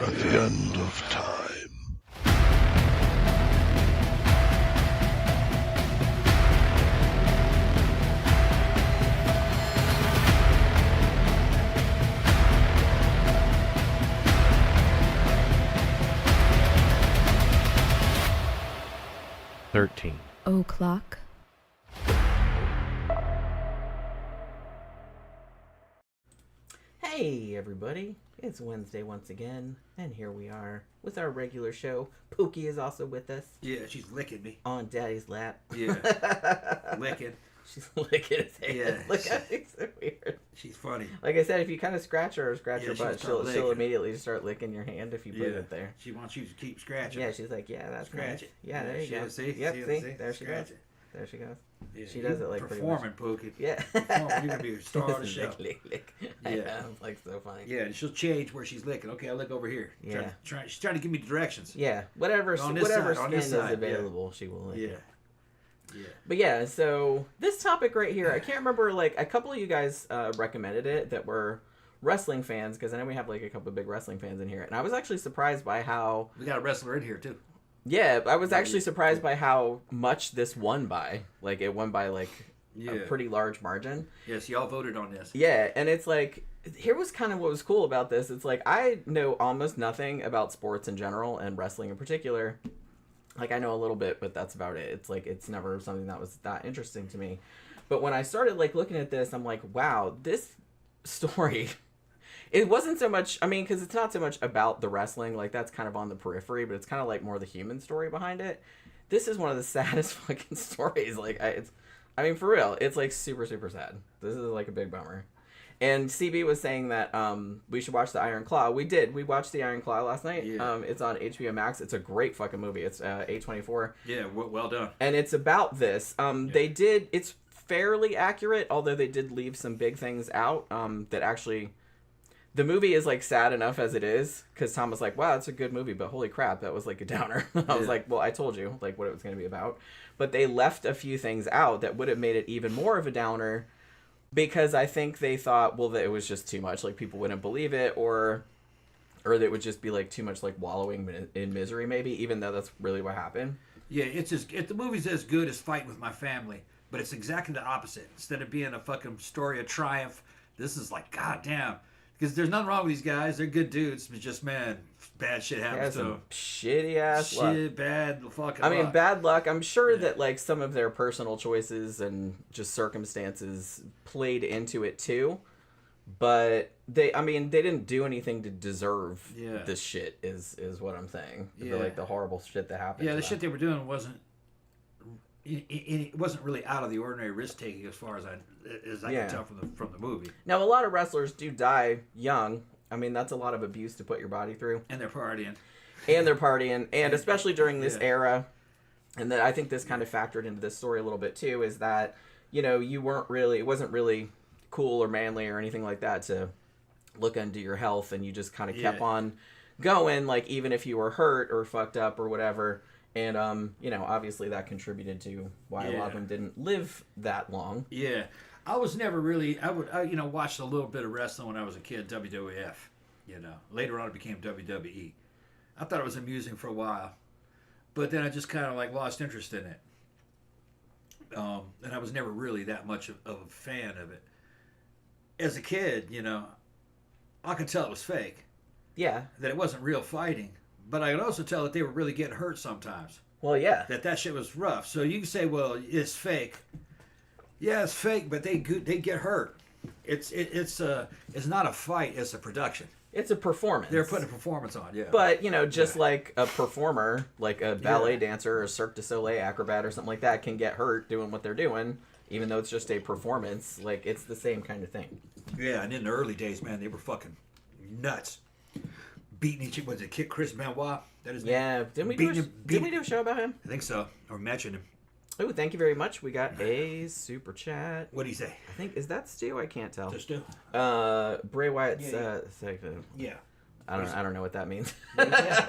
at the end of time. O'clock. Hey everybody, it's Wednesday once again, and here we are with our regular show. Pookie is also with us. Yeah, she's licking me. On Daddy's lap. Yeah, licking. She's licking his hand. Yeah. Look at it, so weird. She's funny. Like I said, if you kind of scratch her or scratch Yeah, her butt, she'll start she'll licking. immediately start licking your hand if you put it there. She wants you to keep scratching. Yeah, she's like, yeah, that's Scratch nice. it. Yeah, there you go. See? Yep, see? See? There she Scratch goes. it. There she goes. Yeah, She does it like pretty performing, Pookie. Yeah. Performing. You're gonna be a star of the show. Lick. Yeah. Yeah, like so funny. Yeah, and she'll change where she's licking. Okay, I'll lick over here. Yeah. She's trying to give me directions. Yeah, whatever On this whatever side, on skin this is side, available, she will lick Yeah. it. Yeah. But yeah, so this topic right here, I can't remember, like, a couple of you guys recommended it that were wrestling fans, because I know we have, like, a couple of big wrestling fans in here, and I was actually surprised by how... We got a wrestler in here, too. Yeah, I was actually surprised by how much this won by. Like, it won by, like, a pretty large margin. Yes, y'all voted on this. Yeah, and it's like, here was kind of what was cool about this. It's like, I know almost nothing about sports in general, and wrestling in particular. Like, I know a little bit, but that's about it. It's like, it's never something that was that interesting to me. But when I started, like, looking at this, I'm like, wow, this story, it wasn't so much, I mean, because it's not so much about the wrestling, like, that's kind of on the periphery, but it's kind of, like, more the human story behind it. This is one of the saddest fucking stories. Like, I mean, for real, it's, like, super, super sad. This is, like, a big bummer. And CB was saying that we should watch The Iron Claw. We did. We watched The Iron Claw last night. Yeah. It's on HBO Max. It's a great fucking movie. It's A24. Yeah, well done. And it's about this. They did... It's fairly accurate, although they did leave some big things out that actually... The movie is, like, sad enough as it is, because Tom was like, wow, it's a good movie, but holy crap, that was, like, a downer. I was like, well, I told you, like, what it was going to be about. But they left a few things out that would have made it even more of a downer, because I think they thought, well, that it was just too much, like, people wouldn't believe it, or that it would just be, like, too much, like, wallowing in misery, maybe, even though that's really what happened. Yeah, the movie's as good as Fighting with My Family, but it's exactly the opposite. Instead of being a fucking story of triumph, this is like, goddamn. Because there's nothing wrong with these guys. They're good dudes, but just, man, bad shit happens to them. Shitty ass luck. Bad fucking I mean, luck. bad luck. I'm sure that, like, some of their personal choices and just circumstances played into it, too. But they didn't do anything to deserve this shit, is what I'm saying. Yeah. Like, the horrible shit that happened. Yeah, the shit they were doing wasn't... It wasn't really out of the ordinary risk taking, as far as I can tell from the movie. Now, a lot of wrestlers do die young. I mean, that's a lot of abuse to put your body through. And they're partying. And especially during this era, and that I think this kind of factored into this story a little bit too, is that, you know, it wasn't really cool or manly or anything like that to look into your health, and you just kind of kept on going, like, even if you were hurt or fucked up or whatever. And, you know, obviously that contributed to why a lot of them didn't live that long. Yeah. I was never really... I watched a little bit of wrestling when I was a kid, WWF. You know. Later on it became WWE. I thought it was amusing for a while. But then I just kind of, like, lost interest in it. And I was never really that much of a fan of it. As a kid, you know, I could tell it was fake. Yeah. That it wasn't real fighting. But I could also tell that they were really getting hurt sometimes. Well, yeah. That shit was rough. So you can say, well, it's fake. Yeah, it's fake, but they get hurt. It's not a fight. It's a production. It's a performance. They're putting a performance on, yeah. But, you know, just like a performer, like a ballet dancer or a Cirque du Soleil acrobat or something like that can get hurt doing what they're doing, even though it's just a performance. Like, it's the same kind of thing. Yeah, and in the early days, man, they were fucking nuts. Beating each other. Was it Kid Chris Benoit? That is yeah. Didn't we do a show about him? I think so. Or mention him. Oh, thank you very much. We got a super chat. What do you say? I think, is that Stu? I can't tell. Just Stu? Bray Wyatt's, yeah. I don't know what that means.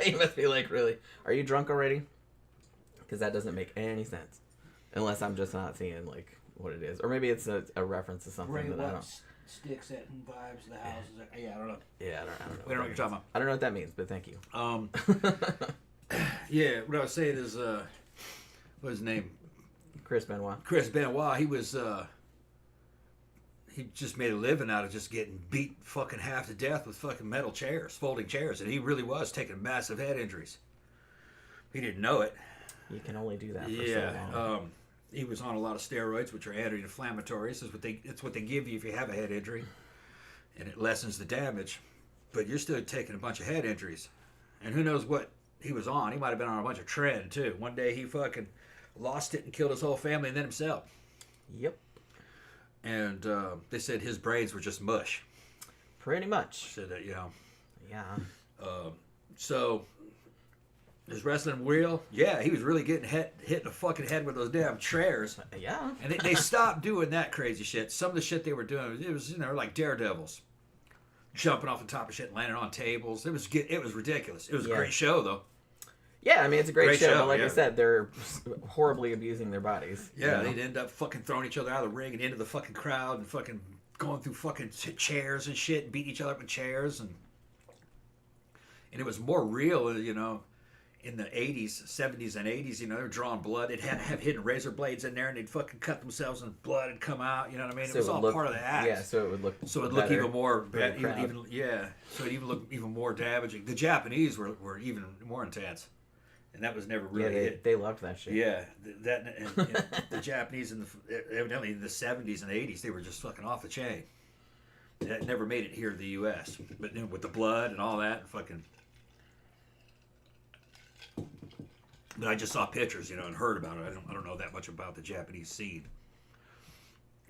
He must be like, really, are you drunk already? Because that doesn't make any sense. Unless I'm just not seeing, like, what it is. Or maybe it's a reference to something that I don't... sticks at and vibes the houses. Yeah, I don't know. Yeah, I don't know. We don't know what you're talking about. I don't know what that means, but thank you. Yeah, what I was saying is, what's his name? Chris Benoit. Chris Benoit. He was, he just made a living out of just getting beat fucking half to death with fucking metal chairs, folding chairs, and he really was taking massive head injuries. He didn't know it. You can only do that for so long. He was on a lot of steroids, which are anti-inflammatories. It's what they give you if you have a head injury, and it lessens the damage. But you're still taking a bunch of head injuries, and who knows what he was on. He might have been on a bunch of tren too. One day he fucking lost it and killed his whole family and then himself. Yep. And they said his braids were just mush. Pretty much. Said that, you know. Yeah. So, is wrestling real? Yeah, he was really getting hit in the fucking head with those damn chairs. Yeah. And they stopped doing that crazy shit. Some of the shit they were doing, it was, you know, like daredevils. Jumping off the top of shit and landing on tables. It was ridiculous. It was a great show, though. Yeah, I mean, it's a great show, but like yeah. I said, they're horribly abusing their bodies. Yeah, they'd end up fucking throwing each other out of the ring and into the fucking crowd and fucking going through fucking chairs and shit and beating each other up with chairs. And it was more real, you know, in the 80s, 70s, and 80s, you know, they were drawing blood. They'd have hidden razor blades in there and they'd fucking cut themselves and blood would come out, you know what I mean? So it was all part of the act. Yeah, so it would look So it'd look even more bad, for the even so it'd even look even more damaging. The Japanese were even more intense. And that was never really hit. They loved that shit. Yeah, and the Japanese evidently in the 70s and 80s, they were just fucking off the chain. That never made it here to the U.S. But you know, with the blood and all that, fucking. But I just saw pictures, you know, and heard about it. I don't know that much about the Japanese scene.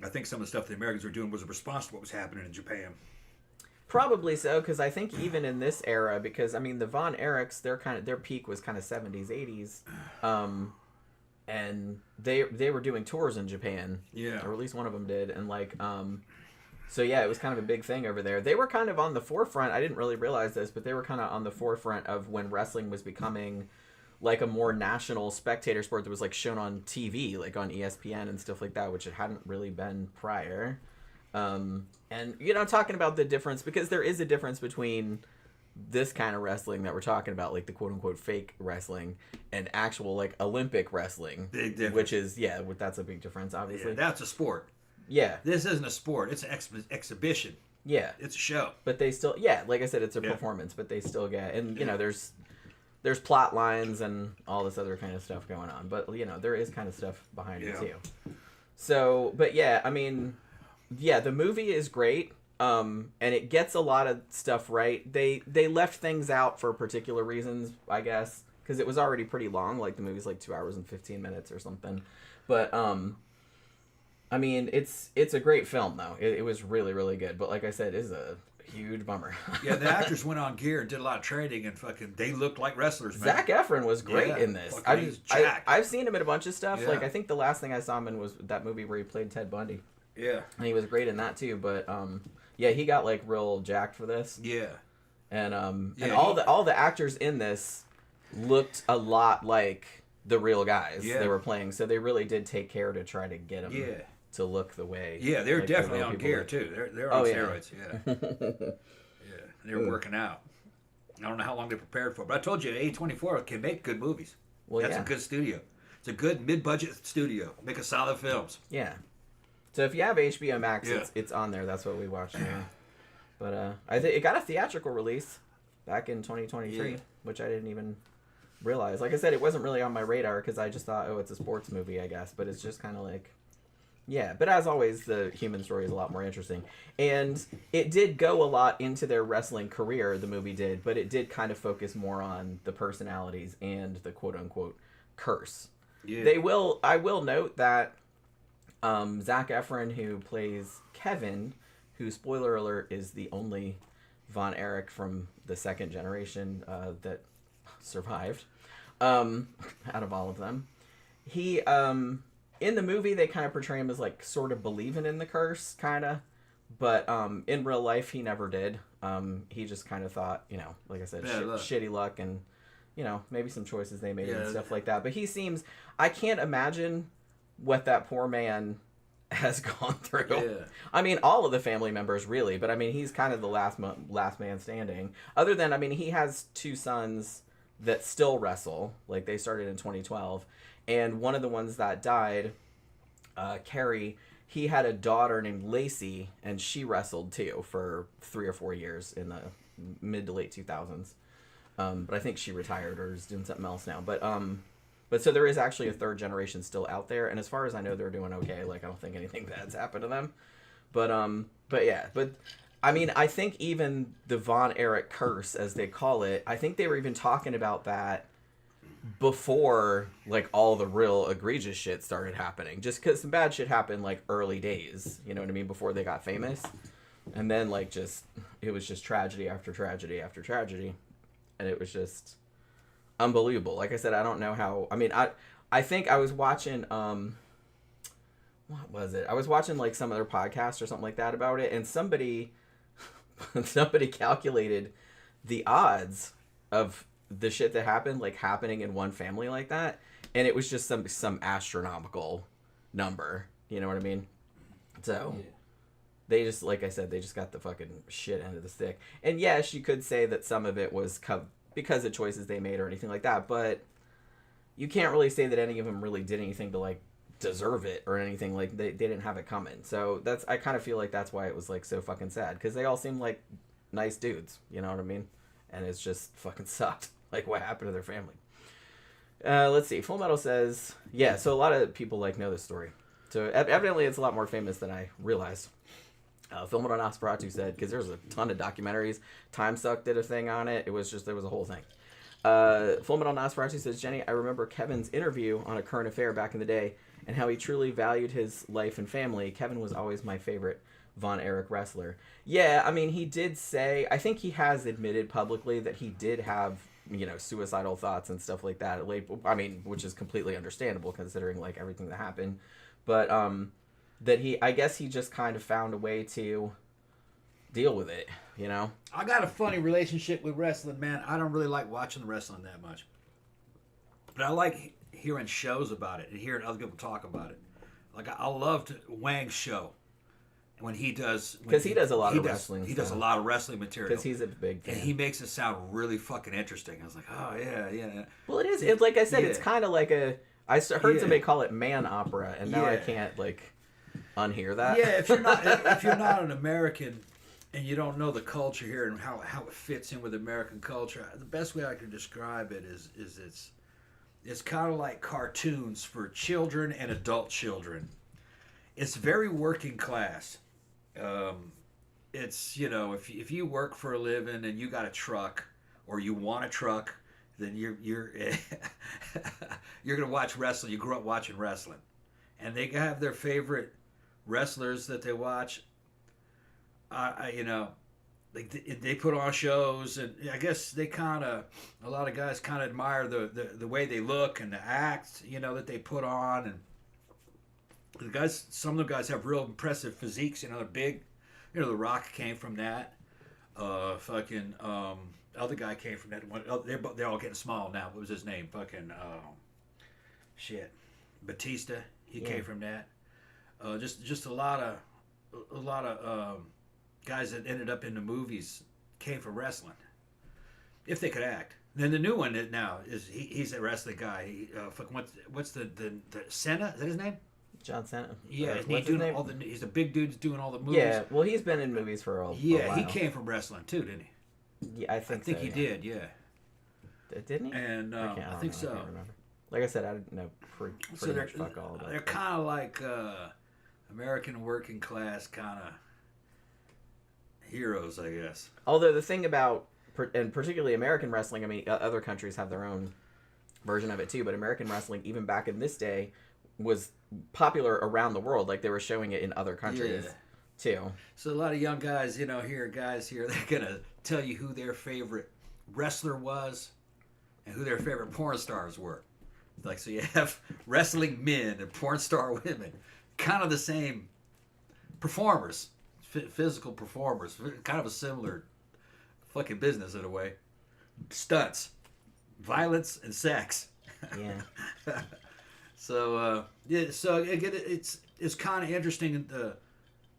I think some of the stuff the Americans were doing was a response to what was happening in Japan. Probably so, because I think even in this era, because I mean the Von Erichs, their peak was kind of 70s, 80s, and they were doing tours in Japan, Yeah, or at least one of them did, and like, so yeah, it was kind of a big thing over there. They were kind of on the forefront. I didn't really realize this, but they were kind of on the forefront of when wrestling was becoming like a more national spectator sport that was like shown on TV, like on ESPN and stuff like that, which it hadn't really been prior. And, you know, talking about the difference, because there is a difference between this kind of wrestling that we're talking about, like the quote-unquote fake wrestling, and actual, like, Olympic wrestling. big difference. Which is, yeah, that's a big difference, obviously. Yeah, that's a sport. Yeah. This isn't a sport. It's an exhibition. Yeah. It's a show. But they still, yeah, like I said, it's a performance, but they still get, and, you know, there's plot lines and all this other kind of stuff going on. But, you know, there is kind of stuff behind it, too. So, but, yeah, I mean... Yeah, the movie is great, and it gets a lot of stuff right. They left things out for particular reasons, I guess, because it was already pretty long. Like, the movie's like 2 hours and 15 minutes or something. But, I mean, it's a great film, though. It was really, really good. But like I said, it is a huge bummer. Yeah, the actors went on gear and did a lot of training, and fucking, they looked like wrestlers, man. Zac Efron was great in this. I've seen him in a bunch of stuff. Yeah. Like, I think the last thing I saw him in was that movie where he played Ted Bundy. Yeah. And he was great in that too, but yeah, he got like real jacked for this. Yeah. And and all the actors in this looked a lot like the real guys they were playing, so they really did take care to try to get them to look the way. Yeah, they're like definitely the on people gear look. too. They're on steroids. Yeah. Yeah. They were working out. I don't know how long they prepared for, but I told you, A24 can make good movies. Well, That's a good studio. It's a good mid-budget studio. Make a solid films. Yeah. So if you have HBO Max, it's on there. That's what we watched. But I think it got a theatrical release back in 2023, which I didn't even realize. Like I said, it wasn't really on my radar because I just thought, oh, it's a sports movie, I guess. But it's just kind of like, yeah. But as always, the human story is a lot more interesting. And it did go a lot into their wrestling career, the movie did, but it did kind of focus more on the personalities and the quote-unquote curse. Yeah. I will note that Zac Efron, who plays Kevin, who, spoiler alert, is the only Von Erich from the second generation that survived out of all of them. He, in the movie, they kind of portray him as, like, sort of believing in the curse, kind of. But in real life, he never did. He just kind of thought, you know, like I said, shitty luck and, you know, maybe some choices they made and stuff like that. But he seems... I can't imagine what that poor man has gone through. Yeah. I mean, all of the family members really, but I mean, he's kind of the last man standing. Other than, I mean, he has 2 sons that still wrestle. Like, they started in 2012, and one of the ones that died, Kerry, he had a daughter named Lacey, and she wrestled too for 3 or 4 years in the mid to late 2000s. But I think she retired or is doing something else now. But so there is actually a 3rd generation still out there, and as far as I know, they're doing okay. Like, I don't think anything bad's happened to them. But yeah, but I mean, I think even the Von Erich curse, as they call it, I think they were even talking about that before, like, all the real egregious shit started happening. Just because some bad shit happened, like, early days, you know what I mean, before they got famous. And then, like, it was just tragedy after tragedy after tragedy. And it was just unbelievable. Like I said, I don't know how. I mean, I think I was watching what was it? I was watching like some other podcast or something like that about it, and somebody calculated the odds of the shit that happened, like, happening in one family like that, and it was just some astronomical number. You know what I mean? So. Yeah. They just, like I said, they just got the fucking shit end of the stick. And yes, you could say that some of it was because of choices they made or anything like that, but you can't really say that any of them really did anything to, like, deserve it or anything. Like, they didn't have it coming. So I kind of feel like that's why it was, like, so fucking sad, because they all seemed like nice dudes, you know what I mean? And it's just fucking sucked, like, what happened to their family. Let's see. Full Metal says, yeah, so a lot of people, like, know this story. So evidently it's a lot more famous than I realized. Filmed on Nosferatu said, because there's a ton of documentaries. Time Suck did a thing on it. There was a whole thing. Full Metal Nosferatu says, Jenny, I remember Kevin's interview on A Current Affair back in the day and how he truly valued his life and family. Kevin was always my favorite Von Erich wrestler. Yeah, I mean, he did say, I think he has admitted publicly that he did have, you know, suicidal thoughts and stuff like that. I mean, which is completely understandable considering, like, everything that happened. But, that I guess he just kind of found a way to deal with it, you know? I got a funny relationship with wrestling, man. I don't really like watching the wrestling that much. But I like hearing shows about it and hearing other people talk about it. Like, I loved Wang's show when he does... Because he does a lot of wrestling. He does a lot of wrestling material. Because he's a big fan. And he makes it sound really fucking interesting. I was like, oh, yeah. Well, it is. It's like I said, it's kind of like a... I heard somebody call it man opera, and now I can't, like... unhear that. Yeah, if you're not an American and you don't know the culture here and how it fits in with American culture, the best way I can describe it is it's kind of like cartoons for children and adult children. It's very working class. It's, you know, if you work for a living and you got a truck or you want a truck, then you're you're gonna watch wrestling. You grew up watching wrestling, and they have their favorite wrestlers that they watch. You know, they put on shows, and I guess they a lot of guys kind of admire the way they look and the act, you know, that they put on, and the guys, some of the guys have real impressive physiques. You know, they're big. You know, The Rock came from that. Other guy came from that one. They're all getting small now. What was his name? Batista. He came from that. Just a lot of guys that ended up in the movies came from wrestling, if they could act. Then the new one now is he's a wrestling guy. What's the Cena? Is that his name? John Cena. Yeah, he's a big dude doing all the movies. Yeah, well, he's been in movies for a while. He came from wrestling too, didn't he? Yeah, I think he did. Yeah. Didn't he? And I think so. I can't remember. Like I said, I didn't know pretty much fuck all about. They're kind of like American working class kind of heroes, I guess. Although the thing about, and particularly American wrestling, I mean, other countries have their own version of it too, but American wrestling, even back in this day, was popular around the world. Like, they were showing it in other countries too. So a lot of young guys, guys here, they're gonna tell you who their favorite wrestler was and who their favorite porn stars were. Like, so you have wrestling men and porn star women, kind of the same performers, physical performers, kind of a similar fucking business in a way. Stunts, violence, and sex. Yeah. So again, it's kind of interesting in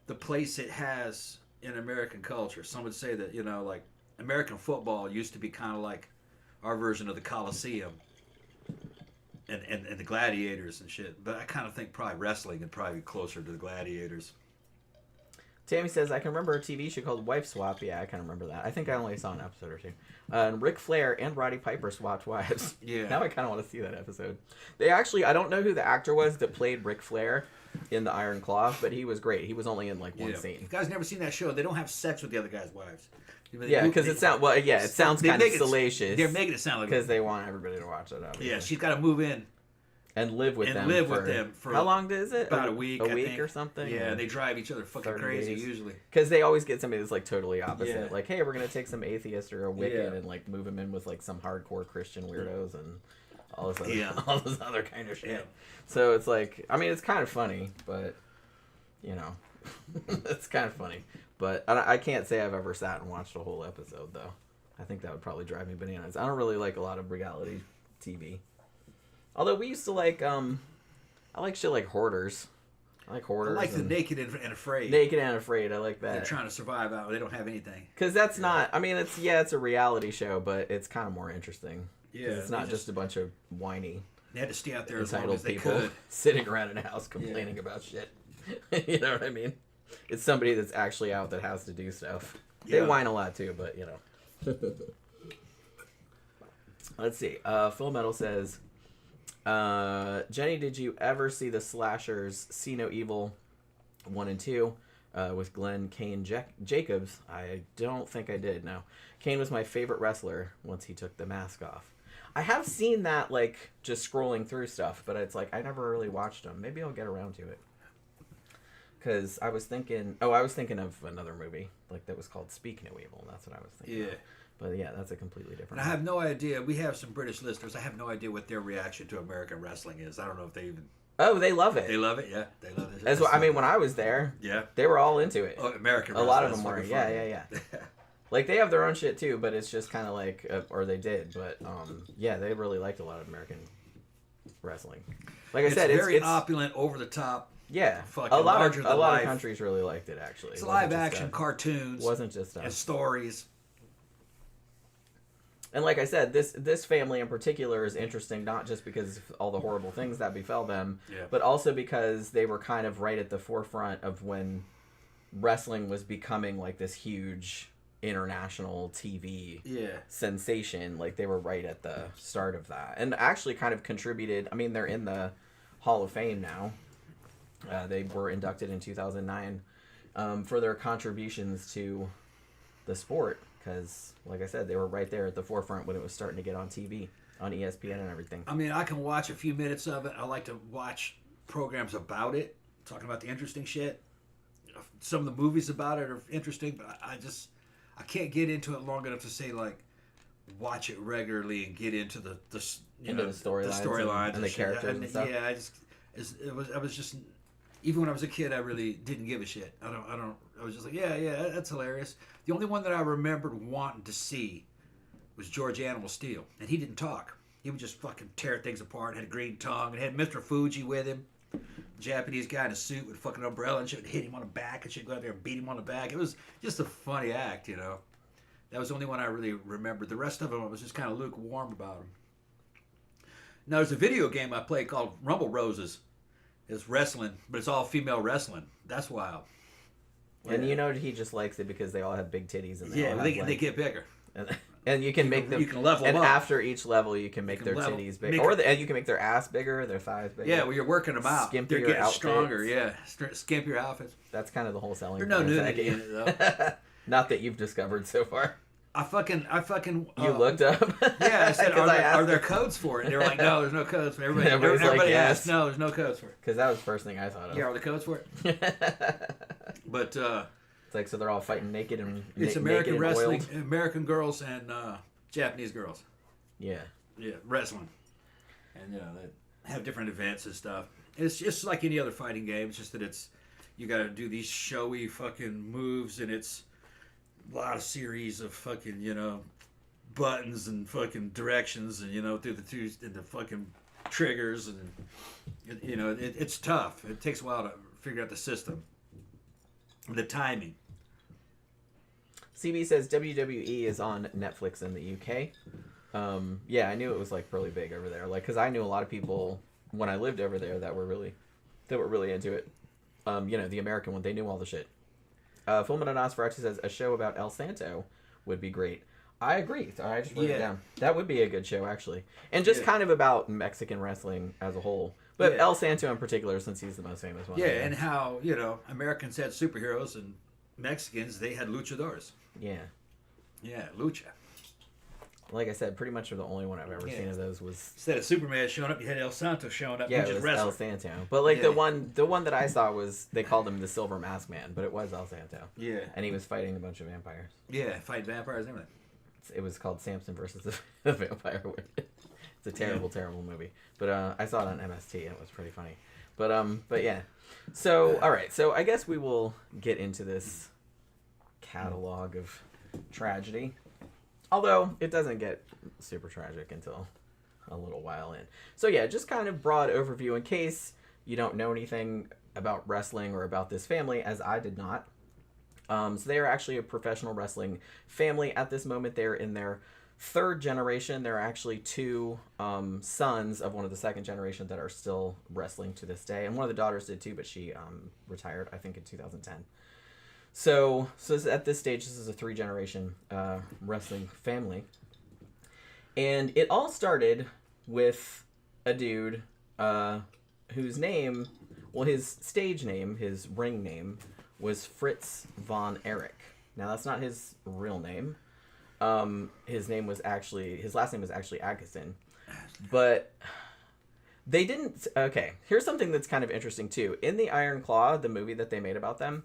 the place it has in American culture. Some would say that, like American football used to be kind of like our version of the Coliseum and the gladiators and shit. But I kind of think probably wrestling would probably be closer to the gladiators. Tammy says, I can remember a TV show called Wife Swap. Yeah, I can remember that. I think I only saw an episode or two. And Ric Flair and Roddy Piper swapped wives. Yeah. Now I kind of want to see that episode. They actually, I don't know who the actor was that played Ric Flair in the Iron Claw, but he was great. He was only in like one scene. If you guys never seen that show, they don't have sex with the other guy's wives. Yeah, because it sounds kind of salacious. They're making it sound like because they want everybody to watch it. Obviously. Yeah, she's got to move in and live with them. For how long is it? About a week. A week or something. Yeah, they drive each other fucking crazy usually. Because they always get somebody that's like totally opposite. Yeah. Like, hey, we're gonna take some atheist or a Wiccan and like move them in with like some hardcore Christian weirdos and all this other kind of shit. Yeah. So it's like, I mean, it's kind of funny, but it's kind of funny. But I can't say I've ever sat and watched a whole episode though. I think that would probably drive me bananas. I don't really like a lot of reality TV. Although we used to like, I like shit like Hoarders. I like Hoarders. I like the Naked and Afraid. Naked and Afraid. I like that. They're trying to survive out. They don't have anything. Because that's not. I mean, it's a reality show, but it's kind of more interesting. Yeah. It's not just a bunch of whiny. They had to stay out there as long entitled as they people could. sitting around in a house complaining about shit. You know what I mean? It's somebody that's actually out that has to do stuff. They whine a lot too, but Let's see. Full Metal says, Jenny, did you ever see the slashers See No Evil 1 and 2 with Glenn Kane Jacobs? I don't think I did, no. Kane was my favorite wrestler once he took the mask off. I have seen that, like, just scrolling through stuff, but it's like, I never really watched them. Maybe I'll get around to it. Because I was thinking of another movie, like, that was called Speak No Evil. That's what I was thinking of. But yeah, that's a completely different. And I have no idea. We have some British listeners. I have no idea what their reaction to American wrestling is. I don't know if they even. Oh, they love it. They love it. Yeah, they love it. As well, I mean, when I was there, they were all into it. Oh, American wrestling. A lot of them were. Funny. Yeah. Like they have their own shit too, but it's just kind of like, or they did, but they really liked a lot of American wrestling. Like I said, it's very opulent, over the top. Yeah, a lot of countries really liked it actually. It's live action cartoons. Wasn't just and stories. And like I said, this family in particular is interesting, not just because of all the horrible things that befell them, but also because they were kind of right at the forefront of when wrestling was becoming like this huge international TV sensation. Like they were right at the start of that, and actually kind of contributed. I mean, they're in the Hall of Fame now. They were inducted in 2009 for their contributions to the sport. Because, like I said, they were right there at the forefront when it was starting to get on TV, on ESPN and everything. I mean, I can watch a few minutes of it. I like to watch programs about it, talking about the interesting shit. Some of the movies about it are interesting, but I can't get into it long enough to say, like, watch it regularly and get into the storylines and the characters and stuff. Yeah, I was just, even when I was a kid, I really didn't give a shit. I was just like, yeah, that's hilarious. The only one that I remembered wanting to see was George Animal Steel, and he didn't talk. He would just fucking tear things apart, had a green tongue, and had Mr. Fuji with him. Japanese guy in a suit with a fucking umbrella, and shit would hit him on the back, and she'd go out there and beat him on the back. It was just a funny act, That was the only one I really remembered. The rest of them, I was just kind of lukewarm about them. Now, there's a video game I play called Rumble Roses. It's wrestling, but it's all female wrestling. That's wild. And he just likes it because they all have big titties and they get bigger. And you can make them. You can level them up. And after each level, you can make their titties bigger, and you can make their ass bigger, their thighs bigger. Yeah, well, you're working them out. They're getting outfits. Stronger. Yeah, skimpier outfits. That's kind of the whole selling. There's no nudity in it though. Not that you've discovered so far. I fucking. You looked up. Yeah, I said, are there codes for it? And they were like, no, there's no codes for it. Everybody asked, no, there's no codes for it. Because that was the first thing I thought of. Yeah, are there codes for it? But it's like, so they're all fighting naked and it's American wrestling, American girls and Japanese girls. Yeah, wrestling, and they have different events and stuff. It's just like any other fighting game. It's just that you got to do these showy fucking moves, and it's a lot of series of fucking buttons and fucking directions, and through the fucking triggers, and it's tough. It takes a while figure out the system, the timing. CB says WWE is on Netflix in the UK. Yeah, I knew it was like really big over there. Like, because I knew a lot of people when I lived over there that were really into it. The American one, they knew all the shit. Fulminant Nosferatu says a show about El Santo would be great. I agree. I just wrote it down. That would be a good show, actually, and just kind of about Mexican wrestling as a whole. But El Santo in particular, since he's the most famous one. Yeah, and how Americans had superheroes and Mexicans they had luchadors. Yeah. Yeah, lucha. Like I said, pretty much the only one I've ever seen of those was... Instead of Superman showing up, you had El Santo showing up. Yeah, it was El Santo. But the one that I saw was, they called him the Silver Mask Man, but it was El Santo. Yeah. And he was fighting a bunch of vampires. Yeah, fight vampires and everything. It was called Samson versus the Vampire. It's a terrible, terrible movie. But I saw it on MST, and it was pretty funny. But yeah. So, all right. So I guess we will get into this catalog of tragedy. Although, it doesn't get super tragic until a little while in. So yeah, just kind of broad overview in case you don't know anything about wrestling or about this family, as I did not. So they are actually a professional wrestling family at this moment. They're in their third generation. There are actually two sons of one of the second generation that are still wrestling to this day. And one of the daughters did too, but she retired, I think, in 2010. So at this stage, this is a three-generation wrestling family. And it all started with a dude whose name, well, his stage name, his ring name, was Fritz Von Erich. Now, that's not his real name. His last name was actually Adkisson. But they didn't... Okay, here's something that's kind of interesting, too. In the Iron Claw, the movie that they made about them,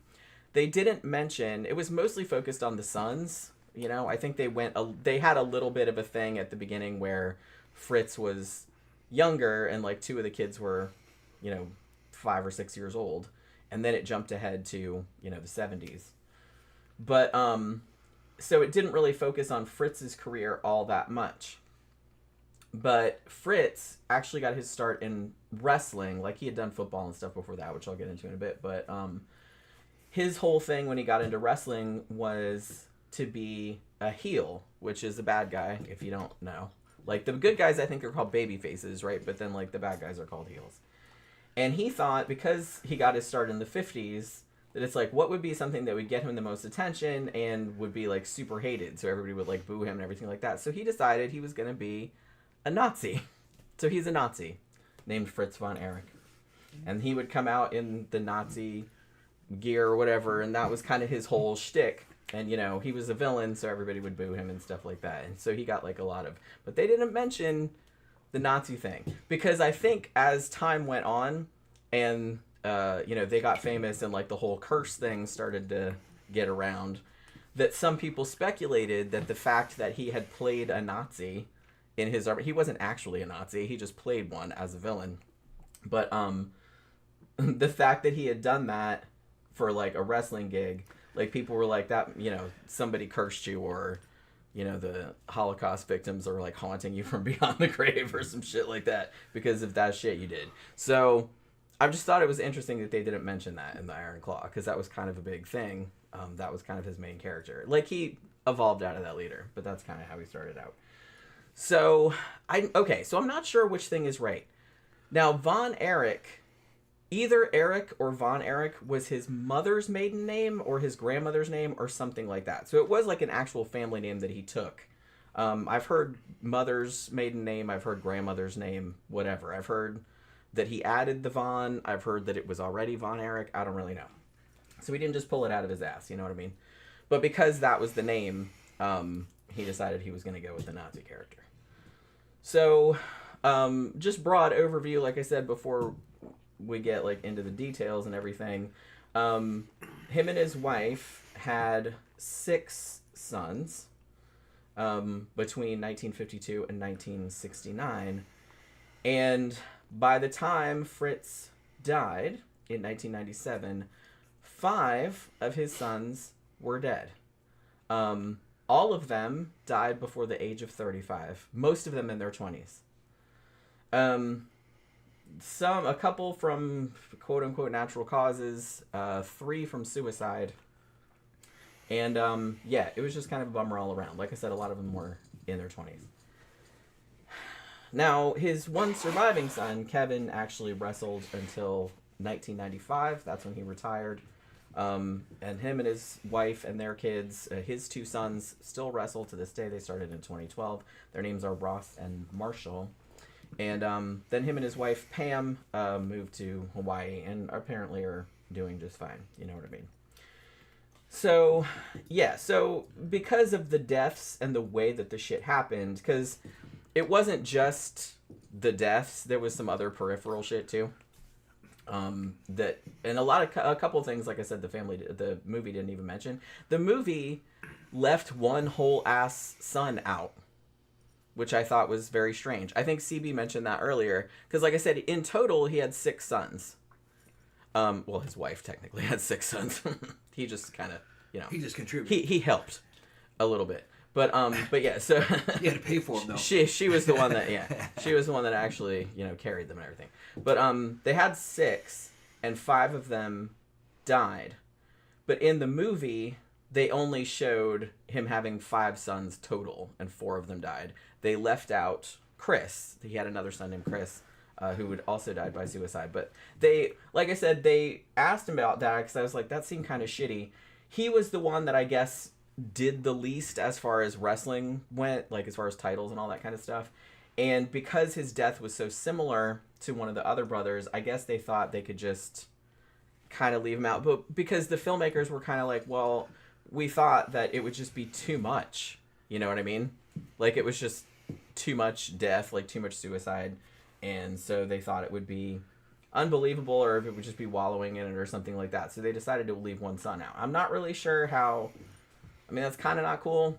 they didn't mention... It was mostly focused on the sons. I think they had a little bit of a thing at the beginning where Fritz was younger and, two of the kids were, 5 or 6 years old. And then it jumped ahead to, the 70s. But, so it didn't really focus on Fritz's career all that much. But Fritz actually got his start in wrestling. He had done football and stuff before that, which I'll get into in a bit. But his whole thing when he got into wrestling was to be a heel, which is a bad guy, if you don't know. The good guys, I think, are called baby faces, right? But then, the bad guys are called heels. And he thought, because he got his start in the 50s, that it's what would be something that would get him the most attention and would be super hated, so everybody would boo him and everything like that. So he decided he was going to be a Nazi. So he's a Nazi named Fritz Von Erich. And he would come out in the Nazi gear or whatever, and that was kind of his whole shtick. And, he was a villain, so everybody would boo him and stuff like that. And so he got a lot of... But they didn't mention the Nazi thing, because I think as time went on and they got famous and the whole curse thing started to get around, that some people speculated that the fact that he had played a Nazi in his he wasn't actually a Nazi, he just played one as a villain, but the fact that he had done that for a wrestling gig, people were that somebody cursed you, or the Holocaust victims are haunting you from beyond the grave or some shit like that because of that shit you did. So I just thought it was interesting that they didn't mention that in the Iron Claw, because that was kind of a big thing. That was kind of his main character. He evolved out of that later, but that's kind of how he started out. So I'm not sure which thing is right. Now, Von Erich, either Erich or Von Erich was his mother's maiden name or his grandmother's name or something like that. So it was an actual family name that he took. I've heard mother's maiden name. I've heard grandmother's name, whatever. I've heard that he added the Von. I've heard that it was already Von Erich. I don't really know. So he didn't just pull it out of his ass, you know what I mean? But because that was the name, he decided he was going to go with the Nazi character. So, just broad overview, like I said before we get into the details and everything. Him and his wife had 6 sons between 1952 and 1969. And by the time Fritz died in 1997, 5 of his sons were dead. All of them died before the age of 35. Most of them in their 20s. A couple from quote unquote natural causes, 3 from suicide. And yeah, it was just kind of a bummer all around. Like I said, a lot of them were in their 20s. Now, his one surviving son, Kevin, actually wrestled until 1995. That's when he retired. And him and his wife and their kids, his 2 sons, still wrestle to this day. They started in 2012. Their names are Ross and Marshall. And then him and his wife, Pam, moved to Hawaii and apparently are doing just fine. You know what I mean? So, yeah. So, because of the deaths and the way that the shit happened, because it wasn't just the deaths. There was some other peripheral shit, too. And a couple of things, like I said, the movie didn't even mention. The movie left one whole ass son out, which I thought was very strange. I think CB mentioned that earlier, because like I said, in total he had 6 sons. Well, his wife technically had 6 sons. He just kind of, he just contributed. He helped a little bit, but yeah. So you had to pay for him though. She was the one that she was the one that actually carried them and everything. But they had 6, and 5 of them died. But in the movie, they only showed him having 5 sons total, and 4 of them died. They left out Chris. He had another son named Chris, who had also died by suicide. But like I said, they asked him about that because I was like, that seemed kind of shitty. He was the one that I guess did the least as far as wrestling went, like as far as titles and all that kind of stuff. And because his death was so similar to one of the other brothers, I guess they thought they could just kind of leave him out. But because the filmmakers were kind of like, well, we thought that it would just be too much. You know what I mean? Like it was just too much death, like too much suicide. And so they thought it would be unbelievable, or if it would just be wallowing in it or something like that. So they decided to leave one son out. I'm not really sure how. I mean, that's kind of not cool.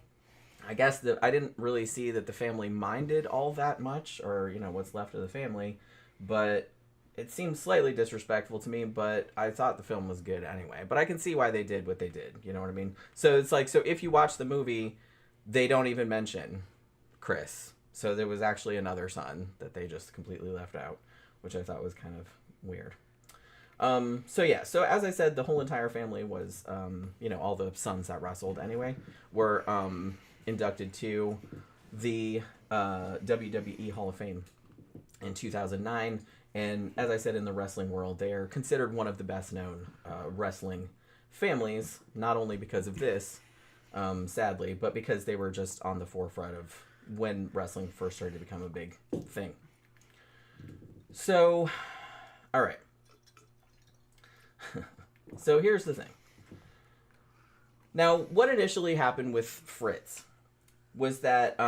I guess that I didn't really see that the family minded all that much, or what's left of the family, but it seemed slightly disrespectful to me. But I thought the film was good anyway. But I can see why they did what they did. You know what I mean? So it's like, so if you watch the movie, they don't even mention Chris. So there was actually another son that they just completely left out, which I thought was kind of weird. So yeah, so as I said, the whole entire family was, all the sons that wrestled anyway, were inducted to the WWE Hall of Fame in 2009. And as I said, in the wrestling world, they are considered one of the best known wrestling families, not only because of this, sadly, but because they were just on the forefront of when wrestling first started to become a big thing. So, all right. So here's the thing. Now, what initially happened with Fritz was that,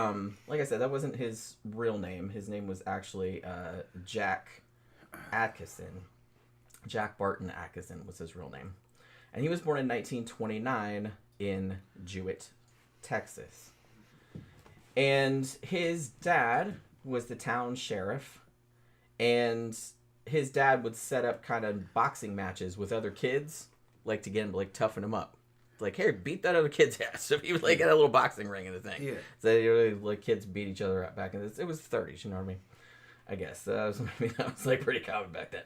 like I said, that wasn't his real name. His name was actually Jack Adkisson. Jack Barton Adkisson was his real name. And he was born in 1929 in Jewett, Texas. And his dad was the town sheriff, and his dad would set up kind of boxing matches with other kids, like to get him, like toughen them up. Like, here, beat that other kid's ass. So he would like get a little boxing ring and the thing. Yeah. So like kids beat each other up back in this. It was the 30s, you know what I mean? I guess that was like pretty common back then.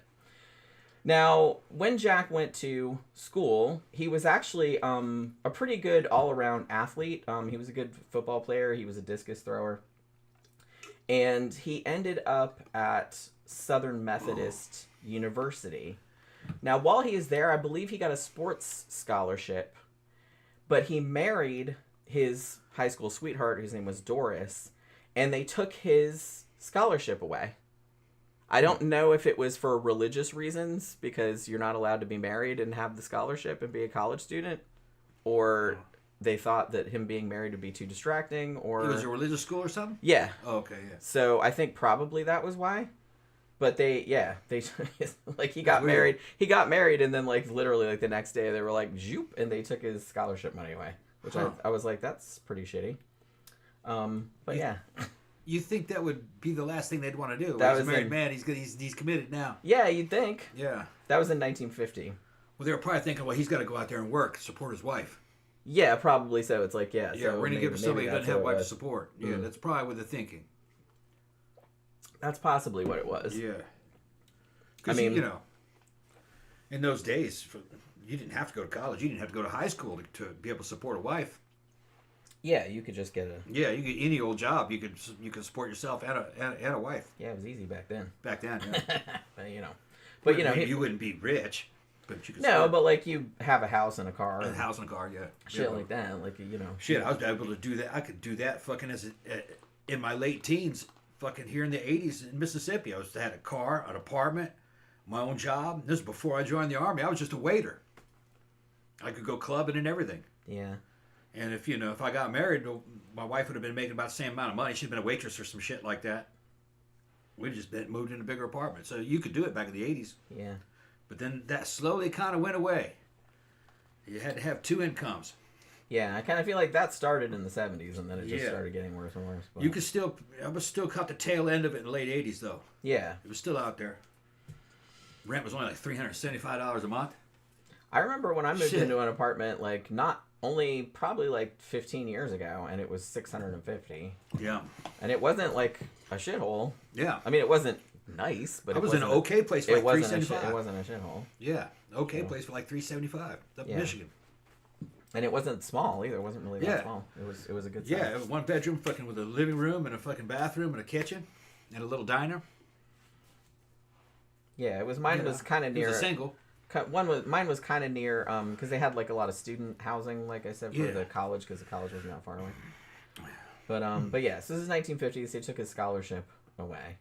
Now, when Jack went to school, he was actually a pretty good all-around athlete. He was a good football player. He was a discus thrower. And he ended up at Southern Methodist University. Now, while he is there, I believe he got a sports scholarship. But he married his high school sweetheart, whose name was Doris, and they took his scholarship away. I don't know if it was for religious reasons, because you're not allowed to be married and have the scholarship and be a college student, or they thought that him being married would be too distracting, or... It was a religious school or something? Yeah. Oh, okay, yeah. So I think probably that was why. But they like, he got married. He got married, and then, like, literally, like, the next day, they were like, zoop, and they took his scholarship money away. Which I was like, that's pretty shitty. But yeah. You think that would be the last thing they'd want to do? That He's was a married man. He's committed now. Yeah, you'd think. Yeah. That was in 1950. Well, they were probably thinking, well, he's got to go out there and work, support his wife. Yeah, probably so. It's like, yeah. Yeah, so we're going to give somebody who doesn't have wife to support. Yeah, that's probably what they're thinking. That's possibly what it was. Yeah. I mean, you know, in those days, you didn't have to go to college. You didn't have to go to high school to be able to support a wife. yeah, you could just get a. Yeah, you get any old job. You could support yourself and a wife. Yeah, it was easy back then. Back then, yeah. But, you know, you wouldn't be rich, but you could. No, but like you have a house and a car. A house and a car, yeah. Shit like that, like you know. Shit, I was able to do that. I could do that fucking in my late teens, fucking here in the 80s in Mississippi. I had a car, an apartment, my own job. This was before I joined the Army. I was just a waiter. I could go clubbing and everything. Yeah. And if I got married, my wife would have been making about the same amount of money. She'd been a waitress or some shit like that. We'd just moved in a bigger apartment. So you could do it back in the 80s. Yeah. But then that slowly kind of went away. You had to have two incomes. Yeah, I kind of feel like that started in the 70s, and then it just started getting worse and worse. But... I was still caught the tail end of it in the late 80s, though. Yeah. It was still out there. Rent was only like $375 a month. I remember when I moved into an apartment, like, not only probably like 15 years ago, and it was $650. Yeah. And it wasn't like a shithole. Yeah. I mean, it wasn't nice, but it was an okay place for like $375. It wasn't a shithole. Yeah. Okay place for like $375 up in Michigan. And it wasn't small either. It wasn't really that small. It was a good size. Yeah, it was one bedroom fucking with a living room and a fucking bathroom and a kitchen and a little diner. Yeah, mine was kind of near. It was a single. Mine was kind of near, because they had like a lot of student housing, like I said, for the college, because the college wasn't that far away. But yeah, so this is 1950s. They took his scholarship away.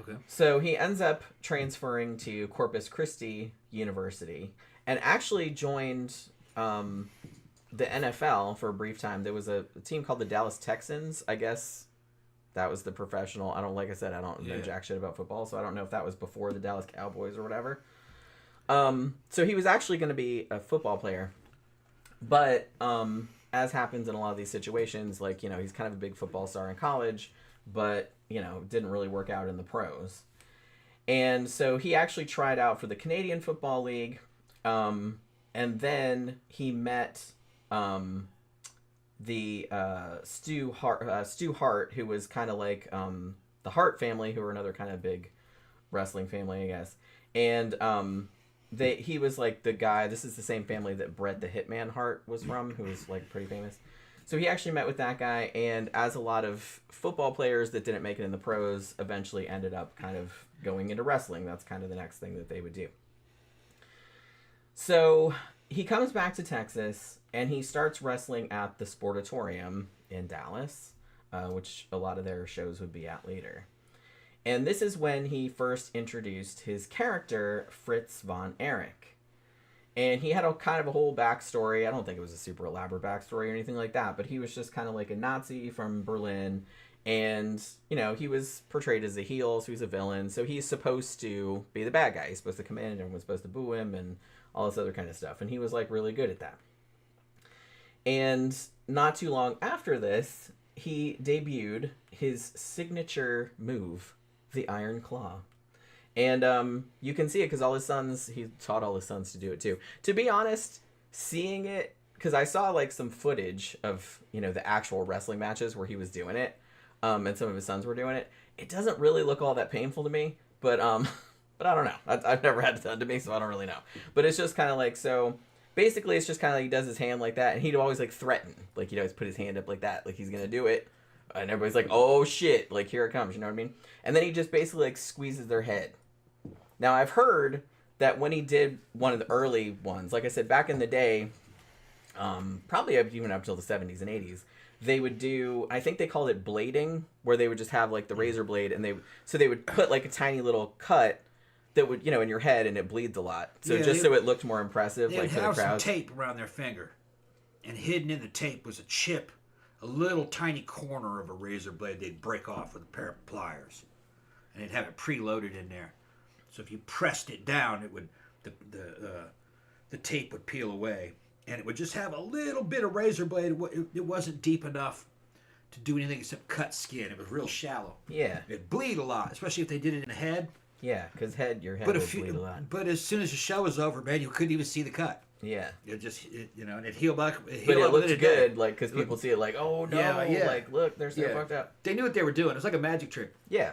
Okay. So he ends up transferring to Corpus Christi University and actually joined the NFL for a brief time. There was a team called the Dallas Texans, I guess. That was the professional. Like I said, I don't know jack shit about football, so I don't know if that was before the Dallas Cowboys or whatever. So he was actually going to be a football player, but as happens in a lot of these situations, like, he's kind of a big football star in college, but, didn't really work out in the pros. And so he actually tried out for the Canadian Football League, and then he met the Stu Hart, who was kind of like the Hart family, who were another kind of big wrestling family, I guess. And he was like the guy. This is the same family that Bret the Hitman Hart was from, who was like pretty famous. So he actually met with that guy, and as a lot of football players that didn't make it in the pros eventually ended up kind of going into wrestling. That's kind of the next thing that they would do. So he comes back to Texas, and he starts wrestling at the Sportatorium in Dallas, which a lot of their shows would be at later. And this is when he first introduced his character, Fritz Von Erich. And he had a kind of a whole backstory. I don't think it was a super elaborate backstory or anything like that, but he was just kind of like a Nazi from Berlin. And, he was portrayed as a heel, so he's a villain. So he's supposed to be the bad guy. He's supposed to come in and everyone's supposed to boo him and all this other kind of stuff. And he was like really good at that. And not too long after this, he debuted his signature move, the Iron Claw. And you can see it because he taught all his sons to do it too. To be honest, seeing it, because I saw like some footage of, the actual wrestling matches where he was doing it, and some of his sons were doing it, it doesn't really look all that painful to me, but I don't know. I've never had it done to me, so I don't really know. But it's just kind of like, so basically it's just kind of like he does his hand like that, and he'd always like threaten, like he'd always put his hand up like that, like he's gonna do it. And everybody's like, oh shit, like here it comes, you know what I mean? And then he just basically like squeezes their head. Now I've heard that when he did one of the early ones, like I said, back in the day, probably even up till the 70s and 80s, they would do, I think they called it blading, where they would just have like the razor blade, and they would put like a tiny little cut that would, in your head, and it bleeds a lot. So so it looked more impressive, like for the crowd. They had some tape around their finger, and hidden in the tape was a chip. A little tiny corner of a razor blade they'd break off with a pair of pliers, and they'd have it preloaded in there. So if you pressed it down, it would the tape would peel away, and it would just have a little bit of razor blade. It wasn't deep enough to do anything except cut skin. It was real shallow. Yeah, it'd bleed a lot, especially if they did it in the head. Yeah, because your head would bleed a lot. But as soon as the show was over, man, you couldn't even see the cut. Yeah. And it healed back. But it looked good, like, because people see it like, oh no, like, look, they're so fucked up. They knew what they were doing. It was like a magic trick. Yeah.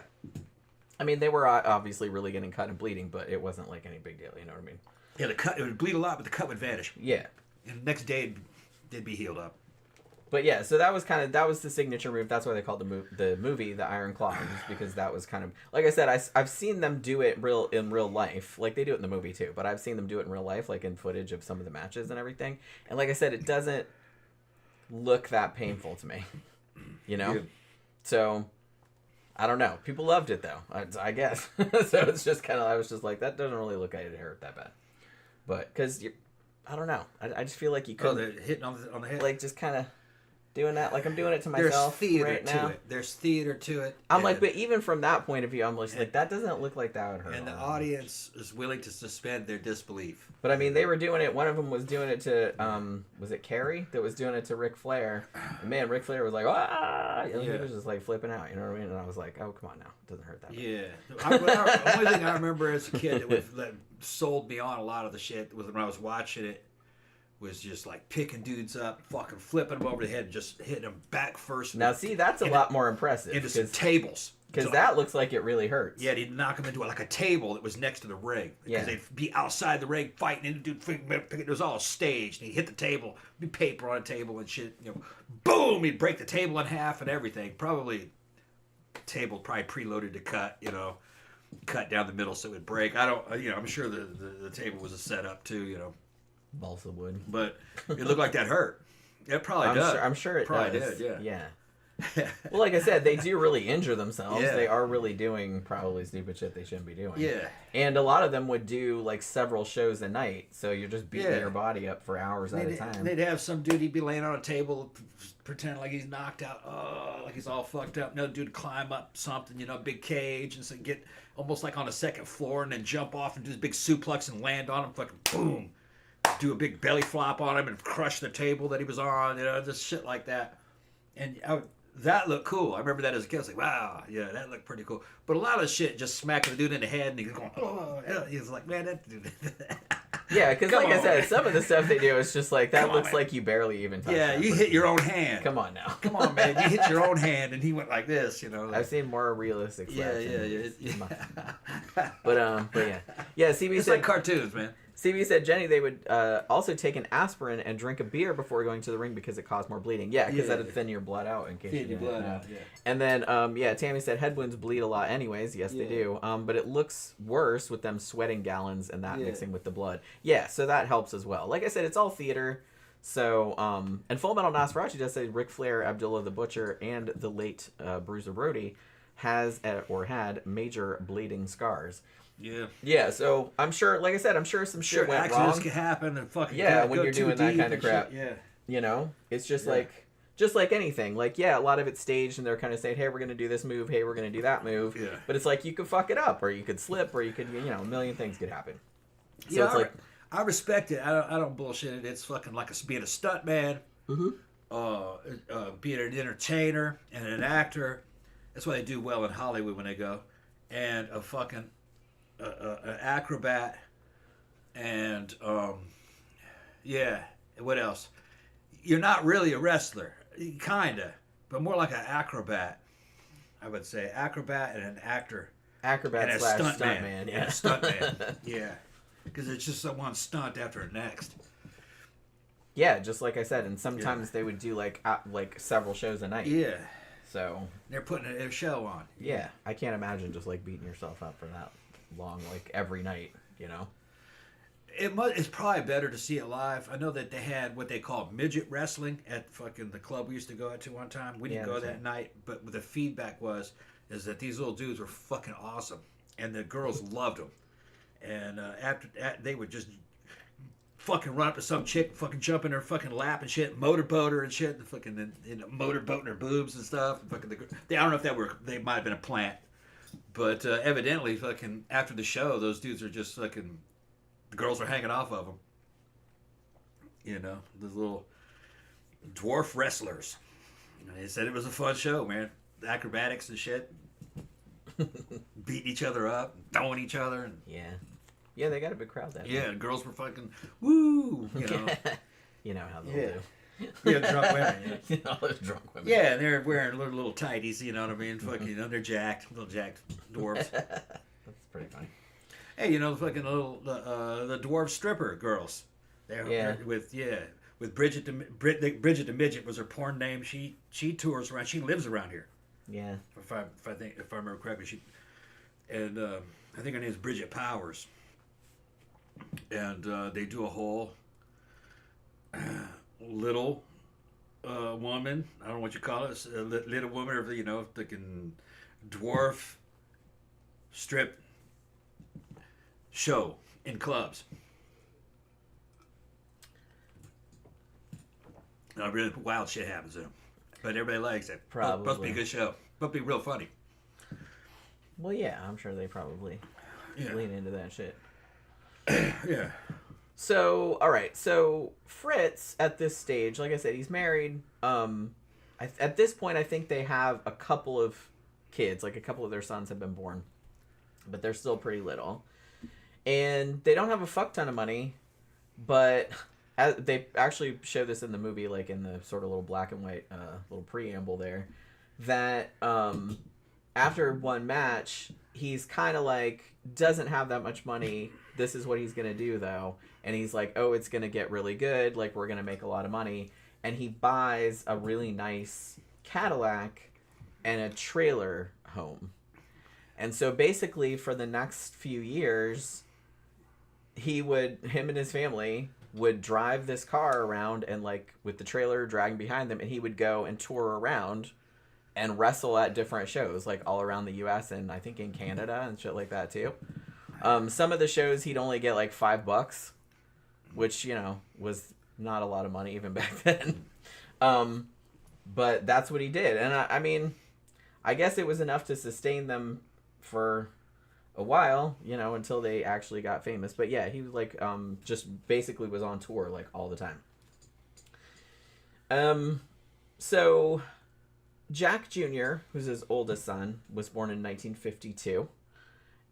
I mean, they were obviously really getting cut and bleeding, but it wasn't like any big deal. You know what I mean? Yeah, the cut, it would bleed a lot, but the cut would vanish. Yeah. And the next day, they'd be healed up. But yeah, so that was the signature move. That's why they called the movie the Iron Claw, just because that was kind of, like I said, I've seen them do it in real life. Like, they do it in the movie too, but I've seen them do it in real life, like in footage of some of the matches and everything. And like I said, it doesn't look that painful to me, you know? Yeah. So, I don't know. People loved it though, I guess. So it's just kind of, I was just like, that doesn't really look like it hurt that bad. But, because, I don't know. I just feel like you could. Oh, they're hitting on the head? Like, just kind of doing that. Like, I'm doing it to myself right now. There's theater to it. I'm like, but even from that point of view, I'm just like, that doesn't look like that would hurt. And the audience is willing to suspend their disbelief. But I mean, they were doing it. One of them was doing it to, was it Kerry that was doing it to Ric Flair? And man, Ric Flair was like, ah! And he was just like flipping out, you know what I mean? And I was like, oh, come on now. It doesn't hurt that much. Yeah. The only thing I remember as a kid that sold me on a lot of the shit was when I was watching it, was just like picking dudes up, fucking flipping them over the head, and just hitting them back first. Now, see, that's a lot more impressive. Into some tables. Because that looks like it really hurts. Yeah, he'd knock them into like a table that was next to the ring. Because they'd be outside the ring fighting, and the dude, it was all staged. And he'd hit the table, be paper on a table and shit. You know, boom! He'd break the table in half and everything. Probably preloaded to cut. You know, cut down the middle so it would break. I don't. You know, I'm sure the table was a setup too. You know. Balsa wood. But it looked like that hurt. It probably does. I'm sure it probably does. did, yeah. Well, like I said, they do really injure themselves. Yeah. They are really doing probably stupid shit they shouldn't be doing. Yeah. And a lot of them would do like several shows a night, so you're just beating your body up for hours at a time. They'd have some dude, he'd be laying on a table, pretending like he's knocked out, like he's all fucked up. Another dude climb up something, you know, big cage, and so get almost like on the second floor, and then jump off and do this big suplex and land on him, fucking boom. Do a big belly flop on him and crush the table that he was on, you know, just shit like that. And that looked cool. I remember that as a kid. I was like, wow, yeah, that looked pretty cool. But a lot of shit just smacking the dude in the head and he's going, oh, he's like, man, that dude. Yeah, because like I said, some of the stuff they do is just like, that looks like you barely even touched Yeah, you hit your own hand. Come on now. Come on, man. You hit your own hand and he went like this, you know. Like, I've seen more realistic stuff. Yeah. But yeah. Yeah, CB it's said, like cartoons, man. CB said, Jenny, they would also take an aspirin and drink a beer before going to the ring because it caused more bleeding. Yeah, because that'd thin your blood out in case you didn't know. Yeah. And then, Tammy said head wounds bleed a lot anyways. Yes, they do. But it looks worse with them sweating gallons and that mixing with the blood. Yeah, so that helps as well. Like I said, it's all theater. So, and Full Metal Nosferatu does say Ric Flair, Abdullah the Butcher, and the late Bruiser Brody had major bleeding scars. Yeah. Yeah, so I'm sure, like I said, I'm sure some shit went wrong. Accidents can happen and fucking when you're doing that kind of crap. Yeah. You know, it's just like anything. Like, yeah, a lot of it's staged and they're kind of saying, hey, we're going to do this move. Hey, we're going to do that move. Yeah. But it's like you could fuck it up or you could slip or you could, you know, a million things could happen. So yeah, it's like, I respect it. I don't bullshit it. It's fucking like being a stunt man, being an entertainer and an actor. That's why they do well in Hollywood when they go. And a fucking an acrobat and what else? You're not really a wrestler, kinda, but more like an acrobat. I would say acrobat and an actor. Acrobat and slash stuntman. Yeah, stuntman. Yeah, because it's just one stunt after the next. Yeah, just like I said, and sometimes they would do like several shows a night. Yeah. So they're putting a show on. Yeah, I can't imagine just like beating yourself up for that long, like every night, you know. It's probably better to see it live. I know that they had what they call midget wrestling at fucking the club we used to go to one time. We didn't go that night, but the feedback is that these little dudes were fucking awesome, and the girls loved them. And after that, they would just fucking run up to some chick, fucking jump in her fucking lap and shit, motorboat her and shit, and fucking motorboating her boobs and stuff. And fucking I don't know if they might have been a plant. But evidently, fucking after the show, those dudes are just fucking. The girls are hanging off of them. You know, those little dwarf wrestlers. And they said it was a fun show, man. Acrobatics and shit, beating each other up, throwing each other. And, yeah, they got a big crowd that night. Yeah, and girls were fucking woo. You know, you know how they'll do. Yeah, drunk women. Yeah. All those drunk women. Yeah, and they're wearing little tighties, you know what I mean? Fucking, you know, they're jacked, little jacked dwarves. That's pretty funny. Hey, you know, the fucking little the dwarf stripper girls. They're with Bridget the Midget was her porn name. She tours around. She lives around here. Yeah. If I remember correctly, I think her name is Bridget Powers. And they do a whole little woman. I don't know what you call it. A little woman, or you know, fucking dwarf strip show in clubs. Really wild shit happens to them, but everybody likes it. Probably. Must be a good show. Must be real funny. Well, yeah, I'm sure they probably lean into that shit. Yeah. So, all right. So Fritz, at this stage, like I said, he's married. At this point, I think they have a couple of kids. Like a couple of their sons have been born, but they're still pretty little, and they don't have a fuck ton of money. But they actually show this in the movie, like in the sort of little black and white little preamble there, that after one match, he's kind of like doesn't have that much money. This is what he's gonna do though, and he's like, oh, it's gonna get really good, like we're gonna make a lot of money, and he buys a really nice Cadillac and a trailer home. And so basically for the next few years, him and his family would drive this car around, and like with the trailer dragging behind them, and he would go and tour around and wrestle at different shows, like all around the US and I think in Canada and shit like that too. Some of the shows he'd only get like $5, which, you know, was not a lot of money even back then. But that's what he did. And I mean, I guess it was enough to sustain them for a while, you know, until they actually got famous. But yeah, he was like, just basically was on tour like all the time. So Jack Jr., who's his oldest son, was born in 1952.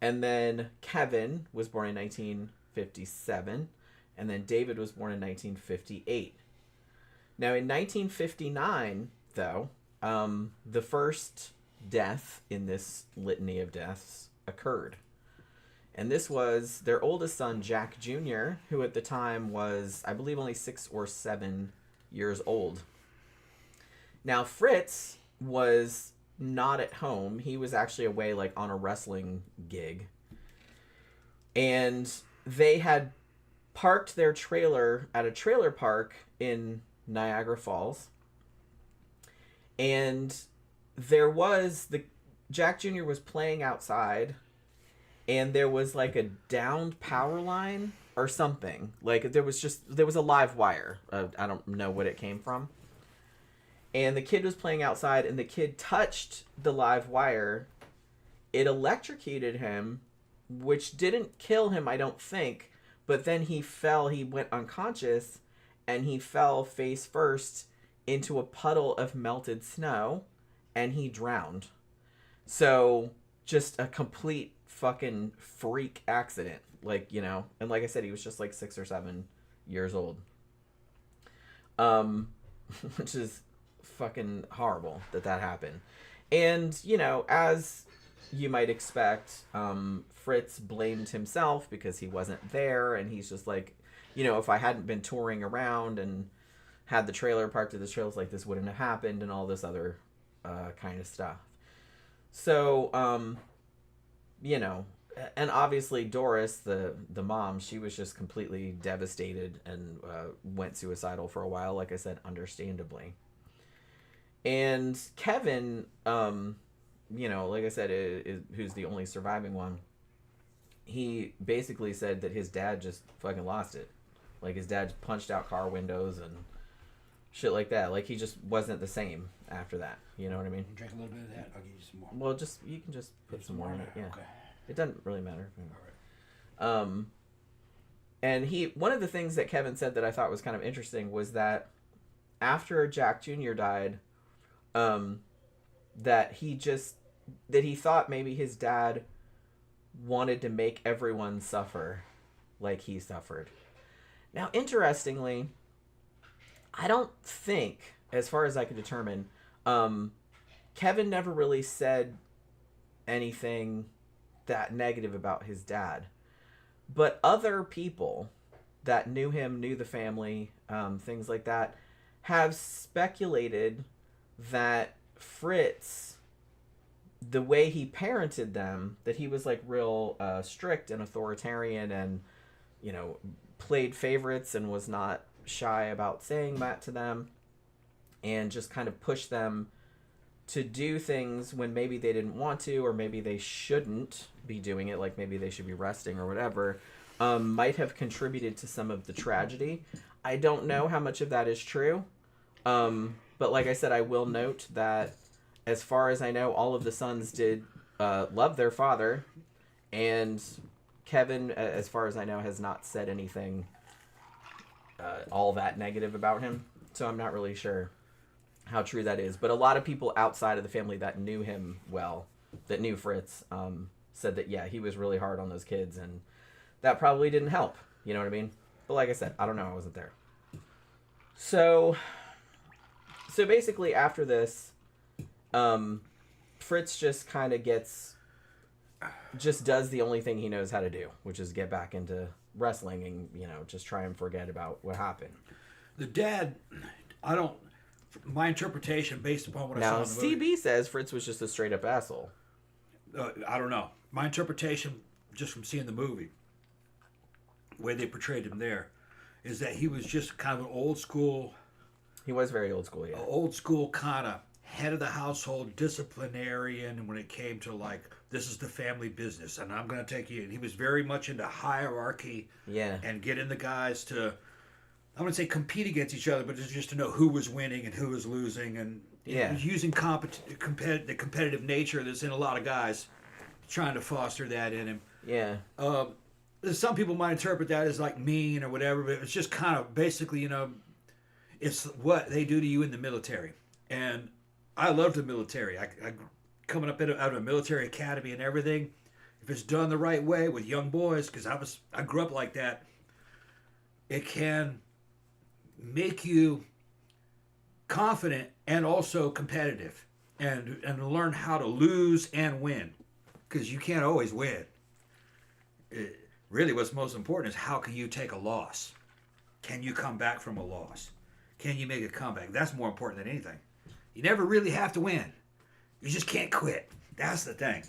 And then Kevin was born in 1957. And then David was born in 1958. Now in 1959, though, the first death in this litany of deaths occurred. And this was their oldest son, Jack Jr., who at the time was, I believe, only 6 or 7 years old. Now, Fritz was not at home. He was actually away, like, on a wrestling gig. And they had parked their trailer at a trailer park in Niagara Falls. And Jack Jr. was playing outside, and there was like a downed power line or something. Like there was a live wire. I don't know what it came from. And the kid was playing outside, and the kid touched the live wire. It electrocuted him, which didn't kill him, I don't think. But then he fell. He went unconscious, and he fell face first into a puddle of melted snow, and he drowned. So just a complete fucking freak accident, like, you know. And like I said, he was just like 6 or 7 years old, which is fucking horrible that happened. And, you know, as you might expect, Fritz blamed himself because he wasn't there, and he's just like, you know, if I hadn't been touring around and had the trailer parked at the trails, like, this wouldn't have happened, and all this other kind of stuff. So, you know, and obviously Doris, the mom, she was just completely devastated and went suicidal for a while, like I said, understandably. And Kevin, you know, like I said, who's the only surviving one, he basically said that his dad just fucking lost it. Like, his dad punched out car windows and shit like that. Like, he just wasn't the same after that. You know what I mean? Drink a little bit of that. I'll give you some more. Well, you can just put some more in it. Yeah. Okay. It doesn't really matter. All right. And one of the things that Kevin said that I thought was kind of interesting was that after Jack Jr. died, that he thought maybe his dad wanted to make everyone suffer like he suffered. Now, interestingly, I don't think, as far as I could determine, Kevin never really said anything that negative about his dad. But other people that knew him, knew the family, things like that, have speculated that Fritz, the way he parented them, that he was like real strict and authoritarian and, you know, played favorites and was not shy about saying that to them and just kind of pushed them to do things when maybe they didn't want to, or maybe they shouldn't be doing it, like maybe they should be resting or whatever, might have contributed to some of the tragedy. I don't know how much of that is true. But like I said, I will note that as far as I know, all of the sons did love their father, and Kevin, as far as I know, has not said anything all that negative about him. So I'm not really sure how true that is. But a lot of people outside of the family that knew him well, that knew Fritz, said that, yeah, he was really hard on those kids, and that probably didn't help. You know what I mean? But like I said, I don't know. I wasn't there. So basically after this, Fritz just kind of does the only thing he knows how to do, which is get back into wrestling and, you know, just try and forget about what happened. The dad, my interpretation based upon what I saw Now, in the movie. CB says Fritz was just a straight up asshole. I don't know. My interpretation, just from seeing the movie, the way they portrayed him there, is that he was just kind of an old school. He was very old school, yeah. Old school kind of head of the household, disciplinarian when it came to like, this is the family business and I'm going to take you. And he was very much into hierarchy, Yeah. and getting the guys to, I wouldn't say compete against each other, but just to know who was winning and who was losing, and Yeah. using the competitive nature that's in a lot of guys, trying to foster that in him. Yeah. Some people might interpret that as like mean or whatever, but it's just kind of basically, you know, it's what they do to you in the military. And I love the military. I coming up out of a military academy and everything, if it's done the right way with young boys, because I grew up like that, it can make you confident and also competitive, and learn how to lose and win, because you can't always win. Really, what's most important is how can you take a loss? Can you come back from a loss? Can you make a comeback? That's more important than anything. You never really have to win. You just can't quit. That's the thing.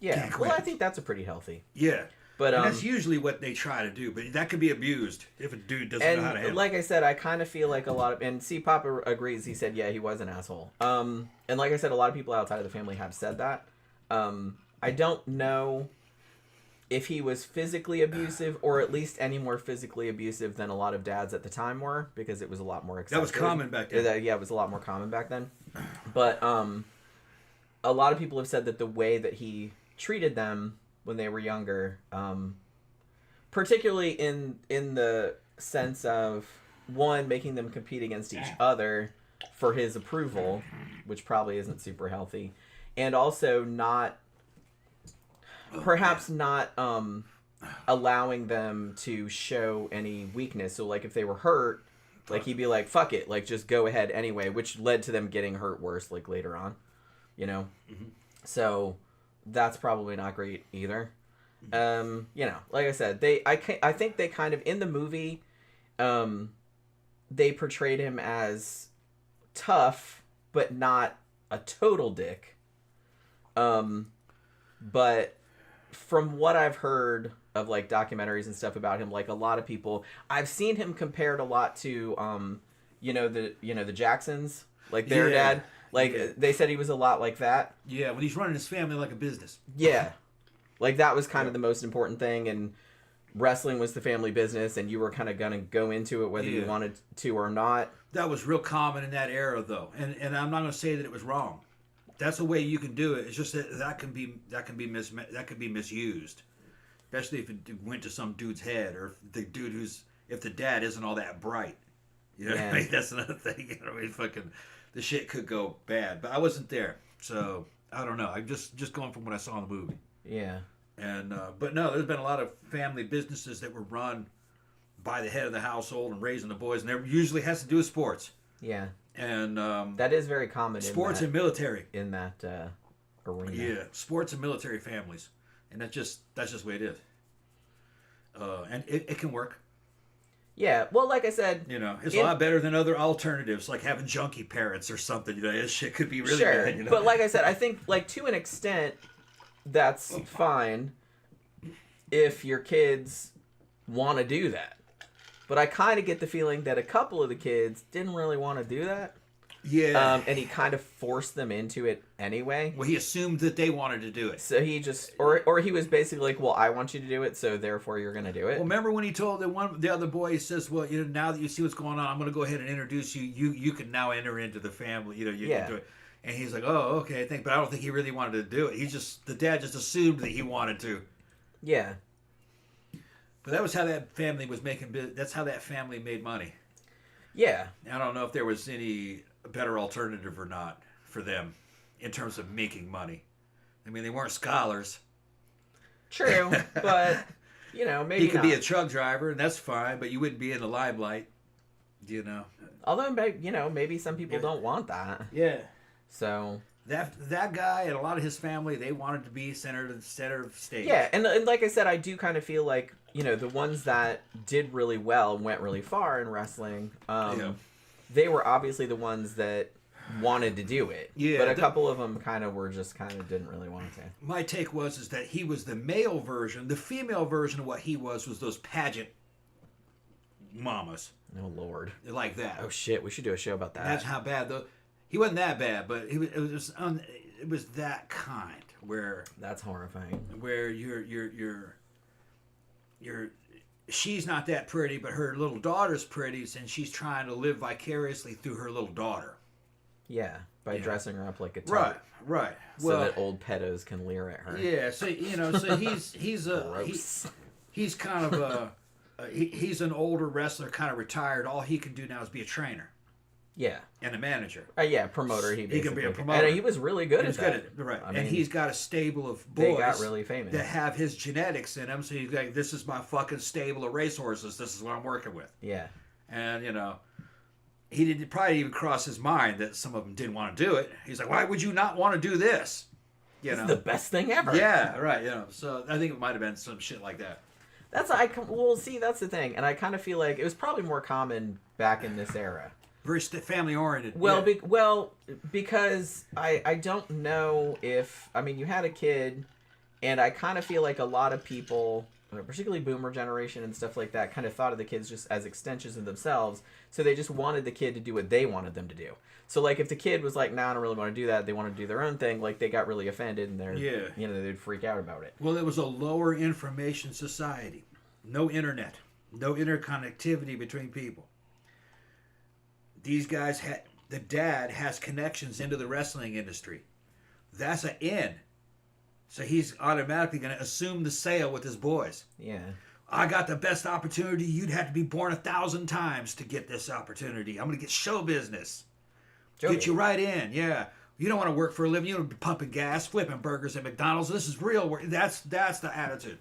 Yeah. Can't Well, quit. I think that's a pretty healthy. Yeah. But And that's usually what they try to do, but that could be abused if a dude doesn't know how to and handle like I said, I kind of feel like a lot of, and C Papa agrees. He said, yeah, he was an asshole. And like I said, a lot of people outside of the family have said that. I don't know if he was physically abusive, or at least any more physically abusive than a lot of dads at the time were, because it was a lot more accepted. That was common back then. Yeah, it was a lot more common back then. But a lot of people have said that the way that he treated them when they were younger, particularly in the sense of, one, making them compete against each other for his approval, which probably isn't super healthy, and also not allowing them to show any weakness. So like if they were hurt, like he'd be like, fuck it, like just go ahead anyway, which led to them getting hurt worse like later on, you know. So that's probably not great either. You know, like I said, I think they kind of, in the movie, they portrayed him as tough but not a total dick. But from what I've heard of like documentaries and stuff about him, like a lot of people, I've seen him compared a lot to the Jacksons, like their dad. Like they said he was a lot like that. Yeah, when he's running his family like a business. Yeah. Like that was kind of the most important thing, and wrestling was the family business, and you were kind of going to go into it whether you wanted to or not. That was real common in that era, though, and I'm not going to say that it was wrong. That's the way you can do it. It's just that can be misused, especially if it went to some dude's head, or if the dad isn't all that bright. You know what I mean? That's another thing. You know what I mean? Fucking the shit could go bad. But I wasn't there, so I don't know. I'm just going from what I saw in the movie. Yeah. And but no, there's been a lot of family businesses that were run by the head of the household and raising the boys, and it usually has to do with sports. Yeah. And that is very common. Sports and military. In that arena. Yeah, sports and military families, and that's just the way it is. And it can work. Yeah, well, like I said, it's a lot better than other alternatives, like having junkie parents or something. This shit could be really sure. bad. But like I said, I think like to an extent, that's fine if your kids want to do that. But I kind of get the feeling that a couple of the kids didn't really want to do that. Yeah. And he kind of forced them into it anyway. Well, he assumed that they wanted to do it. So he just, or he was basically like, well, I want you to do it, so therefore you're going to do it. Well, remember when he told the other boy, he says, well, now that you see what's going on, I'm going to go ahead and introduce you. You can now enter into the family. You can do it. And he's like, oh, okay, but I don't think he really wanted to do it. The dad just assumed that he wanted to. Yeah. But that was how that family was that's how that family made money. Yeah. I don't know if there was any better alternative or not for them in terms of making money. I mean, they weren't scholars. True, but maybe he could not. be a truck driver, and that's fine, but you wouldn't be in the limelight. Although maybe some people don't want that. Yeah. So that guy and a lot of his family, they wanted to be center of stage. Yeah, and like I said, I do kind of feel like the ones that did really well and went really far in wrestling, they were obviously the ones that wanted to do it. Yeah, but a couple of them kind of didn't really want to. My take is that he was the male version. The female version of what he was those pageant mamas. Oh Lord, like that. Oh shit, we should do a show about that. That's how bad though. He wasn't that bad, but it was that kind where that's horrifying. Where she's not that pretty, but her little daughter's pretty, and she's trying to live vicariously through her little daughter. Yeah, by dressing her up like a tart. Right. So that old pedos can leer at her. Yeah, so he's kind of he's an older wrestler, kind of retired. All he can do now is be a trainer. Yeah. And a manager. Promoter. He can be a promoter. And he was really good at that. Right. I mean, and he's got a stable of boys they got really famous that have his genetics in him. So he's like, this is my fucking stable of racehorses. This is what I'm working with. Yeah. And, he didn't probably even cross his mind that some of them didn't want to do it. He's like, why would you not want to do this? This is the best thing ever. Yeah, right. So I think it might have been some shit like that. That's the thing. And I kind of feel like it was probably more common back in this era. Very family oriented. Well, because I don't know if you had a kid, and I kind of feel like a lot of people, particularly Boomer generation and stuff like that, kind of thought of the kids just as extensions of themselves. So they just wanted the kid to do what they wanted them to do. So like if the kid was like, "Nah, I don't really want to do that," they want to do their own thing. Like they got really offended and they'd freak out about it. Well, it was a lower information society, no internet, no interconnectivity between people. These guys the dad has connections into the wrestling industry. That's an in. So he's automatically going to assume the sale with his boys. Yeah. I got the best opportunity. You'd have to be born 1,000 times to get this opportunity. I'm going to get show business. Get you right in. Yeah. You don't want to work for a living. You don't be pumping gas, flipping burgers at McDonald's. This is real work. That's the attitude.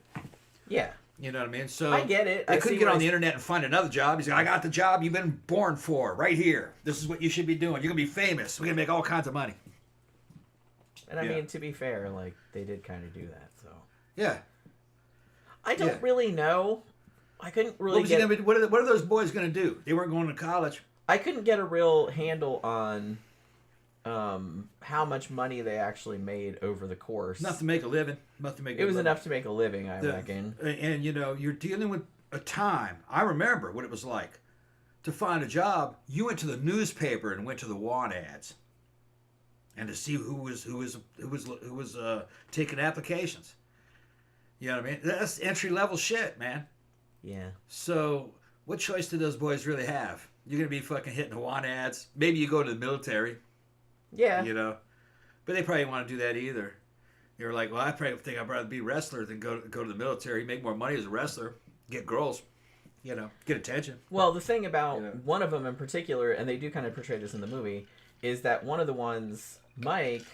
Yeah. You know what I mean? So I get it. They couldn't get on the internet and find another job. He's like, I got the job you've been born for right here. This is what you should be doing. You're going to be famous. We're going to make all kinds of money. And I mean, to be fair, like, they did kind of do that, so. Yeah. I don't really know. I couldn't really what are those boys going to do? They weren't going to college. I couldn't get a real handle on how much money they actually made over the course. Enough to make a living. It was enough to make a living, I reckon. And, you're dealing with a time. I remember what it was like to find a job. You went to the newspaper and went to the want ads. And to see who was taking applications. You know what I mean? That's entry level shit, man. Yeah. So what choice do those boys really have? You're gonna be fucking hitting the want ads. Maybe you go to the military. Yeah. But they probably want to do that either. They were like, well, I probably think I'd rather be a wrestler than go to the military, make more money as a wrestler, get girls, get attention. Well, the thing about one of them in particular, and they do kind of portray this in the movie, is that one of the ones, Mike,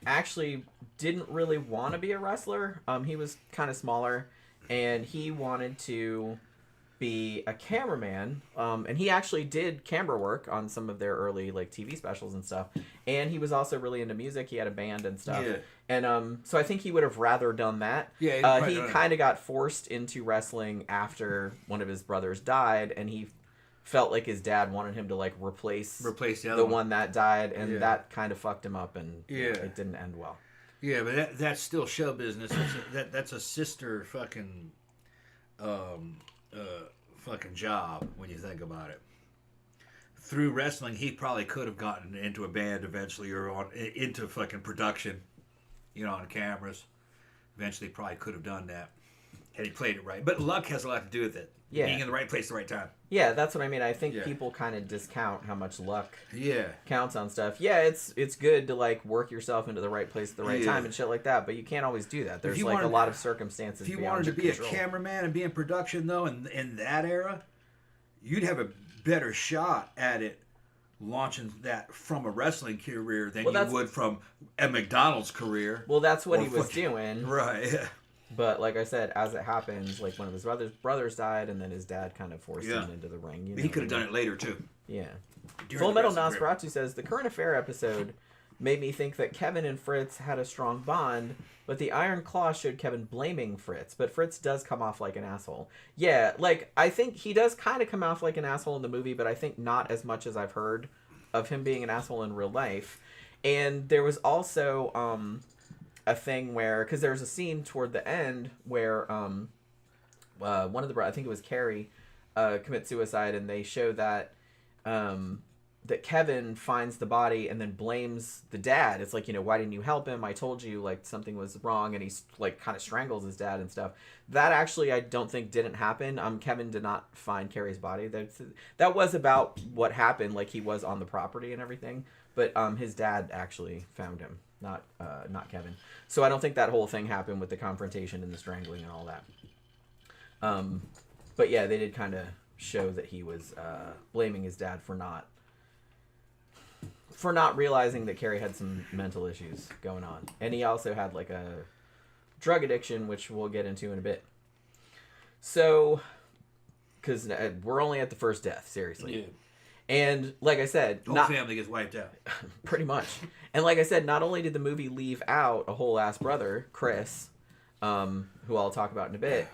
actually didn't really want to be a wrestler. He was kind of smaller, and he wanted to be a cameraman, and he actually did camera work on some of their early like TV specials and stuff. And he was also really into music. He had a band and stuff. Yeah. And so I think he would have rather done that. Yeah, he kind of got forced into wrestling after one of his brothers died, and he felt like his dad wanted him to like replace the one that died, and that kind of fucked him up, and it didn't end well. Yeah, but that's still show business. That's a sister fucking fucking job when you think about it. Through wrestling, he probably could have gotten into a band eventually, or into fucking production, on cameras. Eventually, probably could have done that had he played it right. But luck has a lot to do with it. Yeah. Being in the right place at the right time. Yeah, that's what I mean. I think people kind of discount how much luck Yeah. counts on stuff. Yeah, it's good to like work yourself into the right place at the right time and shit like that, but you can't always do that. There's like a lot of circumstances. If you beyond wanted to your be control. a cameraman and be in production though, in that era, you'd have a better shot at it launching that from a wrestling career than you would from a McDonald's career. Well, that's what he was doing. Right. Yeah. But like I said, as it happens, like one of his brothers died, and then his dad kind of forced him into the ring. He could have done it later too. Yeah. During Full the Metal wrestling career. Nosferatu says the current affair episode made me think that Kevin and Fritz had a strong bond, but the Iron Claw showed Kevin blaming Fritz. But Fritz does come off like an asshole. Yeah, like I think he does kind of come off like an asshole in the movie, but I think not as much as I've heard of him being an asshole in real life. And there was also a thing where, because there was a scene toward the end where one of the, I think it was Kerry, commits suicide, and they show that that Kevin finds the body and then blames the dad. It's like, why didn't you help him? I told you like something was wrong, and he's like kind of strangles his dad and stuff. That actually I don't think didn't happen. Kevin did not find Kerry's body. That was about what happened. Like he was on the property and everything, but his dad actually found him, not Kevin. So I don't think that whole thing happened with the confrontation and the strangling and all that. But yeah, they did kind of show that he was blaming his dad for not realizing that Kerry had some mental issues going on. And he also had like a drug addiction, which we'll get into in a bit. So, because we're only at the first death, seriously. Yeah. And like I said, The whole family gets wiped out. Pretty much. And like I said, not only did the movie leave out a whole ass brother, Chris, who I'll talk about in a bit,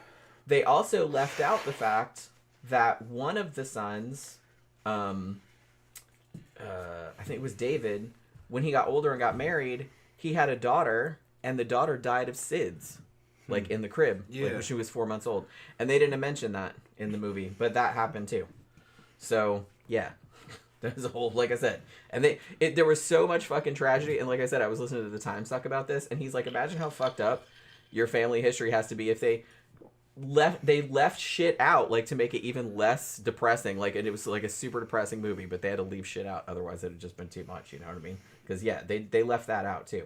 they also left out the fact that one of the sons, I think it was David, when he got older and got married, he had a daughter, and the daughter died of SIDS, like in the crib, like when she was 4 months old. And they didn't mention that in the movie, but that happened too. So, yeah. There's a whole, like I said, and there was so much fucking tragedy, and like I said, I was listening to the Times talk about this, and he's like, imagine how fucked up your family history has to be if they left shit out, like to make it even less depressing, like, and it was like a super depressing movie, but they had to leave shit out, otherwise it had just been too much, you know what I mean? Because yeah, they left that out too.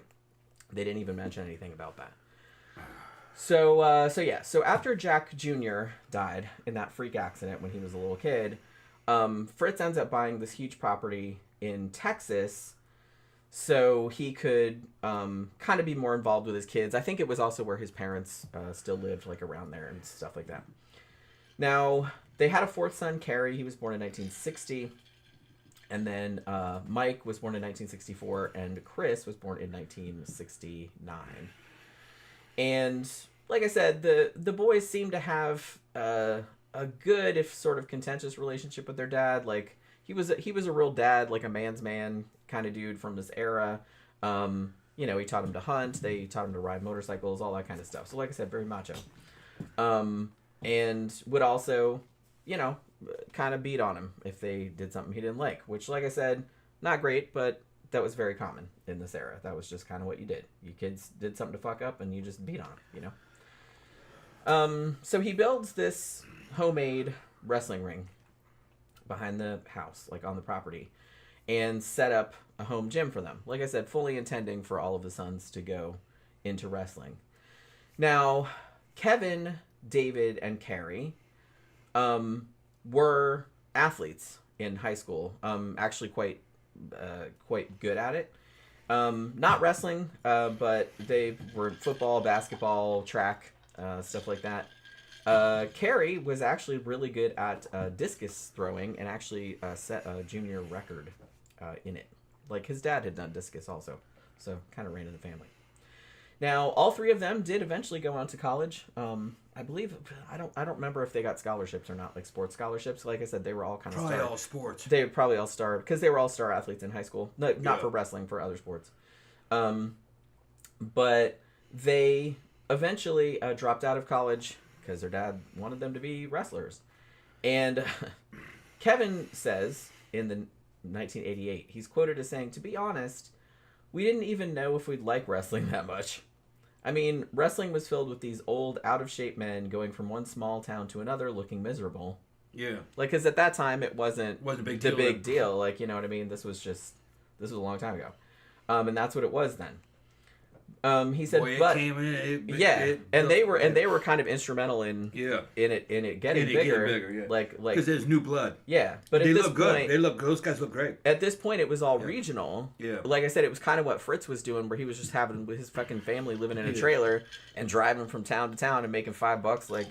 They didn't even mention anything about that. So after Jack Jr. died in that freak accident when he was a little kid, Fritz ends up buying this huge property in Texas so he could kind of be more involved with his kids. I think it was also where his parents still lived, like around there and stuff like that. Now, they had a fourth son, Kerry. He was born in 1960. And then Mike was born in 1964, and Chris was born in 1969. And like I said, the boys seem to have a good, if sort of contentious, relationship with their dad. Like he was a real dad, like a man's man kind of dude from this era. He taught him to hunt. They taught him to ride motorcycles, all that kind of stuff. So like I said, very macho. And would also, kind of beat on him if they did something he didn't like, which, like I said, not great, but that was very common in this era. That was just kind of what you did. You kids did something to fuck up and you just beat on them, So he builds this homemade wrestling ring behind the house, like on the property, and set up a home gym for them. Like I said, fully intending for all of the sons to go into wrestling. Now, Kevin, David, and Kerry were athletes in high school. Actually quite good at it. Not wrestling, but they were football, basketball, track, stuff like that. Kerry was actually really good at discus throwing and actually set a junior record in it. Like, his dad had done discus also, so kind of ran in the family. Now, all three of them did eventually go on to college. I believe I don't remember if they got scholarships or not, like sports scholarships. Like I said, they were all kind of Probably all sports. They were probably all star because they were all star athletes in high school. No, not for wrestling, for other sports. But they eventually dropped out of college because their dad wanted them to be wrestlers. And Kevin says in the 1988, he's quoted as saying, "To be honest, we didn't even know if we'd like wrestling that much. I mean, wrestling was filled with these old, out-of-shape men going from one small town to another looking miserable." Yeah. Like, because at that time, it wasn't a big the deal. big deal. Like, you know what I mean? This was a long time ago. And that's what it was then. He said, Boy, but came in, they were kind of instrumental in it getting bigger. Yeah. Like because there's new blood. Yeah, but They at this look good. point, Those guys look great. at this point, it was all regional. Yeah. Like I said, it was kind of what Fritz was doing, where he was just having his fucking family living in a trailer and driving from town to town and making $5 like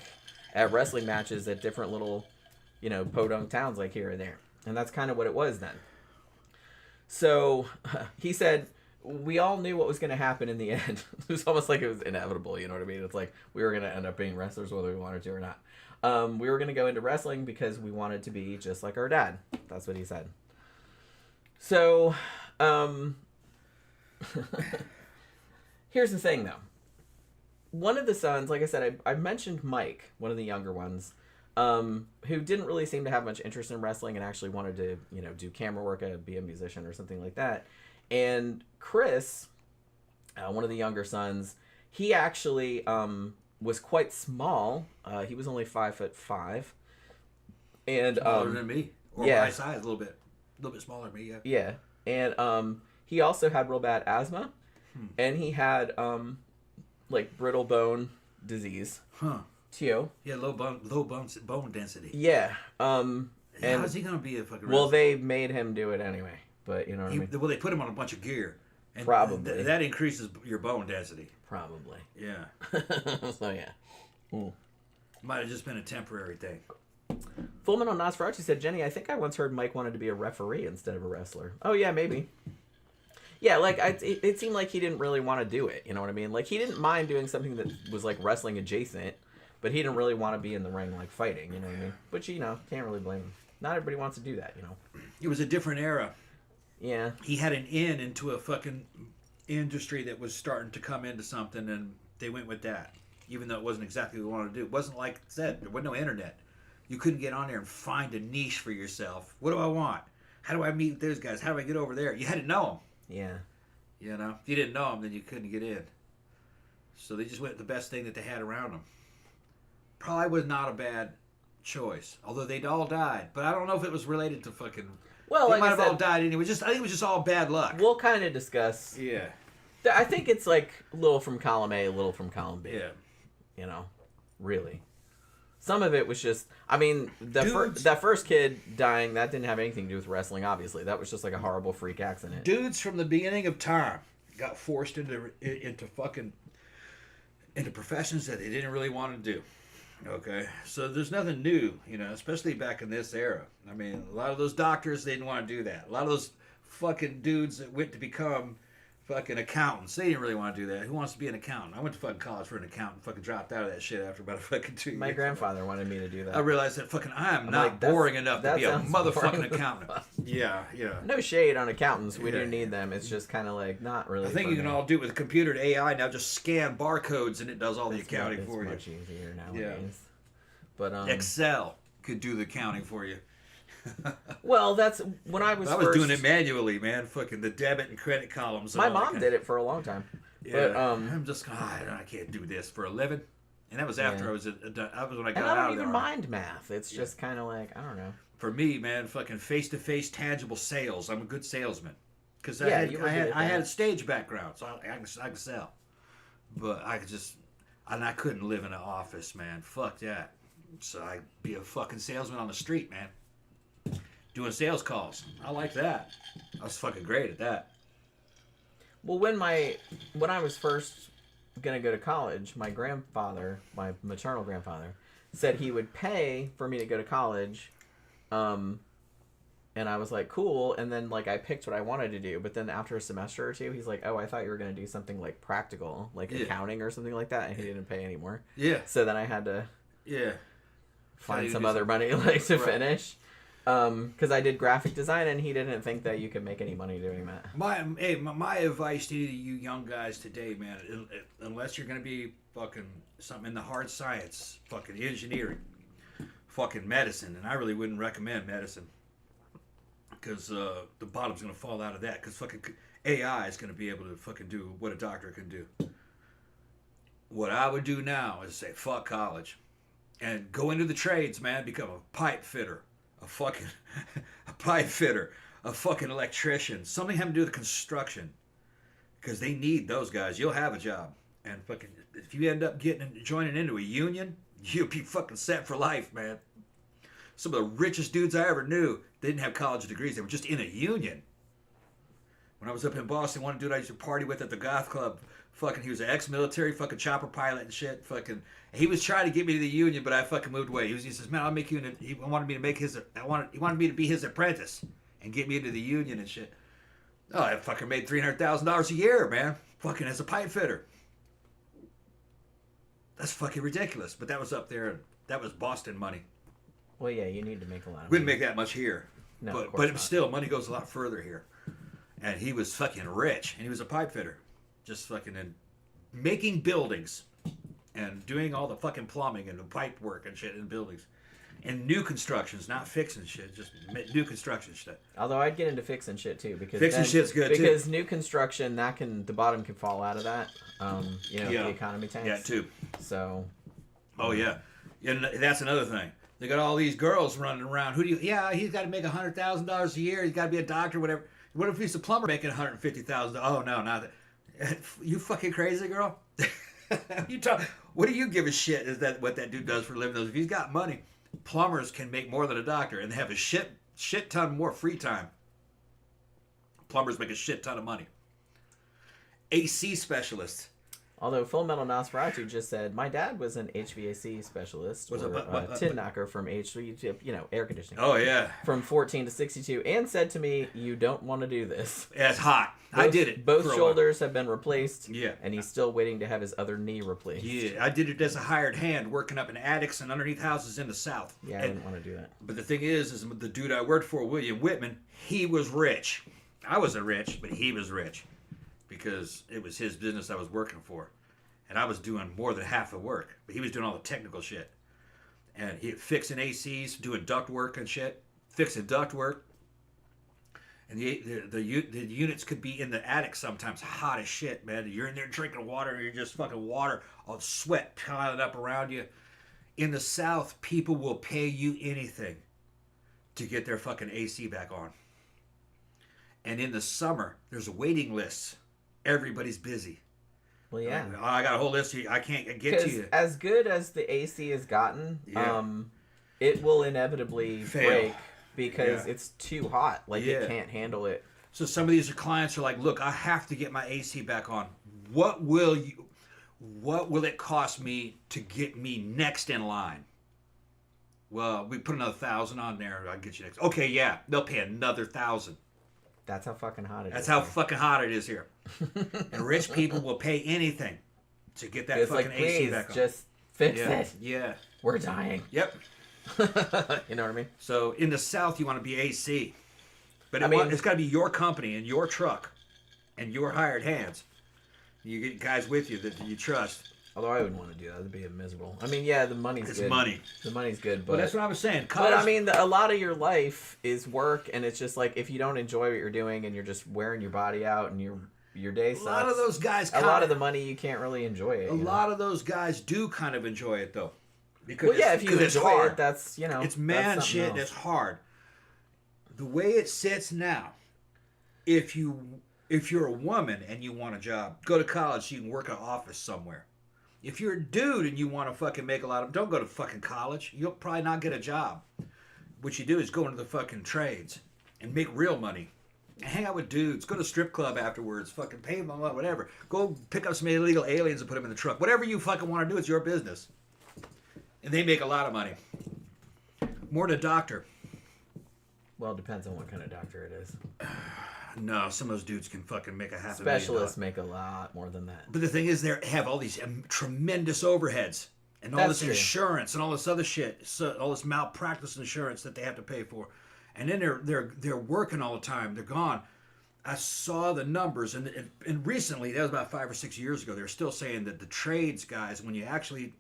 at wrestling matches at different little, podunk towns like here and there. And that's kind of what it was then. So he said, we all knew what was going to happen in the end. It was almost like it was inevitable, you know what I mean? It's like we were going to end up being wrestlers whether we wanted to or not. We were going to go into wrestling because we wanted to be just like our dad. That's what he said. So, here's the thing, though. One of the sons, like I said, I mentioned Mike, one of the younger ones, who didn't really seem to have much interest in wrestling and actually wanted to, do camera work, be a musician or something like that. And Chris, one of the younger sons, he actually was quite small. He was only 5'5", and Smaller than me, or my size, a little bit smaller than me. Yeah. Yeah, and he also had real bad asthma, and he had like brittle bone disease. Huh. Too. Yeah, low bone density. Yeah. And And how's he gonna be a fucking? well, wrestler? they made him do it anyway, but you know what I mean. Well, they put him on a bunch of gear. And Probably. that increases your bone density. Probably. Yeah. So yeah. Might have just been a temporary thing. Full Metal Nosferatu said, Jenny, I think I once heard Mike wanted to be a referee instead of a wrestler. Oh, yeah, maybe. Yeah, like, it seemed like he didn't really want to do it, you know what I mean? Like, he didn't mind doing something that was, like, wrestling adjacent, but he didn't really want to be in the ring, like, fighting, you know what I mean? But, can't really blame him. Not everybody wants to do that, It was a different era. Yeah. He had an in into a fucking industry that was starting to come into something, and they went with that. Even though it wasn't exactly what we wanted to do. It wasn't like I said, there wasn't no internet. You couldn't get on there and find a niche for yourself. What do I want? How do I meet those guys? How do I get over there? You had to know them. Yeah. If you didn't know them, then you couldn't get in. So they just went with the best thing that they had around them. Probably was not a bad choice. Although they'd all died. But I don't know if it was related to fucking... Well, they like might I have said, all died anyway. I think it was just all bad luck. we'll kind of discuss. Yeah. I think it's like a little from column A, a little from column B. Yeah. Really. Some of it was just, I mean, that first kid dying, that didn't have anything to do with wrestling, obviously. That was just like a horrible freak accident. Dudes from the beginning of time got forced into professions that they didn't really want to do. Okay, so there's nothing new, especially back in this era. I mean, a lot of those doctors, they didn't want to do that. A lot of those fucking dudes that went to become fucking accountants, they didn't really want to do that. Who wants to be an accountant? I went to fucking college for an accountant, fucking dropped out of that shit after about a fucking 2 years. My grandfather wanted me to do that. I realized that fucking I'm not like, boring enough to be a sounds motherfucking boring. accountant. Yeah. No shade on accountants. We Yeah. do need them. It's just kind of like not really. I think for you can me. all do it with computer and AI now. Just scan barcodes and it does all the It's accounting it's for you. much easier nowadays. But Excel could do the accounting for you. well, that's when I was. I was first, doing it manually, man. Fucking the debit and credit columns. And My all that mom kind did it for a long time. Yeah. But I'm just I can't do this for a living. And that was after Yeah. I was when I got and I out don't of even there. mind math. It's just kind of like I don't know. For me, man, fucking face-to-face tangible sales. I'm a good salesman. Because Yeah, I you were good at had that. a stage background, so I can sell. But I couldn't live in an office, man. Fuck that. So I'd be a fucking salesman on the street, man. Doing sales calls. I like that. I was fucking great at that. Well, when I was first gonna go to college, my grandfather, my maternal grandfather, said he would pay for me to go to college. And I was like, cool. And then, like, I picked what I wanted to do. But then after a semester or two, he's like, oh, I thought you were going to do something, like, practical, like accounting or something like that. And he didn't pay anymore. Yeah. So then I had to find So some other money, like, to finish. Because I did graphic design, and he didn't think that you could make any money doing that. My advice to you young guys today, man, unless you're going to be fucking something in the hard science, fucking engineering, fucking medicine, and I really wouldn't recommend medicine. Because the bottom's going to fall out of that. Because fucking AI is going to be able to fucking do what a doctor can do. What I would do now is say, fuck college. And go into the trades, man. Become a pipe fitter. A fucking electrician. Something having to do with construction. Because they need those guys. You'll have a job. And fucking, if you end up joining into a union, you'll be fucking set for life, man. Some of the richest dudes I ever knew, they didn't have college degrees. They were just in a union. When I was up in Boston, one dude I used to party with at the goth club, fucking, he was an ex-military fucking chopper pilot and shit. Fucking, he was trying to get me to the union, but I fucking moved away. He says, man, I'll make you. He wanted me to make his. He wanted me to be his apprentice and get me into the union and shit. Oh, I fucking made $300,000 a year, man. Fucking as a pipe fitter. That's fucking ridiculous. But that was up there. That was Boston money. Well, yeah, you need to make a lot of We didn't money. make that much here. No, but of course not. Still, money goes a lot further here. And he was fucking rich. And he was a pipe fitter. Just fucking making buildings. And doing all the fucking plumbing and the pipe work and shit in buildings. And new constructions, not fixing shit. Just new construction shit. Although I'd get into fixing shit too, because Fixing shit's good too. Because new construction, the bottom can fall out of that. If Yeah. the economy tanks. Yeah, too. So. Oh, yeah. And that's another thing. They got all these girls running around. He's got to make $100,000 a year. He's got to be a doctor, whatever. What if he's a plumber making $150,000? Oh, no, not that. You fucking crazy, girl? What do you give a shit? Is that what that dude does for a living? If he's got money, plumbers can make more than a doctor, and they have a shit ton more free time. Plumbers make a shit ton of money. AC specialists. Although Full Metal Nosferatu just said, my dad was an HVAC specialist, or a tin knocker from air conditioning. Oh, yeah. From 14 to 62, and said to me, you don't want to do this. Yeah, it's hot. I did it. Both shoulders have been replaced. Yeah. And he's still waiting to have his other knee replaced. Yeah, I did it as a hired hand, working up in attics and underneath houses in the South. Yeah, I didn't want to do that. But the thing is the dude I worked for, William Whitman, he was rich. I wasn't rich, but he was rich. Because it was his business I was working for. And I was doing more than half the work. But he was doing all the technical shit. And he fixing ACs, doing duct work and shit. Fixing duct work. And the units could be in the attic sometimes, hot as shit, man. You're in there drinking water, and you're just fucking water, all sweat piling up around you. In the South, people will pay you anything to get their fucking AC back on. And in the summer, there's waiting lists. Everybody's busy. Well, yeah. I got a whole list here. I can't get to you. As good as the AC has gotten, it will inevitably break because it's too hot. Like, it can't handle it. So some of these clients are like, look, I have to get my AC back on. What will it cost me to get me next in line? Well, we put another 1,000 on there. I'll get you next. Okay, yeah. They'll pay another 1,000. That's how fucking hot it is. That's how fucking hot it is here. And rich people will pay anything to get that fucking like, AC back on. Just fix it. Yeah. We're dying. Yep. You know what I mean? So in the South, you want to be AC. But it's got to be your company and your truck and your hired hands. You get guys with you that you trust. Although I wouldn't want to do that. That'd be miserable. I mean, yeah, the money's good. It's money. The money's good, but... Well, that's what I was saying. But, I mean, a lot of your life is work, and it's just like, if you don't enjoy what you're doing and you're just wearing your body out and your day sucks... A lot of those guys... A lot of the money, you can't really enjoy it. A lot of those guys do kind of enjoy it, though. Because if you enjoy it, that's, It's man shit and it's hard. The way it sits now, if you're a woman and you want a job, go to college so you can work in an office somewhere. If you're a dude and you want to fucking make a lot of... Don't go to fucking college. You'll probably not get a job. What you do is go into the fucking trades and make real money. And hang out with dudes. Go to strip club afterwards. Fucking pay them whatever. Go pick up some illegal aliens and put them in the truck. Whatever you fucking want to do, it's your business. And they make a lot of money. More than a doctor. Well, it depends on what kind of doctor it is. No, some of those dudes can fucking make a $500,000. Specialists make a lot more than that. But the thing is, they have all these tremendous overheads. And all That's this true. insurance and all this other shit. So, all this malpractice insurance that they have to pay for. And then they're working all the time. They're gone. I saw the numbers, and recently, that was about 5 or 6 years ago, they were still saying that the trades guys, when you actually,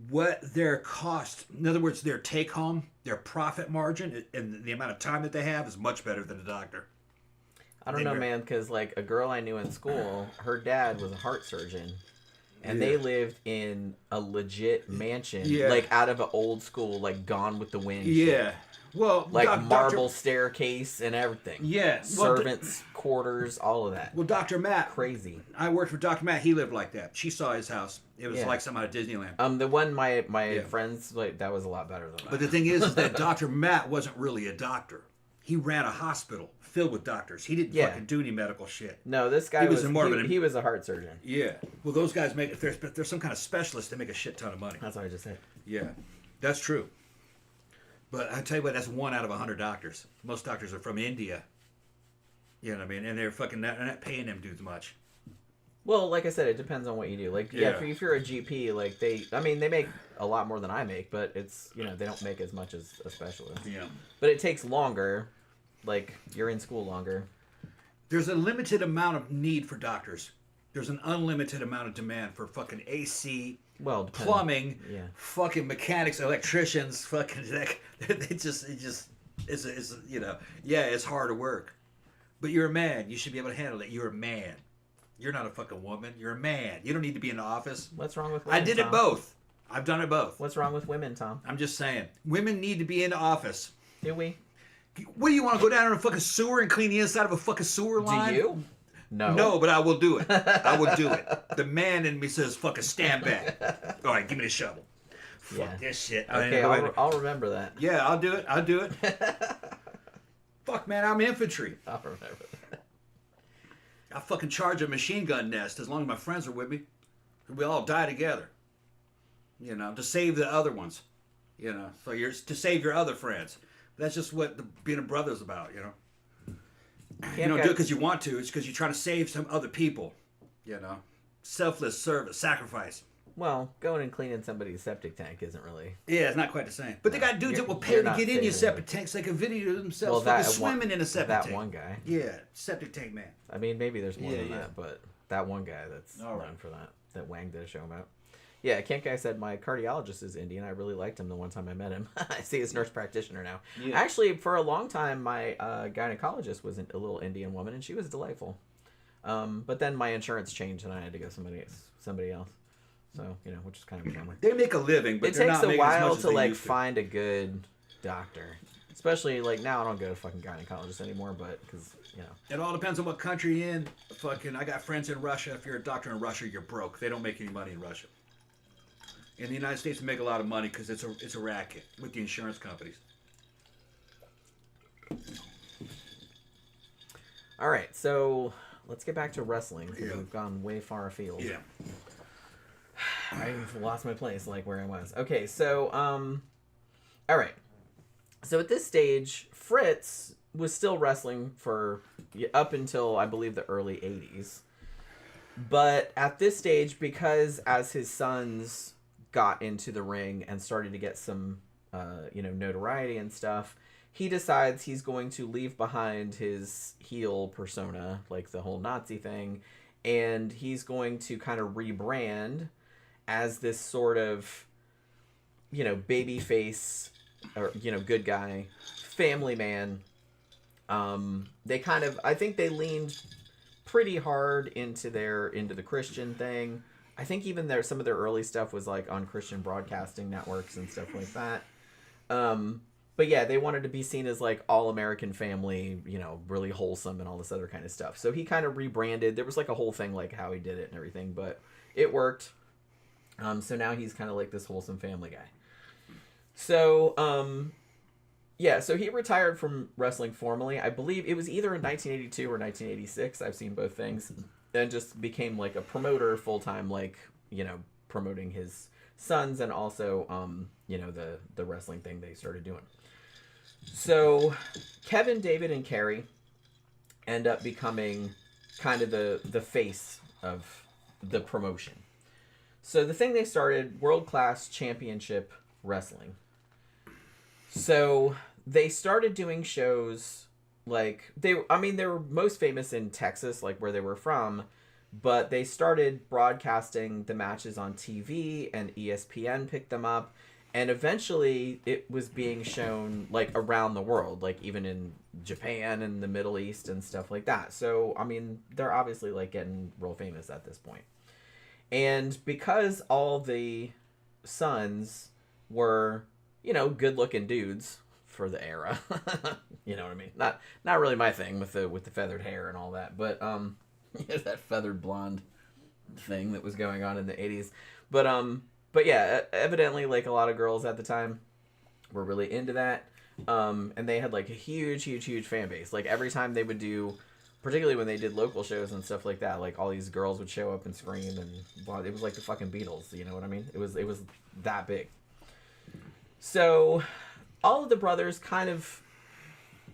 what their cost, in other words, their take home, their profit margin, and the amount of time that they have is much better than a doctor. I don't know, man, because like a girl I knew in school, her dad was a heart surgeon. And they lived in a legit mansion, like out of an old school, like Gone with the Wind. Yeah. Shit. Well, like marble staircase and everything. Yeah. Servants' quarters, all of that. Well, Dr. Matt. Crazy. I worked for Dr. Matt. He lived like that. She saw his house. It was like something out of Disneyland. The one my friends, like, that was a lot better than that. But the thing is that Dr. Matt wasn't really a doctor. He ran a hospital filled with doctors. He didn't fucking do any medical shit. No, this guy he was a heart surgeon. Yeah. Well, those guys make, if there's some kind of specialist, they make a shit ton of money. That's what I just said. Yeah. That's true. But I tell you what, that's 1 out of 100 doctors. Most doctors are from India. You know what I mean? And they're fucking not paying them dudes much. Well, like I said, it depends on what you do. Like, if you're a GP, like they make a lot more than I make, but it's, they don't make as much as a specialist. Yeah. But it takes longer. Like, you're in school longer. There's a limited amount of need for doctors. There's an unlimited amount of demand for fucking AC, plumbing, fucking mechanics, electricians, fucking it's hard work. But you're a man. You should be able to handle it. You're a man. You're not a fucking woman. You're a man. You don't need to be in the office. What's wrong with women, I did Tom? it both. I've done it both. What's wrong with women, Tom? I'm just saying. Women need to be in the office. Do we? What do you want to go down in a fucking sewer and clean the inside of a fucking sewer line? Do you? No. No, but I will do it. I will do it. The man in me says, fucking stand back. All right, give me the shovel. Fuck this shit. Okay, I'll remember that. Yeah, I'll do it. Fuck, man, I'm infantry. I'll remember that. I'll fucking charge a machine gun nest as long as my friends are with me. We all die together. To save the other ones. So you're to save your other friends. That's just what being a brother's about, You don't do it because you want to. It's because you're trying to save some other people, Selfless service, sacrifice. Well, going and cleaning somebody's septic tank isn't really... Yeah, it's not quite the same. But they got dudes that will pay to get in your septic tanks. They can video themselves swimming in a septic tank. That one guy. Yeah, septic tank man. I mean, maybe there's more than that, but that one guy that's known for that Wang did a show about. Yeah, Kent Guy said, my cardiologist is Indian. I really liked him the one time I met him. I see his nurse practitioner now. Yeah. Actually, for a long time, my gynecologist was a little Indian woman, and she was delightful. But then my insurance changed, and I had to go somebody else. So, which is kind of a bummer. They make a living, but it takes a while to find a good doctor. Especially, now I don't go to fucking gynecologist anymore, but because, It all depends on what country you're in. Fucking, I got friends in Russia. If you're a doctor in Russia, you're broke. They don't make any money in Russia. In the United States, we make a lot of money because it's a racket with the insurance companies. All right, so let's get back to wrestling because we've gone way far afield. Yeah. I've lost my place, where I was. Okay, so, all right. So at this stage, Fritz was still wrestling for up until, I believe, the early 80s. But at this stage, because as his sons got into the ring and started to get some, notoriety and stuff, he decides he's going to leave behind his heel persona, like the whole Nazi thing, and he's going to kind of rebrand as this sort of, baby face or, good guy, family man. I think they leaned pretty hard into the Christian thing. I think even some of their early stuff was on Christian broadcasting networks and stuff like that. But yeah, they wanted to be seen as all American family, really wholesome and all this other kind of stuff. So he kind of rebranded. There was a whole thing how he did it and everything, but it worked. So now he's kind of this wholesome family guy. So, so he retired from wrestling formally. I believe it was either in 1982 or 1986. I've seen both things. And just became a promoter full-time, promoting his sons and also, the wrestling thing they started doing. So Kevin, David, and Kerry end up becoming kind of the face of the promotion. So the thing they started, World Class Championship Wrestling. So they started doing shows like they were most famous in Texas, like where they were from, but they started broadcasting the matches on TV and ESPN picked them up, and eventually it was being shown like around the world, like even in Japan and the Middle East and stuff like that. So I mean, they're obviously like getting real famous at this point. And because all the sons were, good-looking dudes for the era, you know what I mean? Not really my thing with the feathered hair and all that, but that feathered blonde thing that was going on in the 80s. But yeah, evidently like a lot of girls at the time were really into that. And they had like a huge fan base. Like every time they would do, particularly when they did local shows and stuff like that, like all these girls would show up and scream, and well, it was like the fucking Beatles, you know what I mean? It was that big. So all of the brothers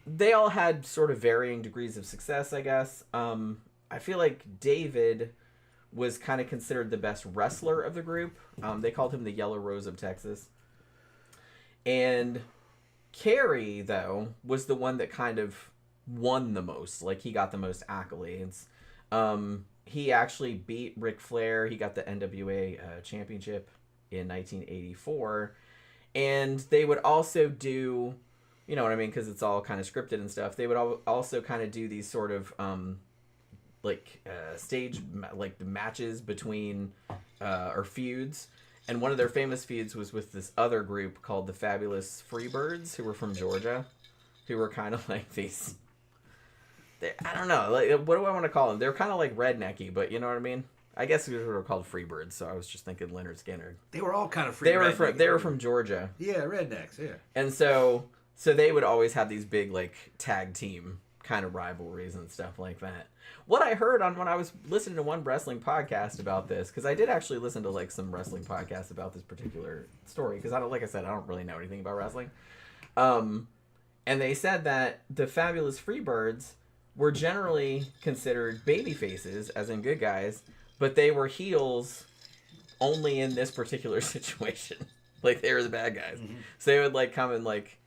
they all had sort of varying degrees of success, I guess. I feel like David was kind of considered the best wrestler of the group. They called him the Yellow Rose of Texas. And Kerry, though, was the one that kind of won the most. Like, he got the most accolades. He actually beat Ric Flair. He got the NWA championship in 1984. And they would also do, you know what I mean, because it's all kind of scripted and stuff. They would also kind of do these sort of stage like matches between or feuds. And one of their famous feuds was with this other group called the Fabulous Freebirds, who were from Georgia, who were kind of like these. I don't know, like, what do I want to call them? They're kind of like rednecky, but you know what I mean. I guess we were called Freebirds, so I was just thinking Leonard Skinner. They were all kind of free. They were from Georgia. Yeah, rednecks. Yeah. And so they would always have these big like tag team kind of rivalries and stuff like that. What I heard when I was listening to one wrestling podcast about this, because I did actually listen to like some wrestling podcasts about this particular story, because like I said, I don't really know anything about wrestling. And they said that the Fabulous Freebirds were generally considered baby faces, as in good guys, but they were heels only in this particular situation. Like, they were the bad guys. Mm-hmm. So they would like come and like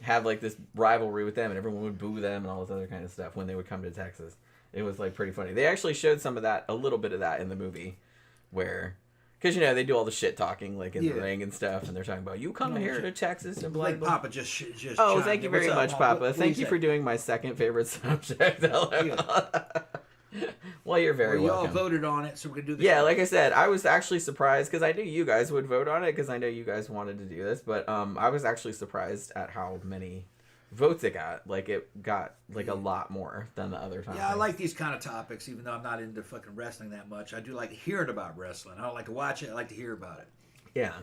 have like this rivalry with them, and everyone would boo them and all this other kind of stuff when they would come to Texas. It was like pretty funny. They actually showed some of that, a little bit of that in the movie, where, because they do all the shit talking like in the ring and stuff, and they're talking about you come here to Texas and blah blah. Papa just oh, thank you very much, Papa. Thank you for doing my second favorite subject. Well, you're very welcome. We all voted on it, so we're gonna do this. Yeah, like I said, I was actually surprised because I knew you guys would vote on it because I know you guys wanted to do this, but I was actually surprised at how many votes it got. Like, it got like a lot more than the other time. Yeah, I like these kind of topics, even though I'm not into fucking wrestling that much. I do like hearing about wrestling. I don't like to watch it. I like to hear about it. Yeah.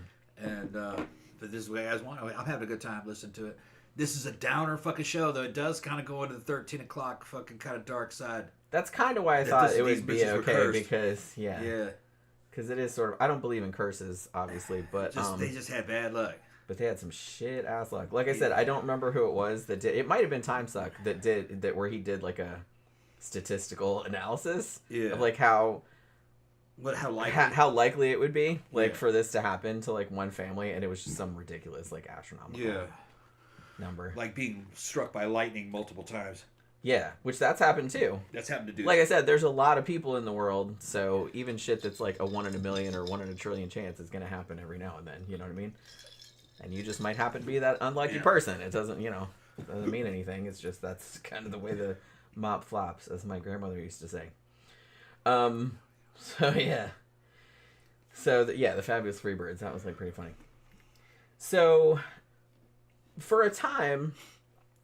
And but this is the way I guys want. I'm having a good time listening to it. This is a downer fucking show, though. It does kind of go into the 13 o'clock fucking kind of dark side. That's kind of why I thought it would be okay, because because it is sort of. I don't believe in curses, obviously, but they just had bad luck. But they had some shit ass luck. Like I said, I don't remember who it was that did. It might have been Time Suck that did that, where he did like a statistical analysis of like how likely it would be for this to happen to like one family, and it was just some ridiculous like astronomical number, like being struck by lightning multiple times. Yeah, which that's happened too. That's happened to do. Like I said, there's a lot of people in the world, so even shit that's like a 1 in a million or 1 in a trillion chance is gonna happen every now and then. You know what I mean? And you just might happen to be that unlucky person. It doesn't, doesn't mean anything. It's just that's kind of the way the mop flops, as my grandmother used to say. The Fabulous Freebirds. That was like pretty funny. So, for a time,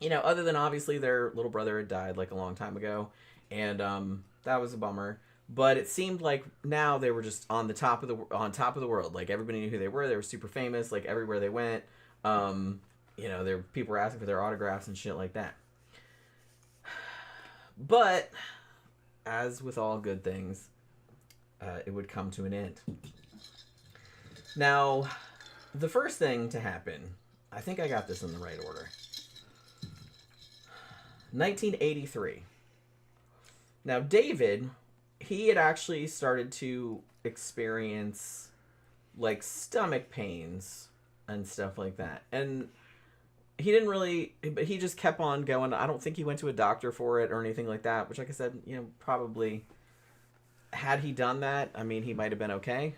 other than obviously their little brother had died like a long time ago, and that was a bummer. But it seemed like now they were just on top of the world. Like, everybody knew who they were. They were super famous. Like, everywhere they went, people were asking for their autographs and shit like that. But as with all good things, it would come to an end. Now, the first thing to happen, I think I got this in the right order. 1983. Now, David, he had actually started to experience, like, stomach pains and stuff like that. And he didn't really, but he just kept on going. I don't think he went to a doctor for it or anything like that, which, like I said, you know, probably, had he done that, I mean, he might have been okay.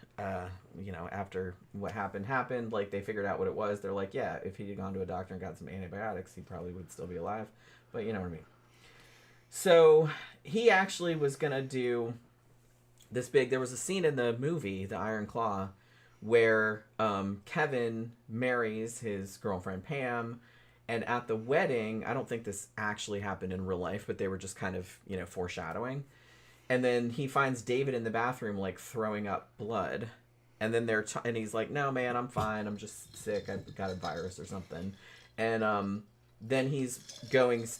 You know, after what happened, like, they figured out what it was. They're like, yeah, if he had gone to a doctor and got some antibiotics, he probably would still be alive. But you know what I mean. So he actually was going to do this big, there was a scene in the movie, The Iron Claw, where Kevin marries his girlfriend Pam, and at the wedding, I don't think this actually happened in real life, but they were just kind of, you know, foreshadowing. And then he finds David in the bathroom, like, throwing up blood. And then and he's like, no, man, I'm fine. I'm just sick. I've got a virus or something. And then he's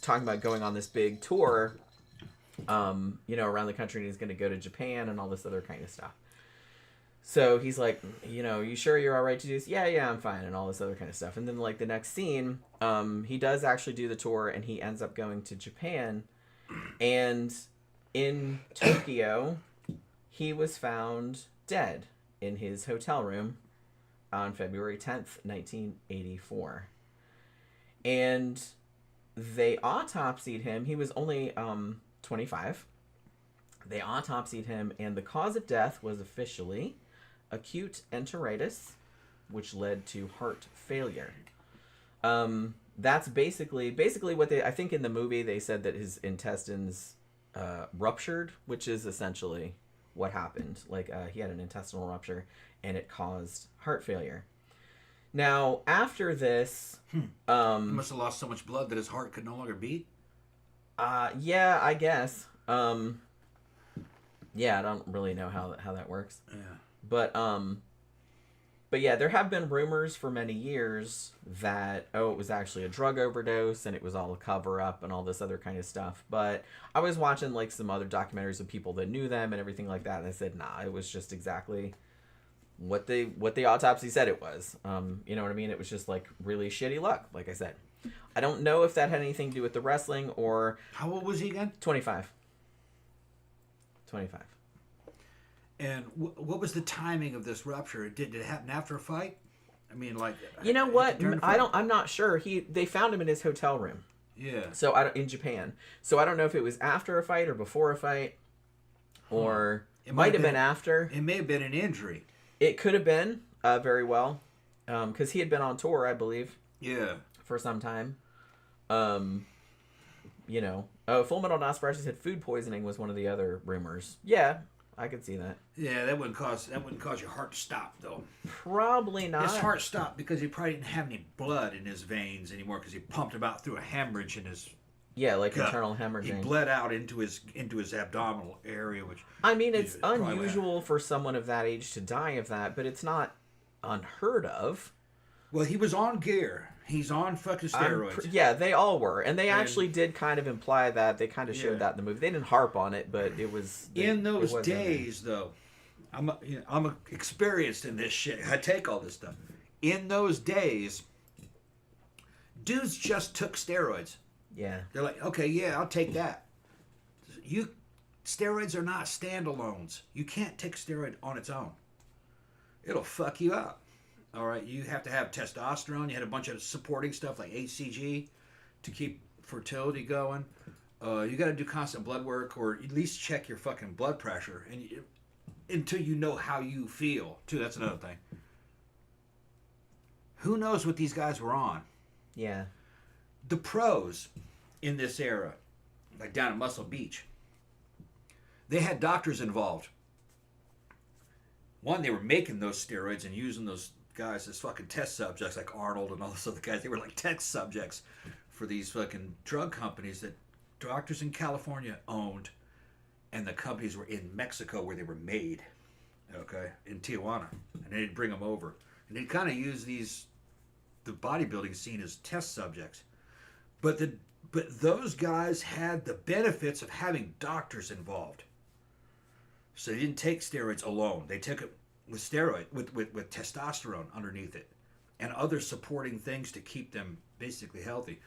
talking about going on this big tour, you know, around the country. And he's going to go to Japan and all this other kind of stuff. So he's like, you know, you sure you're all right to do this? Yeah, I'm fine. And all this other kind of stuff. And then, like, the next scene, he does actually do the tour. And he ends up going to Japan. And in Tokyo, he was found dead in his hotel room on February 10th, 1984. And they autopsied him. He was only 25. They autopsied him, and the cause of death was officially acute enteritis, which led to heart failure. That's basically what I think in the movie they said that his intestines ruptured, which is essentially what happened. Like, he had an intestinal rupture, and it caused heart failure. Now, after this, He must have lost so much blood that his heart could no longer beat. Yeah, I guess. Yeah, I don't really know how that works. Yeah. But yeah, there have been rumors for many years that, it was actually a drug overdose and it was all a cover-up and all this other kind of stuff. But I was watching, like, some other documentaries of people that knew them and everything like that, and they said, nah, it was just exactly what the autopsy said it was. You know what I mean? It was just, like, really shitty luck, like I said. I don't know if that had anything to do with the wrestling or... How old was he again? 25. And what was the timing of this rupture? Did it happen after a fight? I mean, like, you know what? I'm not sure. They found him in his hotel room. Yeah. So in Japan. So I don't know if it was after a fight or before a fight, or it might have been after. It may have been an injury. It could have been very well, because he had been on tour, I believe. Yeah. For some time. You know. Full Metal Nosferatu said food poisoning was one of the other rumors. Yeah. I could see that. Yeah, that wouldn't cause your heart to stop, though. Probably not. His heart stopped because he probably didn't have any blood in his veins anymore because he pumped him out through a hemorrhage in his like gut. internal hemorrhaging. He bled out into his abdominal area, which I mean, it's unusual for someone of that age to die of that, but it's not unheard of. Well, he was on gear. He's on fucking steroids. Yeah, they all were. And they actually did kind of imply that. They kind of showed that in the movie. They didn't harp on it, but it was... in those days, though, I'm experienced in this shit. I take all this stuff. In those days, dudes just took steroids. Yeah. They're like, okay, yeah, I'll take that. Steroids are not standalones. You can't take a steroid on its own. It'll fuck you up. All right, you have to have testosterone. You had a bunch of supporting stuff like HCG to keep fertility going. You got to do constant blood work, or at least check your fucking blood pressure, and until you know how you feel. Too, that's another thing. Who knows what these guys were on? Yeah. The pros in this era, like down at Muscle Beach, they had doctors involved. One, they were making those steroids and using those guys as fucking test subjects, like Arnold and all those other guys. They were like test subjects for these fucking drug companies that doctors in California owned, and the companies were in Mexico where they were made, okay, in Tijuana, and they'd bring them over, and they'd kind of use the bodybuilding scene as test subjects, but those guys had the benefits of having doctors involved, so they didn't take steroids alone. They took it with steroid, with testosterone underneath it, and other supporting things to keep them basically healthy.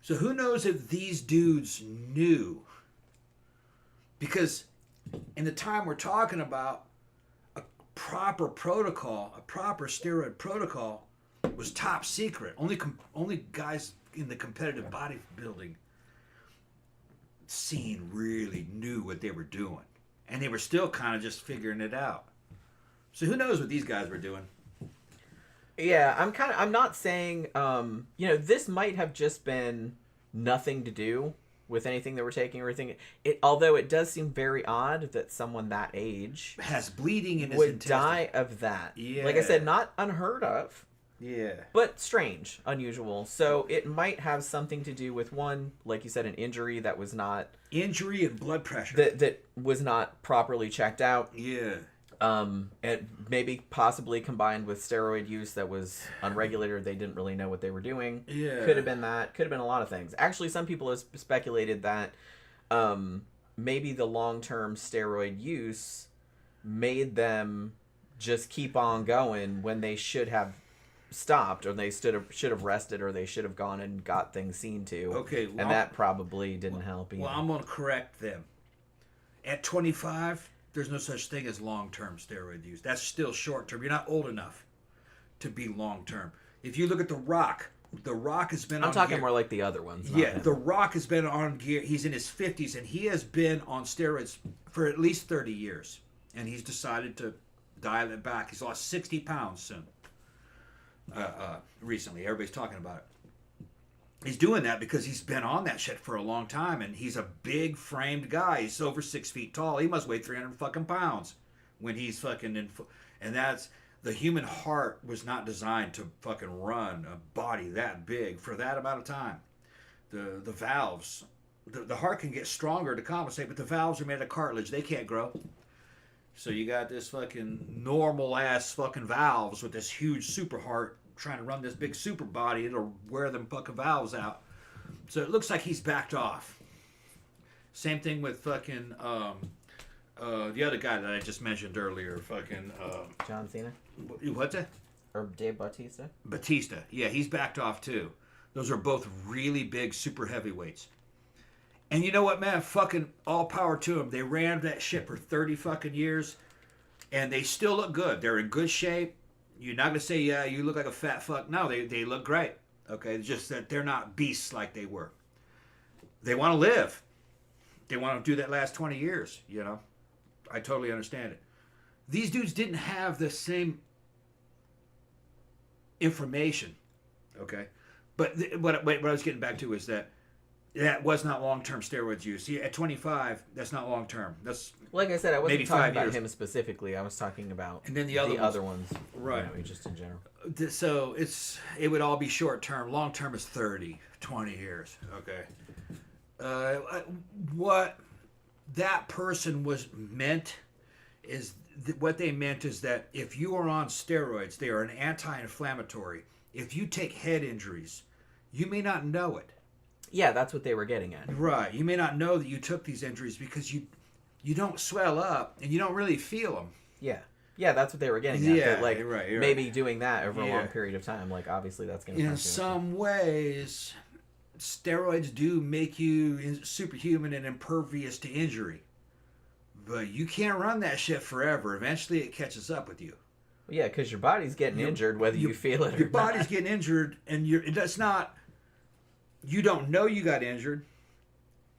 So who knows if these dudes knew? Because in the time we're talking about, a proper protocol, a proper steroid protocol was top secret. Only guys in the competitive bodybuilding scene really knew what they were doing. And they were still kind of just figuring it out. So who knows what these guys were doing? Yeah, I'm not saying, this might have just been nothing to do with anything that we're taking or anything. Although it does seem very odd that someone that age Has bleeding in his would intestine. die of that. Yeah. Like I said, not unheard of, Yeah. but strange, unusual. So it might have something to do with one, like you said, an injury that was not Injury and blood pressure. that was not properly checked out. Yeah. And maybe possibly combined with steroid use that was unregulated. They didn't really know what they were doing. Yeah. Could have been that. Could have been a lot of things. Actually, some people have speculated that maybe the long-term steroid use made them just keep on going when they should have stopped, or they should have rested, or they should have gone and got things seen to. Okay. Well, and that probably didn't help either. Well, I'm going to correct them. At 25, there's no such thing as long-term steroid use. That's still short-term. You're not old enough to be long-term. If you look at The Rock has been on I'm talking gear. more like the other ones. not Yeah, him. The Rock has been on gear. He's in his 50s, and he has been on steroids for at least 30 years. And he's decided to dial it back. He's lost 60 pounds soon. Recently, everybody's talking about it. He's doing that because he's been on that shit for a long time, and he's a big framed guy. He's over 6 feet tall. He must weigh 300 fucking pounds when he's fucking in. And that's the human heart was not designed to fucking run a body that big for that amount of time. The valves, the heart can get stronger to compensate, but the valves are made of cartilage. They can't grow. So you got this fucking normal ass fucking valves with this huge super heart trying to run this big super body. It'll wear them fucking valves out. So it looks like he's backed off. Same thing with fucking the other guy that I just mentioned earlier. Fucking John Cena what's that? or Dave Bautista. Batista. Yeah, he's backed off too. Those are both really big super heavyweights. And you know what, man? Fucking all power to them. They ran that shit for 30 fucking years, and they still look good. They're in good shape. You're not gonna say, yeah, you look like a fat fuck. No, they look great. Okay, it's just that they're not beasts like they were. They want to live. They want to do that last 20 years. You know, I totally understand it. These dudes didn't have the same information. Okay, but what I was getting back to is that was not long-term steroids use. See, at 25, that's not long-term. That's Like I said, I wasn't maybe talking 5 about years. him specifically. I was talking about And then the other ones, Right. just in general. So it would all be short-term. Long-term is 30, 20 years. Okay. What that person was meant is what they meant is that if you are on steroids, they are an anti-inflammatory. If you take head injuries, you may not know it. Yeah, that's what they were getting at. Right. You may not know that you took these injuries because you don't swell up and you don't really feel them. Yeah. Yeah, that's what they were getting at. Yeah, That, like, you're right. maybe doing that over a Yeah. long period of time, like, obviously that's going to In some ways, steroids do make you superhuman and impervious to injury. But you can't run that shit forever. Eventually it catches up with you. Yeah, because your body's getting injured whether you feel it or Your body's not. getting injured, and it's not. You don't know you got injured,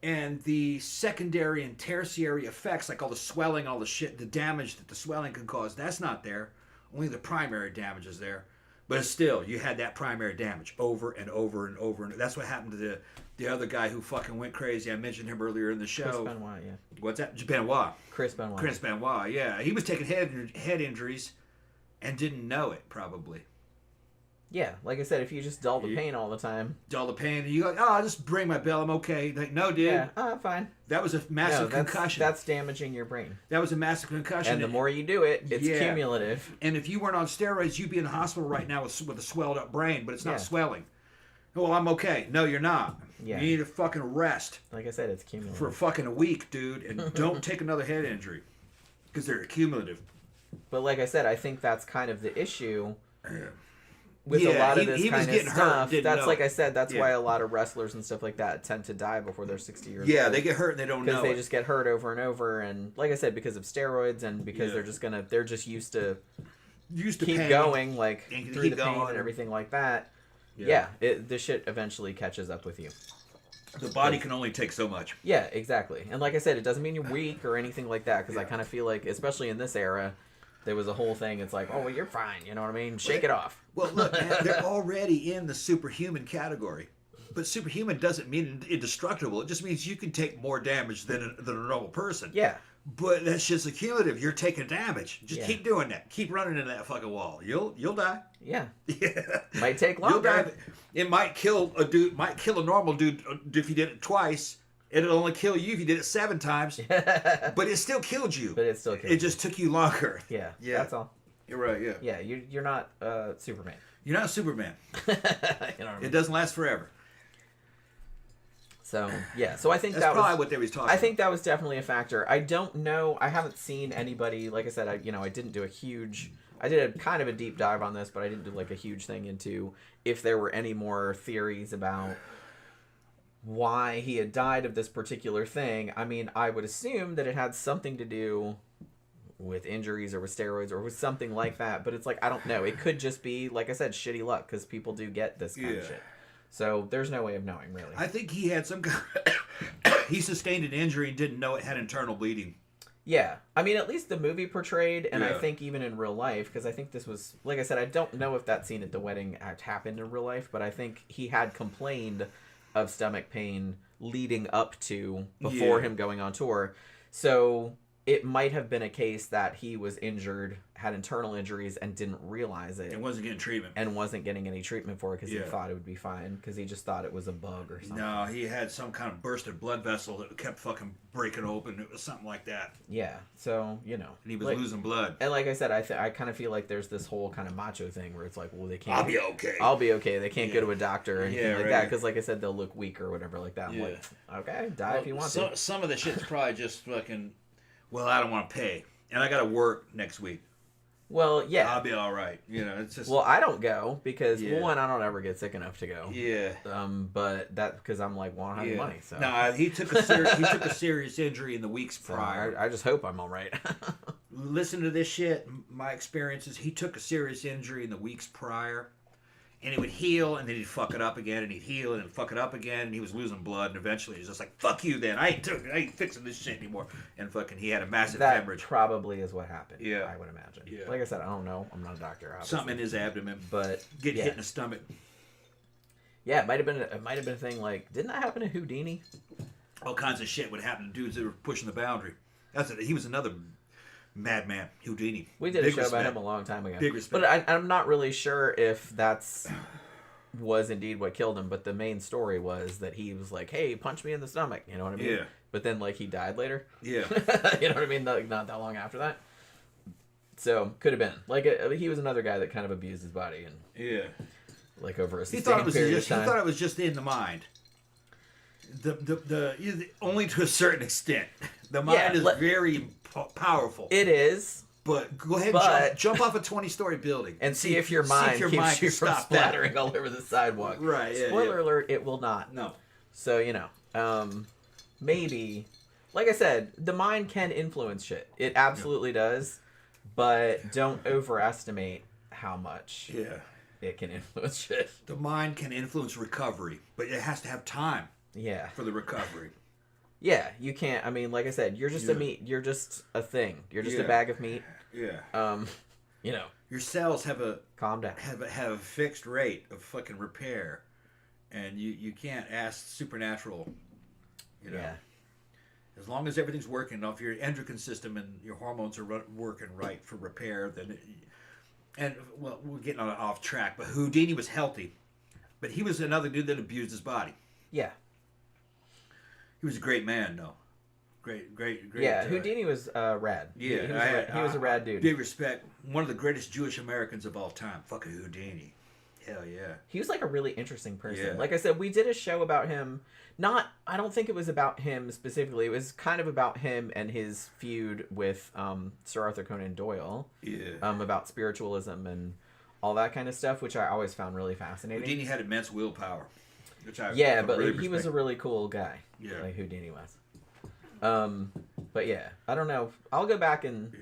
and the secondary and tertiary effects, like all the swelling, all the shit, the damage that the swelling can cause, that's not there. Only the primary damage is there. But still, you had that primary damage over and over and over, and that's what happened to the other guy who fucking went crazy. I mentioned him earlier in the show. Chris Benoit, yeah. What's that? Benoit. Chris Benoit. Chris Benoit, yeah. He was taking head injuries and didn't know it, probably. Yeah, like I said, if you just dull the pain all the time. Dull the pain, and you go, oh, I'll just bring my bell, I'm okay. Like, no, dude. Yeah, fine. That was a massive that's, concussion. That's damaging your brain. That was a massive concussion. And the more you do it, it's Yeah. cumulative. And if you weren't on steroids, you'd be in the hospital right now with a swelled up brain, but it's not Yeah. swelling. Well, I'm okay. No, you're not. Yeah. You need to fucking rest Like I said, it's cumulative. for fucking a week, dude, and don't take another head injury because they're cumulative. But like I said, I think that's kind of the issue with a lot of this he was kind of getting hurt, stuff. didn't That's know like it. I said, that's why a lot of wrestlers and stuff like that tend to die before they're 60 years old. Yeah, they get hurt and they don't know because they it. just get hurt over and over, and like I said, because of steroids and because they're just used to keep pain. going like And through keep the pain going. and everything like that. Yeah. The shit eventually catches up with you. The body can only take so much. Yeah, exactly. And like I said, it doesn't mean you're weak or anything like that, because I kind of feel like, especially in this era, there was a whole thing. It's like, oh, well, you're fine. You know what I mean? Shake it off. Well, look, man, they're already in the superhuman category. But superhuman doesn't mean indestructible. It just means you can take more damage than a normal person. Yeah. But that's just accumulative. You're taking damage. Just Yeah. keep doing that. Keep running into that fucking wall. You'll die. Yeah. Yeah. Might take You'll longer. die. It might kill a dude. Might kill a normal dude if you did it twice. It'll only kill you if you did it 7 times. But it still killed you. But it still kills It just took you longer. Yeah. Yeah. That's all. You're right. Yeah. Yeah. You're not Superman. You're not Superman. You know what I mean? It doesn't last forever. So yeah, so I think That's probably what they was talking. I think that was definitely a factor. I don't know. I haven't seen anybody. Like I said, I didn't do a huge. I did a kind of a deep dive on this, but I didn't do like a huge thing into if there were any more theories about why he had died of this particular thing. I mean, I would assume that it had something to do with injuries or with steroids or with something like that. But it's like, I don't know. It could just be, like I said, shitty luck, because people do get this kind of shit. So there's no way of knowing, really. I think he had some kind he sustained an injury and didn't know it had internal bleeding. Yeah. I mean, at least the movie portrayed, and I Yeah. think even in real life, because I think this was, like I said, I don't know if that scene at the wedding happened in real life, but I think he had complained of stomach pain leading up to before him going on tour. So it might have been a case that he was injured, had internal injuries, and didn't realize it. And wasn't getting treatment. And wasn't getting any treatment for it because Yeah. he thought it would be fine, because he just thought it was a bug or something. No, he had some kind of bursted blood vessel that kept fucking breaking open. It was something like that. Yeah. So, And he was losing blood. And like I said, I kind of feel like there's this whole kind of macho thing where it's like, well, they can't. I'll be okay. I'll be okay. They can't go to a doctor or anything like right. that, because like I said, they'll look weak or whatever like that. I'm Yeah. like, okay, die if you want to. Some of the shit's probably just fucking, well, I don't want to pay. And I got to work next week. Well, yeah. I'll be all right. It's just. Well, I don't go because Yeah. well, one, I don't ever get sick enough to go. Yeah. But that because I'm like, well, I don't have any money. So No, he took a serious injury in the weeks so prior. I just hope I'm all right. Listen to this shit. My experiences. He took a serious injury in the weeks prior, and it would heal, and then he'd fuck it up again, and he'd heal, and then fuck it up again, and he was losing blood, and eventually he's just like, "Fuck you, then I ain't fixing this shit anymore." And fucking, he had a massive That hemorrhage, probably is what happened. Yeah. I would imagine. Yeah. Like I said, I don't know. I'm not a doctor. Obviously. something in his abdomen, But get yeah. hit in the stomach. Yeah, it might have been a thing like, didn't that happen to Houdini? All kinds of shit would happen to dudes that were pushing the boundary. He was another madman, Houdini. We did Big a show about respect. him a long time ago. Big respect. But I'm not really sure if was indeed what killed him, but the main story was that he was like, hey, punch me in the stomach, you know what I mean? Yeah. But then like he died later. Yeah. You know what I mean? Like, not that long after that. So could have been like he was another guy that kind of abused his body and Yeah. like over a He sustained thought it was period just. of He time. thought it was just in the mind. Only to a certain extent. The mind is very powerful. It is. But go ahead But- and jump off a 20-story building And see if your mind keeps mind you can from stop that. splattering all over the sidewalk. Right, yeah, Spoiler yeah. alert, it will not. No. So, maybe, like I said, the mind can influence shit. It absolutely does. But don't overestimate how much Yeah. it can influence shit. The mind can influence recovery, but it has to have time Yeah. for the recovery. Yeah, you can't. I mean, like I said, you're just a meat. You're just a thing. You're just a Yeah. bag of meat. Yeah. Your cells have a Calm down. have a fixed rate of fucking repair, and you can't ask supernatural. Yeah. As long as everything's working, if your endocrine system and your hormones are working right for repair, then we're getting off track. But Houdini was healthy, but he was another dude that abused his body. Yeah. He was a great man, though. Great. Yeah, Houdini was rad. Yeah, He was a rad dude. Big respect. One of the greatest Jewish Americans of all time. Fucking Houdini. Hell yeah. He was like a really interesting person. Yeah. Like I said, we did a show about him. I don't think it was about him specifically. It was kind of about him and his feud with Sir Arthur Conan Doyle. Yeah. About spiritualism and all that kind of stuff, which I always found really fascinating. Houdini had immense willpower. Which I but really he was a respect. really cool guy. Yeah. Like Houdini was. But yeah, I don't know. I'll go back and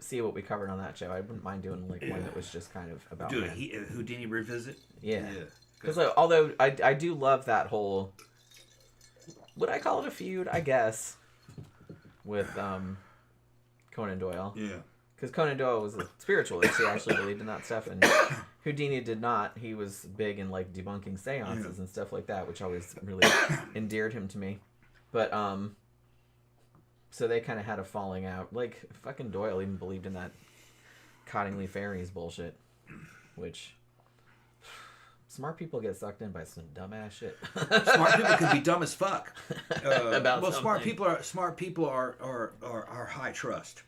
see what we covered on that show. I wouldn't mind doing like one that was just kind of about Dude, him. Houdini revisit? Yeah. Yeah. Because although I do love that whole, would I call it a feud? I guess with Conan Doyle. Yeah. Because Conan Doyle was a spiritualist. He actually believed in that stuff, and Houdini did not. He was big in like debunking seances and stuff like that, which always really endeared him to me. But so they kind of had a falling out. Like fucking Doyle even believed in that Cottingley Fairies bullshit, which smart people get sucked in by some dumbass shit. Smart people can be dumb as fuck. About well, something. smart people are high trust.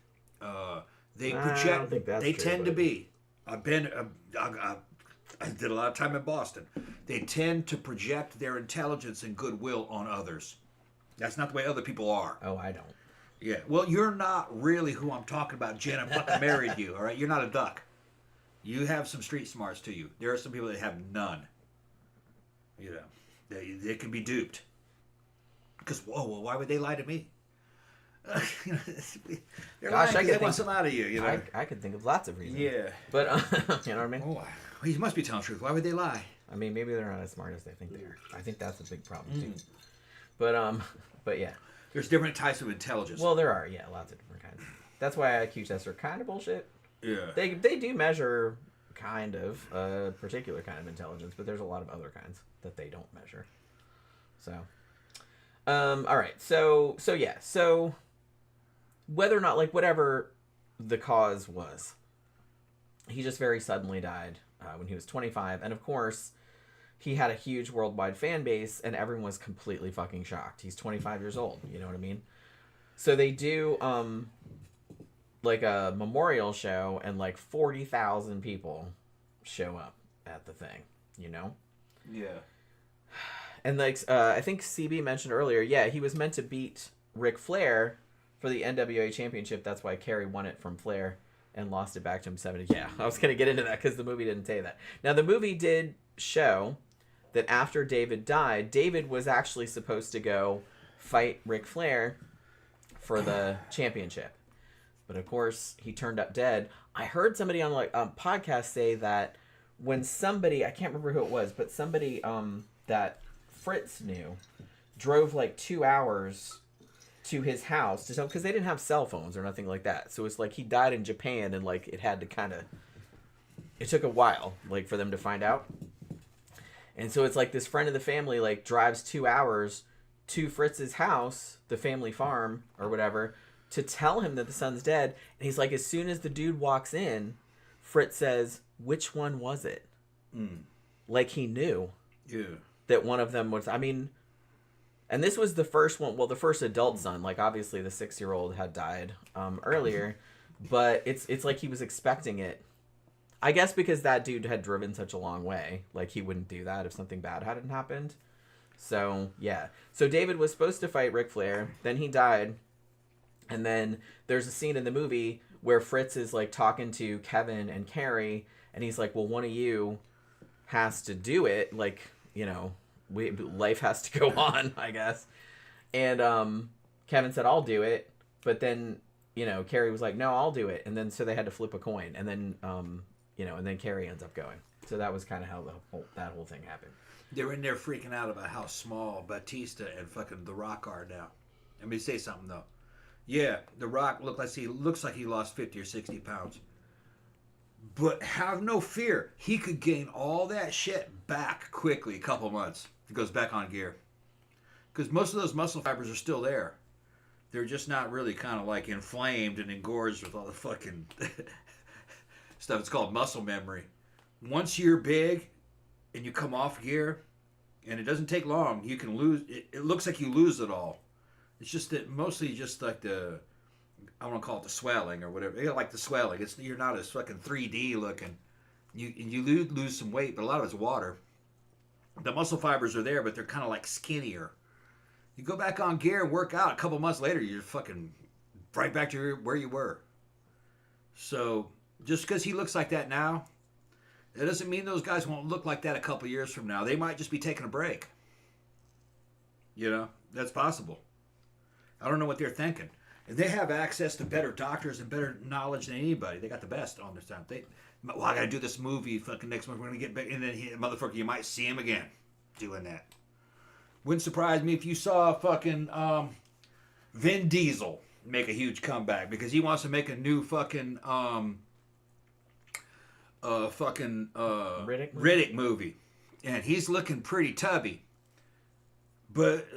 They I project. don't think that's they true, tend to but- be. I did a lot of time in Boston. They tend to project their intelligence and goodwill on others. That's not the way other people are. Oh, I don't. Yeah. Well, you're not really who I'm talking about, Jen. I fucking married you. All right. You're not a duck. You have some street smarts to you. There are some people that have none. You know, they can be duped. Because well, why would they lie to me? They're lying 'cause they want something out of you. You know. I could think of lots of reasons. Yeah. But you know what I mean? Oh, he must be telling the truth. Why would they lie? I mean, maybe they're not as smart as they think they are. I think that's a big problem too. But yeah. There's different types of intelligence. Well, there are lots of different kinds. That's why IQ tests are kind of bullshit. yeah. They do measure kind of a particular kind of intelligence, but there's a lot of other kinds that they don't measure. So, all right. So yeah. So whether or not like whatever the cause was, he just very suddenly died when he was 25, and of course, he had a huge worldwide fan base, and everyone was completely fucking shocked. He's 25 years old. You know what I mean? So they do like a memorial show, and like 40,000 people show up at the thing. You know? Yeah. And like I think CB mentioned earlier, yeah, he was meant to beat Ric Flair for the NWA Championship. That's why Kerry won it from Flair and lost it back to him 70. Yeah, I was gonna get into that because the movie didn't say that. Now the movie did show that after David died, David was actually supposed to go fight Ric Flair for the championship, but of course he turned up dead. I heard somebody on like podcast say that when somebody, I can't remember who it was, but somebody that Fritz knew drove like 2 hours to his house to tell, because they didn't have cell phones or nothing like that. So it's like he died in Japan, and like it had to kind of, it took a while like for them to find out. And so it's like this friend of the family like drives 2 hours to Fritz's house, the family farm or whatever, to tell him that the son's dead. And he's like, as soon as the dude walks in, Fritz says, "Which one was it?" Like he knew Yeah. that one of them was, I mean, and this was the first one, well, the first adult son. Like obviously the 6-year-old had died earlier, but it's like he was expecting it. I guess because that dude had driven such a long way, like he wouldn't do that if something bad hadn't happened. So yeah, so David was supposed to fight Ric Flair, then he died, and then there's a scene in the movie where Fritz is like talking to Kevin and Kerry, and he's like, well, one of you has to do it, like, you know, life has to go on, I guess. And Kevin said, I'll do it, but then, you know, Kerry was like, no, I'll do it, and then so they had to flip a coin, and then you know, and then Kerry ends up going. So that was kind of how that whole thing happened. They're in there freaking out about how small Batista and fucking The Rock are now. Let me say something though. Yeah, The Rock looks like he lost 50 or 60 pounds. But have no fear, he could gain all that shit back quickly. A couple months, he goes back on gear. Because most of those muscle fibers are still there. They're just not really kind of like inflamed and engorged with all the fucking stuff. It's called muscle memory. Once you're big and you come off gear, and it doesn't take long, you can lose it looks like you lose it all. It's just that mostly just like the, I want to call it the swelling or whatever. You know, like the swelling. You're not as fucking 3D looking. You lose some weight, but a lot of it's water. The muscle fibers are there, but they're kind of like skinnier. You go back on gear and work out. A couple months later, you're fucking right back to where you were. So just because he looks like that now, that doesn't mean those guys won't look like that a couple years from now. They might just be taking a break. You know, that's possible. I don't know what they're thinking. And they have access to better doctors and better knowledge than anybody. They got the best on this time. Well, I got to do this movie fucking next month. We're going to get back. And then, motherfucker, you might see him again doing that. Wouldn't surprise me if you saw fucking Vin Diesel make a huge comeback because he wants to make a new fucking Riddick movie. And he's looking pretty tubby. But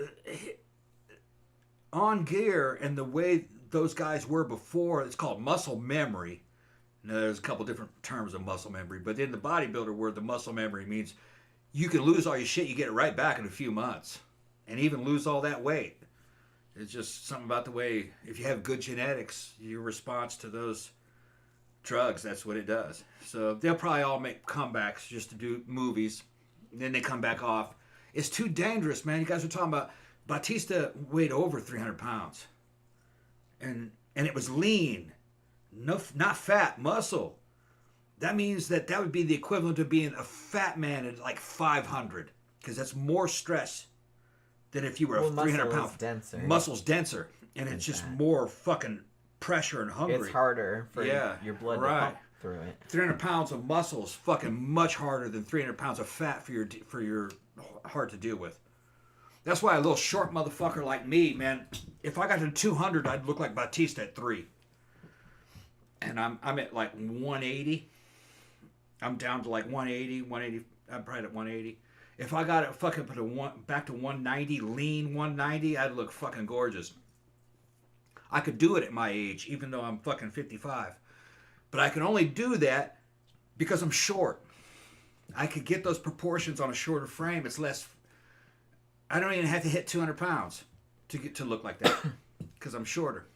on gear and the way those guys were before, it's called muscle memory. Now, there's a couple different terms of muscle memory, but in the bodybuilder word, the muscle memory means you can lose all your shit, you get it right back in a few months, and even lose all that weight. It's just something about the way, if you have good genetics, your response to those drugs, that's what it does. So they'll probably all make comebacks just to do movies, and then they come back off. It's too dangerous, man. You guys were talking about Batista weighed over 300 pounds, and it was lean. No, not fat, muscle. That means that would be the equivalent of being a fat man at like 500, because that's more stress than if you were a 300 pound. Denser. Muscle's denser, and it's just more fucking pressure and hungry. It's harder for your blood to pump through it. 300 pounds of muscle is fucking much harder than 300 pounds of fat for your heart to deal with. That's why a little short motherfucker like me, man, if I got to 200, I'd look like Batista at 3. And I'm at like 180. I'm down to like 180, 180. I'm probably at 180. If I got it fucking back to 190, lean 190, I'd look fucking gorgeous. I could do it at my age, even though I'm fucking 55. But I can only do that because I'm short. I could get those proportions on a shorter frame. It's less. I don't even have to hit 200 pounds to look like that because I'm shorter.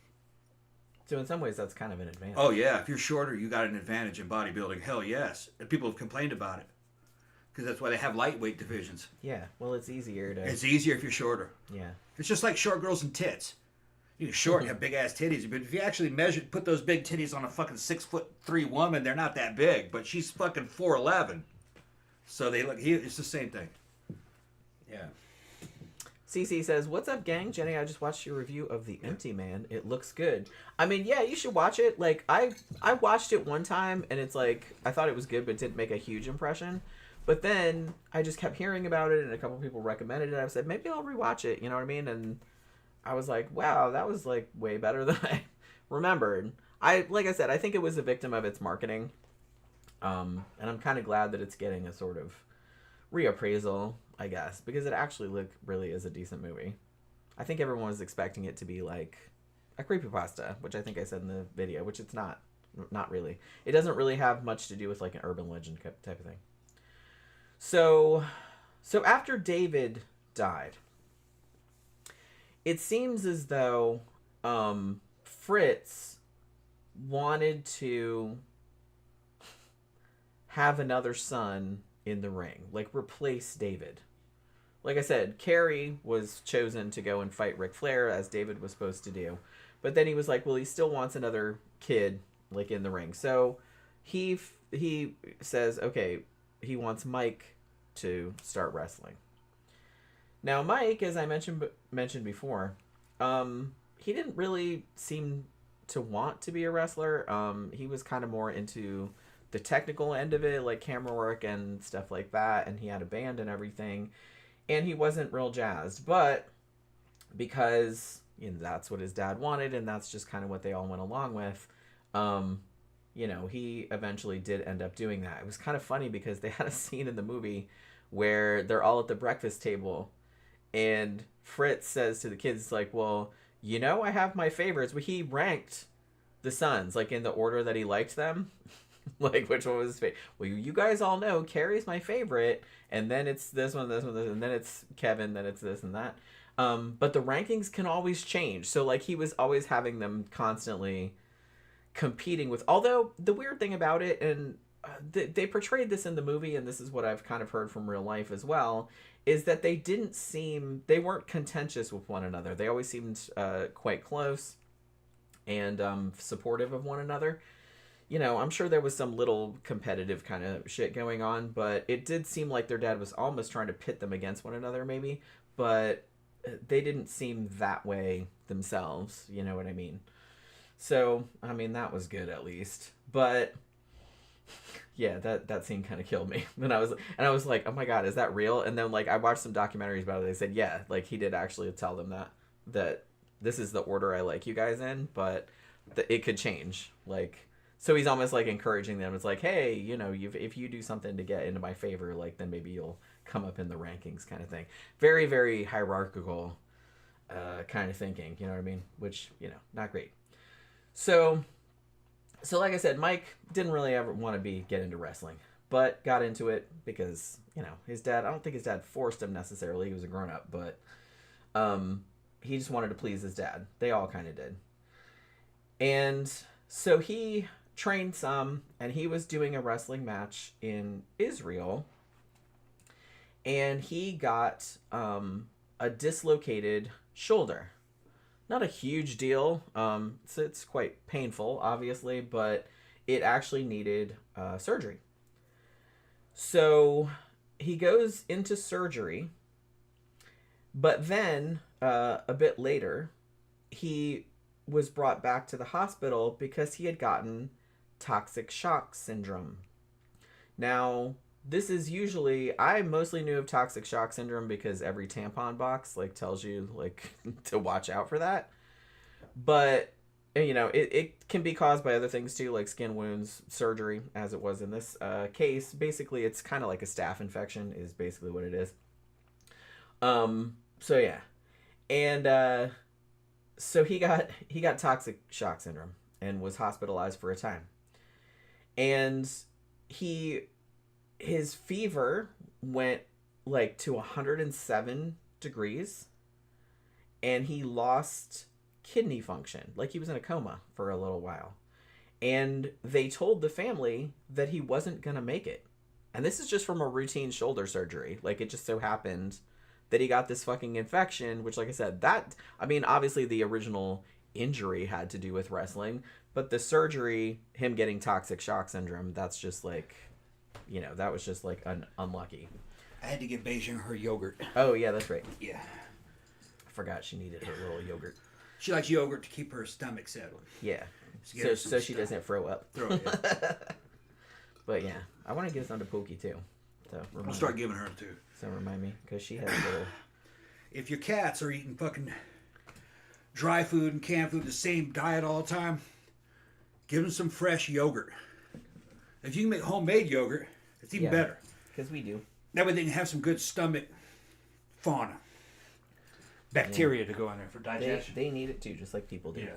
So in some ways, that's kind of an advantage. Oh, yeah. If you're shorter, you got an advantage in bodybuilding. Hell yes. And people have complained about it. Because that's why they have lightweight divisions. Yeah. Well, it's easier to... It's easier if you're shorter. Yeah. It's just like short girls and tits. You're short and have big-ass titties. But if you actually put those big titties on a fucking 6'3" woman, they're not that big. But she's fucking 4'11". So they look... It's the same thing. Yeah. CC says, "What's up, gang? Jenny, I just watched your review of The Empty Man. It looks good." I mean, yeah, you should watch it. Like, I watched it one time, and it's like, I thought it was good, but didn't make a huge impression. But then I just kept hearing about it, and a couple people recommended it. I said, maybe I'll rewatch it, you know what I mean? And I was like, wow, that was, like, way better than I remembered. Like I said, I think it was a victim of its marketing. And I'm kind of glad that it's getting a sort of reappraisal, I guess, because it actually really is a decent movie. I think everyone was expecting it to be like a creepypasta, which I think I said in the video, which it's not really. It doesn't really have much to do with like an urban legend type of thing. So after David died, it seems as though Fritz wanted to have another son in the ring, like replace David. Like I said, Kerry was chosen to go and fight Ric Flair as David was supposed to do. But then he was like, well, he still wants another kid like in the ring. So he says, okay, he wants Mike to start wrestling. Now, Mike, as I mentioned before, he didn't really seem to want to be a wrestler. He was kind of more into the technical end of it, like camera work and stuff like that, and he had a band and everything, and he wasn't real jazzed. But because that's what his dad wanted, and that's just kind of what they all went along with, he eventually did end up doing that. It was kind of funny because they had a scene in the movie where they're all at the breakfast table, and Fritz says to the kids, like, well, I have my favorites. Well, he ranked the sons, like, in the order that he liked them. Like, which one was his favorite? Well, you guys all know Kerry's my favorite, and then it's this one, and then it's Kevin, then it's this and that. But the rankings can always change. So, like, he was always having them constantly competing with... Although, the weird thing about it, and they portrayed this in the movie, and this is what I've kind of heard from real life as well, is that they weren't contentious with one another. They always seemed quite close and supportive of one another. You know, I'm sure there was some little competitive kind of shit going on, but it did seem like their dad was almost trying to pit them against one another, maybe, but they didn't seem that way themselves, you know what I mean? So, I mean, that was good at least, but yeah, that scene kind of killed me. And I was like, oh my God, is that real? And then, like, I watched some documentaries about it. They said, yeah, like, he did actually tell them that this is the order I like you guys in, but it could change. Like, so he's almost like encouraging them. It's like, hey, you know, if you do something to get into my favor, like, then maybe you'll come up in the rankings, kind of thing. Very, very hierarchical kind of thinking, you know what I mean? Which, you know, not great. So like I said, Mike didn't really ever want to get into wrestling, but got into it because, you know, his dad, I don't think his dad forced him necessarily. He was a grown up, but he just wanted to please his dad. They all kind of did. And so he trained some, and he was doing a wrestling match in Israel, and he got a dislocated shoulder. Not a huge deal. It's quite painful, obviously, but it actually needed surgery. So he goes into surgery, but then a bit later, he was brought back to the hospital because he had gotten toxic shock syndrome. Now, this is usually, I mostly knew of toxic shock syndrome because every tampon box like tells you like to watch out for that. But, you know, it can be caused by other things too, like skin wounds, surgery, as it was in this case. Basically, it's kind of like a staph infection is basically what it is. So yeah. And so he got toxic shock syndrome and was hospitalized for a time. And his fever went like to 107 degrees, and he lost kidney function. Like, he was in a coma for a little while. And they told the family that he wasn't going to make it. And this is just from a routine shoulder surgery. Like, it just so happened that he got this fucking infection, which, like I said, obviously the original injury had to do with wrestling, but the surgery, him getting toxic shock syndrome, that's just like, you know, that was just like unlucky. I had to give Beijing her yogurt. Oh, yeah, that's right. Yeah. I forgot she needed her little yogurt. She likes yogurt to keep her stomach settled. Yeah. So she doesn't throw up. But yeah, I want to give some to Pookie too. So I'll start giving her too. So remind me, because she has a little... If your cats are eating fucking dry food and canned food, the same diet all the time, give them some fresh yogurt. If you can make homemade yogurt, it's even better. Because we do. That way they can have some good stomach fauna. Bacteria to go in there for digestion. They need it too, just like people do. Yeah.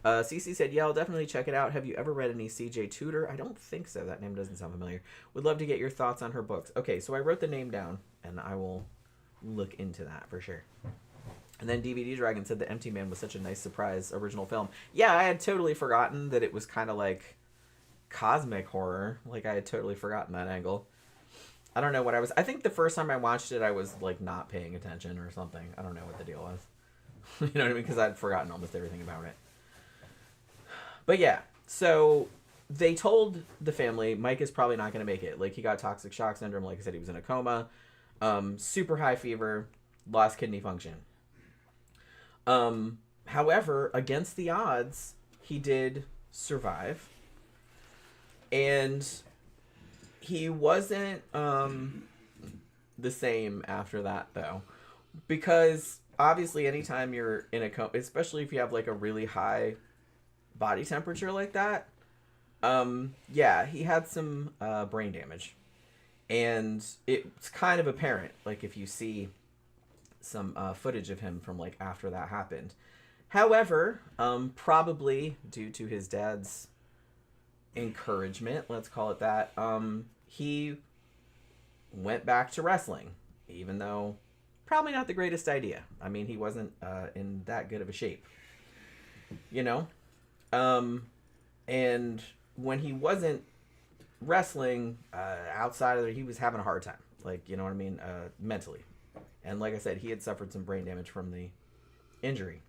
CC said, yeah, I'll definitely check it out. Have you ever read any CJ Tudor? I don't think so. That name doesn't sound familiar. Would love to get your thoughts on her books. Okay, so I wrote the name down, and I will look into that for sure. And then DVD Dragon said The Empty Man was such a nice surprise original film. Yeah, I had totally forgotten that it was kind of like cosmic horror. Like, I had totally forgotten that angle. I don't know what I think the first time I watched it, I was like not paying attention or something. I don't know what the deal was. You know what I mean? Because I'd forgotten almost everything about it. But yeah, so they told the family Mike is probably not going to make it. Like, he got toxic shock syndrome. Like I said, he was in a coma. Super high fever. Lost kidney function. However, against the odds, he did survive. And he wasn't the same after that, though. Because, obviously, anytime you're in a coma, especially if you have, like, a really high body temperature like that, yeah, he had some brain damage. And it's kind of apparent, like, if you see some footage of him from, like, after that happened. However, probably due to his dad's encouragement, let's call it that, he went back to wrestling, even though probably not the greatest idea. I mean, he wasn't in that good of a shape, you know? And when he wasn't wrestling, outside of it, he was having a hard time. Like, you know what I mean? Mentally. And like I said, he had suffered some brain damage from the injury,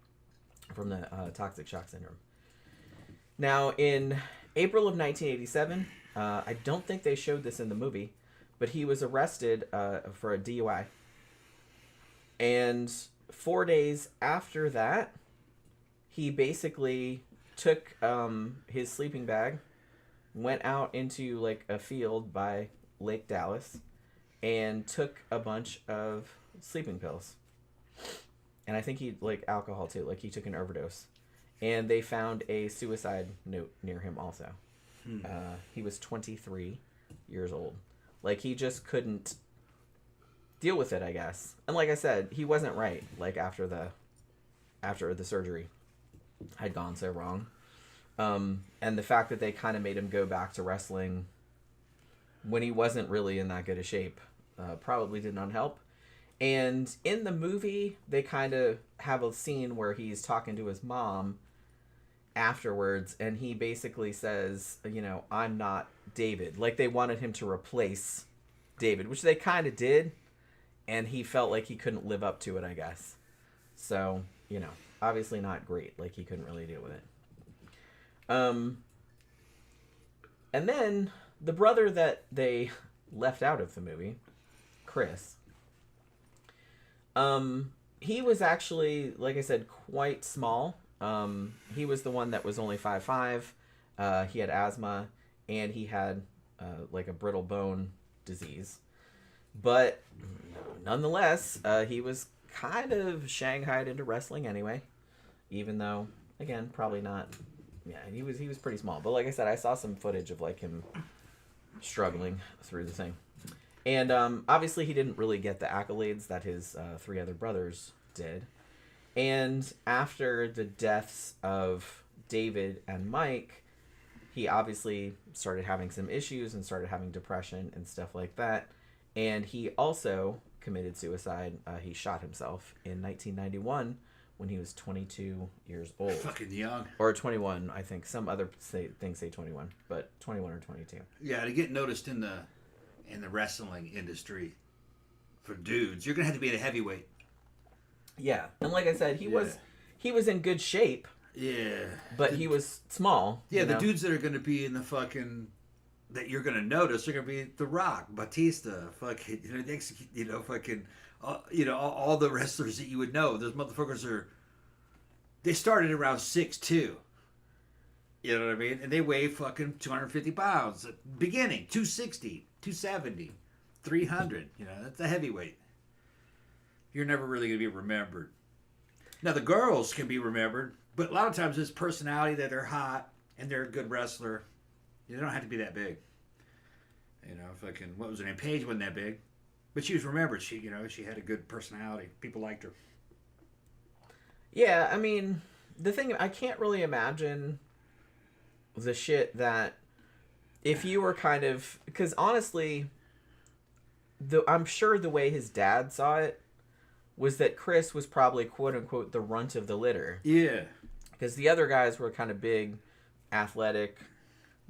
from the toxic shock syndrome. Now, in April of 1987, I don't think they showed this in the movie, but he was arrested for a DUI. And 4 days after that, he basically took his sleeping bag, went out into like a field by Lake Dallas, and took a bunch of sleeping pills. And I think he, like, alcohol too, like he took an overdose. And they found a suicide note near him also. He was 23 years old. Like, he just couldn't deal with it, I guess. And like I said, he wasn't right, like, after the surgery had gone so wrong. And the fact that they kind of made him go back to wrestling when he wasn't really in that good a shape probably did not help. And in the movie, they kind of have a scene where he's talking to his mom afterwards, and he basically says, you know, I'm not David. Like, they wanted him to replace David, which they kind of did, and he felt like he couldn't live up to it, I guess. So, you know, obviously not great. Like, he couldn't really deal with it. And then the brother that they left out of the movie, Chris, he was actually, like I said, quite small. He was the one that was only 5'5". He had asthma, and he had like a brittle bone disease. But nonetheless, he was kind of shanghaied into wrestling anyway, even though, again, probably not. Yeah, he was pretty small. But like I said, I saw some footage of like him struggling through the thing. And obviously he didn't really get the accolades that his three other brothers did. And after the deaths of David and Mike, he obviously started having some issues and started having depression and stuff like that. And he also committed suicide. He shot himself in 1991 when he was 22 years old. Fucking young. Or 21, I think. Some other things say 21, but 21 or 22. Yeah, to get noticed in the wrestling industry for dudes, you're gonna have to be at a heavyweight. Yeah, and like I said, he was in good shape. Yeah, but he was small. Yeah, the know? dudes that are gonna be in the fucking that you're gonna notice are gonna be The Rock, Batista, fucking all the wrestlers that you would know. Those motherfuckers they started around 6'2". You know what I mean? And they weigh fucking 250 pounds at the beginning, 260. 270, 300, you know, that's a heavyweight. You're never really going to be remembered. Now, the girls can be remembered, but a lot of times it's personality that they're hot and they're a good wrestler. You don't have to be that big. You know, fucking, what was her name? Paige wasn't that big, but she was remembered. She had a good personality. People liked her. Yeah, I mean, the thing, I can't really imagine the shit that if you were kind of, because honestly, I'm sure the way his dad saw it was that Chris was probably quote unquote the runt of the litter. Yeah. Because the other guys were kind of big, athletic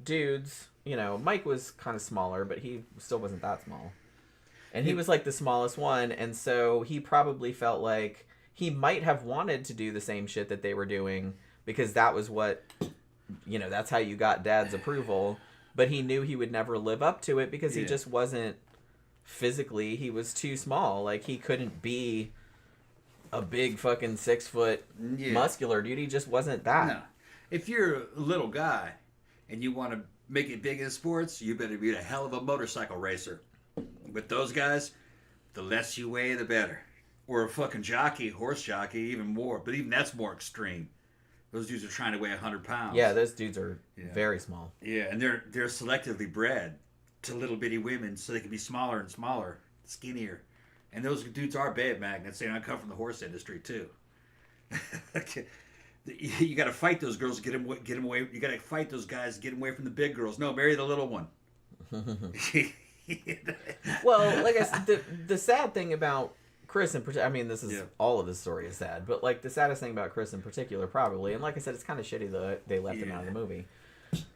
dudes. You know, Mike was kind of smaller, but he still wasn't that small. And he was like the smallest one, and so he probably felt like he might have wanted to do the same shit that they were doing because that was what, you know, that's how you got dad's approval. But he knew he would never live up to it because he just wasn't physically, he was too small. Like, he couldn't be a big fucking 6 foot muscular dude. He just wasn't that. No. If you're a little guy and you want to make it big in sports, you better be a hell of a motorcycle racer. With those guys, the less you weigh, the better. Or a fucking jockey, horse jockey, even more. But even that's more extreme. Those dudes are trying to weigh 100 pounds. Yeah, those dudes are very small. Yeah, and they're selectively bred to little bitty women so they can be smaller and smaller, skinnier. And those dudes are bad magnets. They don't come from the horse industry too. You got to fight those girls, get them away. You got to fight those guys, get them away from the big girls. No, marry the little one. Well, like I said, the sad thing about Chris in particular, I mean, this is all of this story is sad, but like the saddest thing about Chris in particular, probably, and like I said, it's kind of shitty that they left him out of the movie,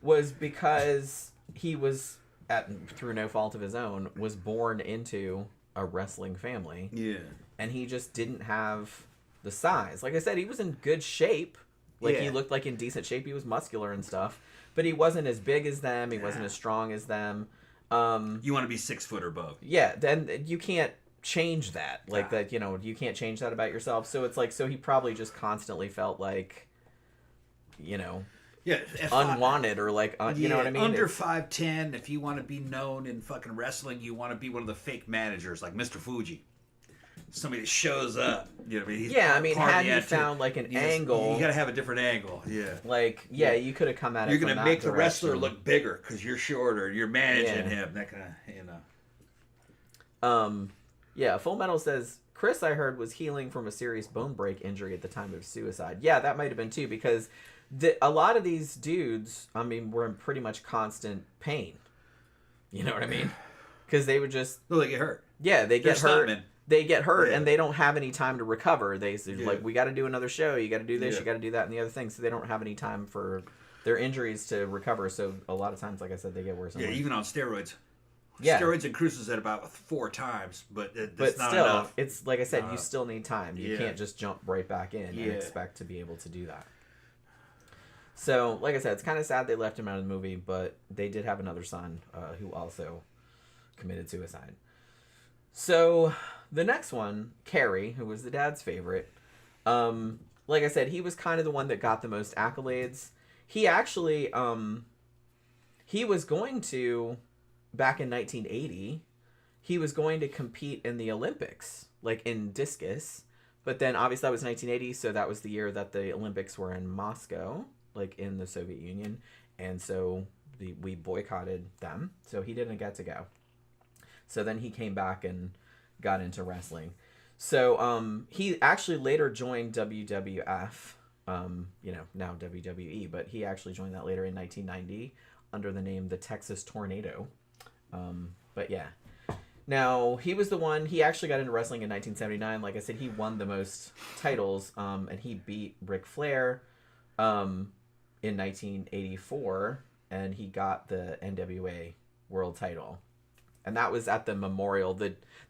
was because he was through no fault of his own, was born into a wrestling family. Yeah. And he just didn't have the size. Like I said, he was in good shape. Like, he looked like in decent shape. He was muscular and stuff. But he wasn't as big as them. He wasn't as strong as them. You want to be 6 foot or above. Yeah, then you can't change that. Like, that, you know, you can't change that about yourself. So it's like, so he probably just constantly felt like, you know, unwanted or like, you know what I mean? Under 5'10", if you want to be known in fucking wrestling, you want to be one of the fake managers like Mr. Fuji. Somebody that shows up. You know what I mean? Had you found like an angle. You got to have a different angle. Yeah. Like, you could have come at it You're from going to that make the direction. wrestler look bigger because you're shorter. You're managing him. That kind of, you know. Full Metal says, Chris, I heard, was healing from a serious bone break injury at the time of suicide. Yeah, that might have been too, because a lot of these dudes, I mean, were in pretty much constant pain. You know what I mean? Because they would just... Well, they get hurt. Yeah, they get hurt. Stuntmen. They get hurt, and they don't have any time to recover. They like, we got to do another show. You got to do this. You got to do that, and the other thing. So they don't have any time for their injuries to recover. So a lot of times, like I said, they get worse. Yeah, even on steroids. Yeah, steroids and cruises at about 4 times, but that's not still, enough. it's like I said, you still need time. You can't just jump right back in and expect to be able to do that. So, like I said, it's kind of sad they left him out of the movie, but they did have another son who also committed suicide. So, the next one, Kerry, who was the dad's favorite, like I said, he was kind of the one that got the most accolades. He actually, he was going to, back in 1980, he was going to compete in the Olympics, like in discus. But then, obviously, that was 1980, so that was the year that the Olympics were in Moscow, like in the Soviet Union. And so we boycotted them, so he didn't get to go. So then he came back and got into wrestling. So he actually later joined WWF, you know, now WWE, but he actually joined that later in 1990 under the name the Texas Tornado. But yeah. Now, he was the one, he actually got into wrestling in 1979. Like I said, he won the most titles, and he beat Ric Flair in 1984, and he got the NWA World title. And that was at the memorial.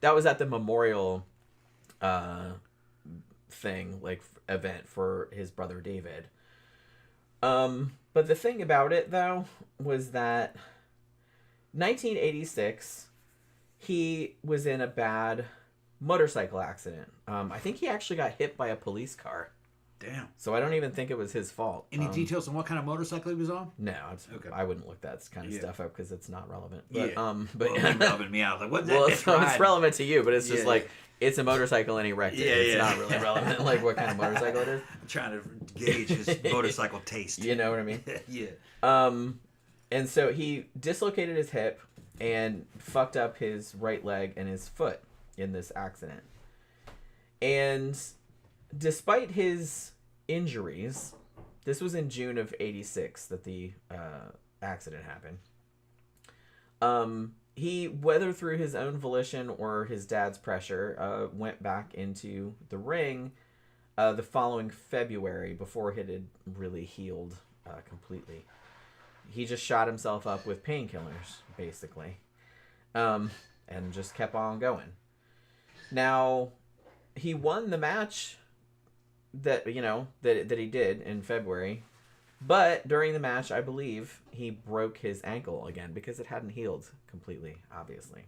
That was at the memorial thing, like event for his brother David. But the thing about it, though, was that 1986, he was in a bad motorcycle accident. I think he actually got hit by a police car. Damn. So I don't even think it was his fault. Any details on what kind of motorcycle he was on? No, Okay. I wouldn't look that kind of stuff up because it's not relevant. But, but well, rubbing me out. Like, what's that? Well, it's relevant to you, but it's just like, it's a motorcycle and he wrecked it. It's not really relevant, like what kind of motorcycle it is. I'm trying to gauge his motorcycle taste. You know what I mean? Yeah. And so he dislocated his hip and fucked up his right leg and his foot in this accident. And despite his injuries, this was in June of 86 that the accident happened. He, whether through his own volition or his dad's pressure, went back into the ring the following February before it had really healed completely. He just shot himself up with painkillers, basically, and just kept on going. Now, he won the match that he did in February, but during the match, I believe he broke his ankle again because it hadn't healed completely, obviously.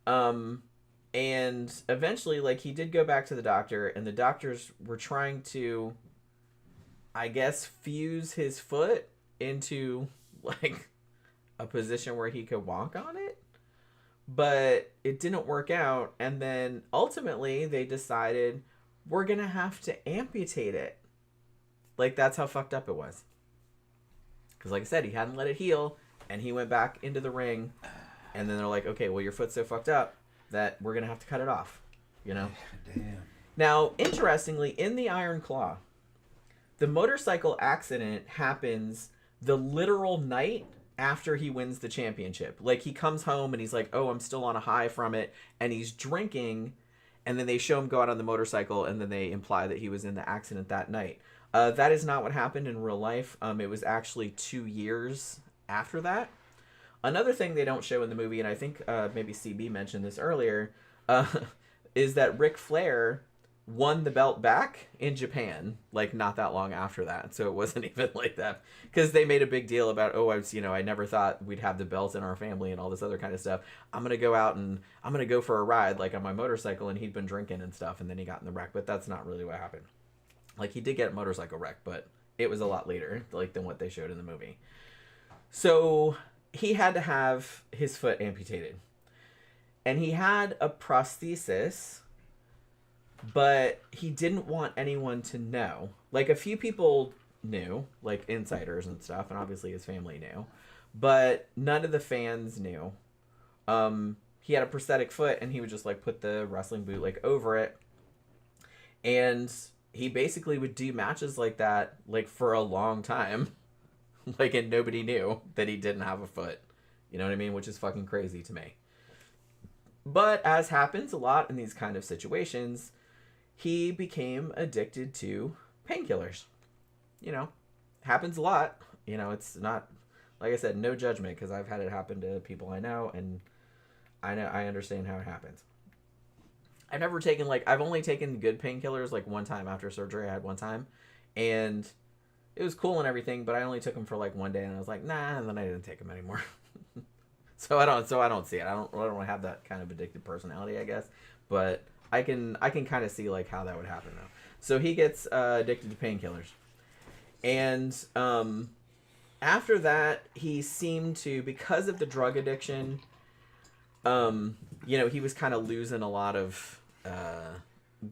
And eventually, like, he did go back to the doctor, and the doctors were trying to, I guess, fuse his foot into, like, a position where he could walk on it. But it didn't work out, and then ultimately they decided, we're going to have to amputate it. Like, that's how fucked up it was. Because, like I said, he hadn't let it heal, and he went back into the ring, and then they're like, okay, well, your foot's so fucked up that we're going to have to cut it off, you know? Damn. Now, interestingly, in the Iron Claw, the motorcycle accident happens the literal night after he wins the championship. Like, he comes home, and he's like, oh, I'm still on a high from it, and he's drinking, and then they show him go out on the motorcycle, and then they imply that he was in the accident that night. That is not what happened in real life. It was actually 2 years after that. Another thing they don't show in the movie, and I think maybe CB mentioned this earlier, is that Ric Flair won the belt back in Japan, like not that long after that. So it wasn't even like that, because they made a big deal about, I never thought we'd have the belt in our family and all this other kind of stuff. I'm gonna go out and I'm gonna go for a ride, like on my motorcycle, and he'd been drinking and stuff, and then he got in the wreck. But that's not really what happened. Like, he did get a motorcycle wreck, but it was a lot later, like, than what they showed in the movie. So he had to have his foot amputated. And he had a prosthesis, but he didn't want anyone to know. Like, a few people knew, like insiders and stuff, and obviously his family knew. But none of the fans knew. He had a prosthetic foot, and he would just, like, put the wrestling boot, like, over it. And he basically would do matches like that, like, for a long time. Like, and nobody knew that he didn't have a foot. You know what I mean? Which is fucking crazy to me. But as happens a lot in these kind of situations, he became addicted to painkillers. You know, happens a lot. You know, it's not, like I said, no judgment, because I've had it happen to people I know, and I understand how it happens. I've only taken good painkillers like one time after surgery. I had one time, and it was cool and everything, but I only took them for like one day, and I was like, nah, and then I didn't take them anymore. So I don't see it. I don't have that kind of addictive personality, I guess, but I can kind of see like how that would happen though. So he gets addicted to painkillers, and after that, he seemed to, because of the drug addiction, he was kind of losing a lot of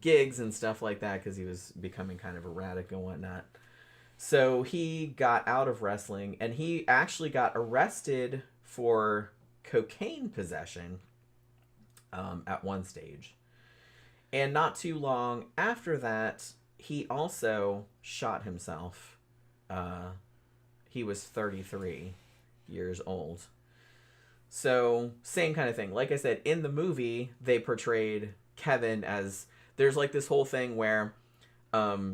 gigs and stuff like that, because he was becoming kind of erratic and whatnot. So he got out of wrestling, and he actually got arrested for cocaine possession at one stage. And not too long after that, he also shot himself. He was 33 years old. So, same kind of thing. Like I said, in the movie, they portrayed Kevin as, there's like this whole thing where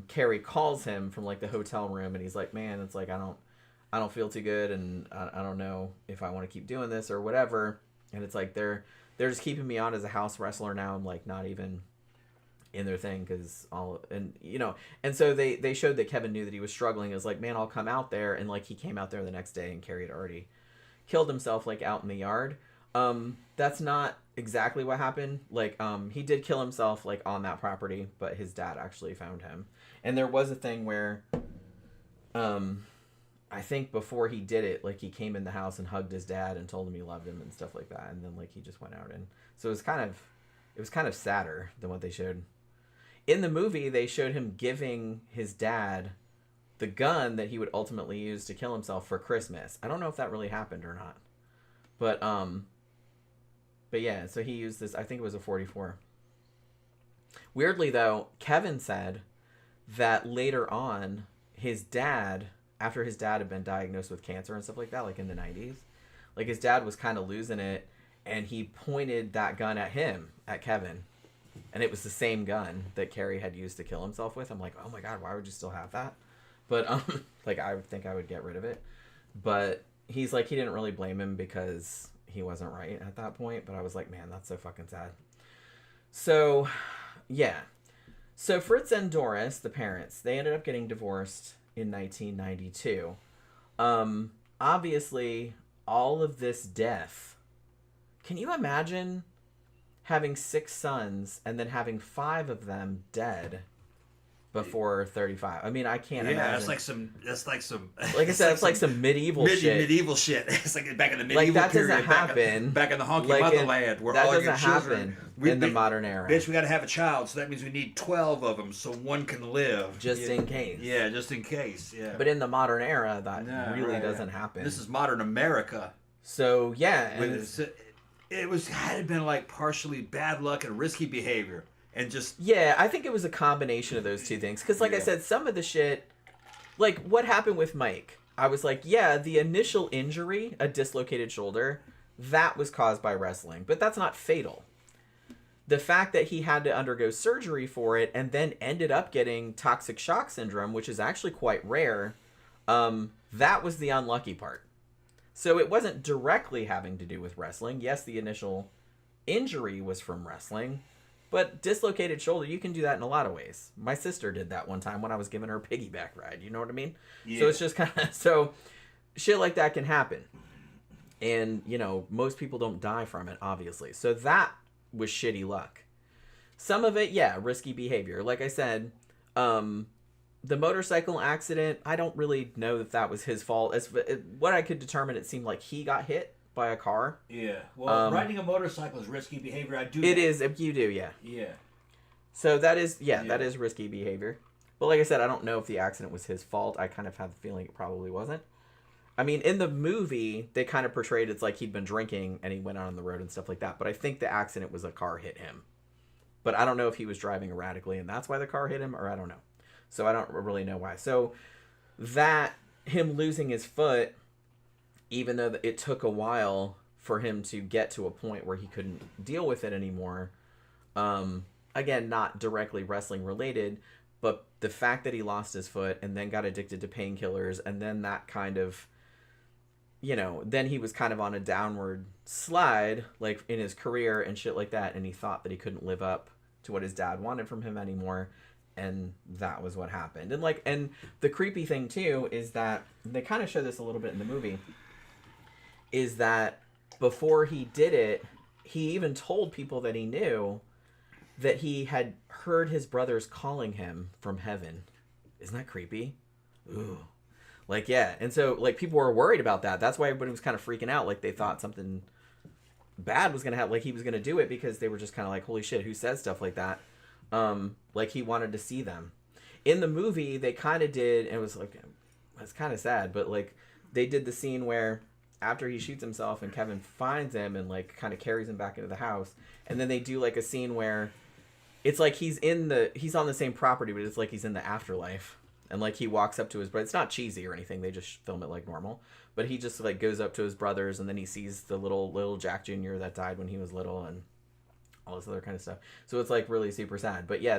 Kerry calls him from like the hotel room, and he's like, man, it's like, I don't feel too good, and I don't know if I want to keep doing this or whatever. And it's like, they're just keeping me on as a house wrestler now. I'm like not even in their thing, because and so they showed that Kevin knew that he was struggling. It was like, man, I'll come out there. And like, he came out there the next day, and Kerry had already killed himself, like, out in the yard. That's not exactly what happened. Like, he did kill himself, like, on that property, but his dad actually found him. And there was a thing where, I think before he did it, like, he came in the house and hugged his dad and told him he loved him and stuff like that. And then, like, he just went out. And so it was kind of sadder than what they showed. In the movie, they showed him giving his dad the gun that he would ultimately use to kill himself for Christmas. I don't know if that really happened or not. But yeah, so he used this, I think it was a 44. Weirdly, though, Kevin said that later on, his dad, after his dad had been diagnosed with cancer and stuff like that, like in the 90s, like, his dad was kind of losing it, and he pointed that gun at him, at Kevin. And it was the same gun that Kerry had used to kill himself with. I'm like, oh my God, why would you still have that? But, like, I would think I would get rid of it. But he's like, he didn't really blame him, because he wasn't right at that point. But I was like, man, that's so fucking sad. So, yeah. So Fritz and Doris, the parents, they ended up getting divorced in 1992. Obviously, all of this death. Can you imagine having 6 sons and then having 5 of them dead before 35? I mean, I can't imagine. That's like some. Like I said, it's like some medieval shit. Medieval shit. It's like back in the medieval that period. Doesn't happen. Back in the honky motherland, where that all doesn't your children happen in the modern era. Bitch, we got to have a child, so that means we need 12 of them, so one can live. Just in case. Yeah, just in case. Yeah. But in the modern era, that really doesn't happen. This is modern America. So yeah, it had been like partially bad luck and risky behavior. And just... Yeah, I think it was a combination of those two things. Because, like I said, some of the shit... Like, what happened with Mike? I was like, yeah, the initial injury, a dislocated shoulder, that was caused by wrestling. But that's not fatal. The fact that he had to undergo surgery for it and then ended up getting toxic shock syndrome, which is actually quite rare, that was the unlucky part. So it wasn't directly having to do with wrestling. Yes, the initial injury was from wrestling, but dislocated shoulder, you can do that in a lot of ways. My sister did that one time when I was giving her a piggyback ride. You know what I mean? Yeah. So it's just kind of, so shit like that can happen. And, you know, most people don't die from it, obviously. So that was shitty luck. Some of it, yeah, risky behavior. Like I said, the motorcycle accident, I don't really know if that was his fault. As what I could determine, it seemed like he got hit by a car. Yeah. Well, riding a motorcycle is risky behavior. I do. It is. You do, yeah. Yeah. So that is, that is risky behavior. But like I said, I don't know if the accident was his fault. I kind of have the feeling it probably wasn't. I mean, in the movie, they kind of portrayed it's like he'd been drinking and he went out on the road and stuff like that. But I think the accident was a car hit him. But I don't know if he was driving erratically and that's why the car hit him, or I don't know. So I don't really know why. So that, him losing his foot, even though it took a while for him to get to a point where he couldn't deal with it anymore, again, not directly wrestling related, but the fact that he lost his foot and then got addicted to painkillers, and then that kind of, you know, then he was kind of on a downward slide, like in his career and shit like that, and he thought that he couldn't live up to what his dad wanted from him anymore, and that was what happened. And the creepy thing too is that they kind of show this a little bit in the movie, is that before he did it, he even told people that he knew that he had heard his brothers calling him from heaven. Isn't that creepy? Ooh. Like, yeah. And so, like, people were worried about that. That's why everybody was kind of freaking out. Like, they thought something bad was going to happen. Like, he was going to do it, because they were just kind of like, holy shit, who says stuff like that? Like, he wanted to see them. In the movie, they kind of did, and it was like, it's kind of sad, but, like, they did the scene where after he shoots himself and Kevin finds him and, like, kind of carries him back into the house, and then they do, like, a scene where it's like he's on the same property, but it's like he's in the afterlife. And, like, he walks up to his brother. It's not cheesy or anything. They just film it like normal. But he just, like, goes up to his brothers, and then he sees the little Jack Jr. that died when he was little and all this other kind of stuff. So it's, like, really super sad. But, yeah,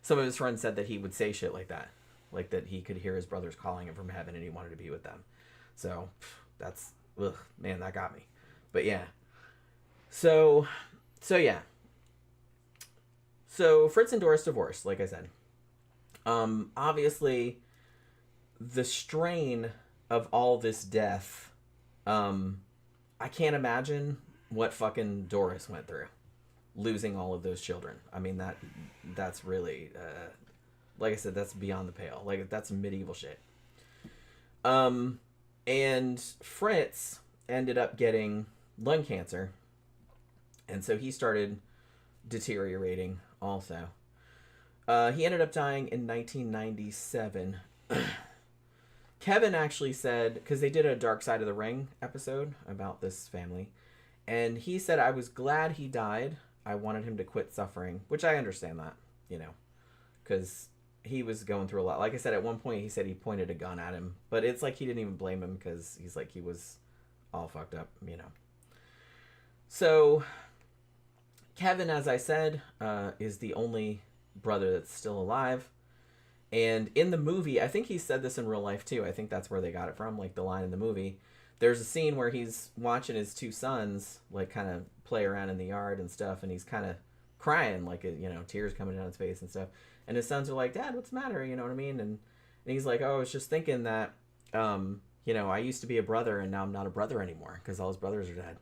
some of his friends said that he would say shit like that. Like, that he could hear his brothers calling him from heaven and he wanted to be with them. So, that's, man, that got me. But, yeah. So, yeah. So, Fritz and Doris divorced, like I said. Obviously, the strain of all this death, I can't imagine what fucking Doris went through, losing all of those children. I mean, that's really, like I said, that's beyond the pale. Like, that's medieval shit. And Fritz ended up getting lung cancer, and so he started deteriorating also. He ended up dying in 1997. Kevin actually said, because they did a Dark Side of the Ring episode about this family, and he said, I was glad he died. I wanted him to quit suffering, which I understand that, you know, because he was going through a lot. Like I said, at one point he said he pointed a gun at him, but it's like he didn't even blame him, because he's like, he was all fucked up, you know. So Kevin, as I said, is the only brother that's still alive. And in the movie, I think he said this in real life too. I think that's where they got it from, like the line in the movie. There's a scene where he's watching his two sons, like, kind of play around in the yard and stuff, and he's kind of crying, like, you know, tears coming down his face and stuff. And his sons are like, Dad, what's the matter? You know what I mean? And he's like, oh, I was just thinking that, you know, I used to be a brother and now I'm not a brother anymore because all his brothers are dead.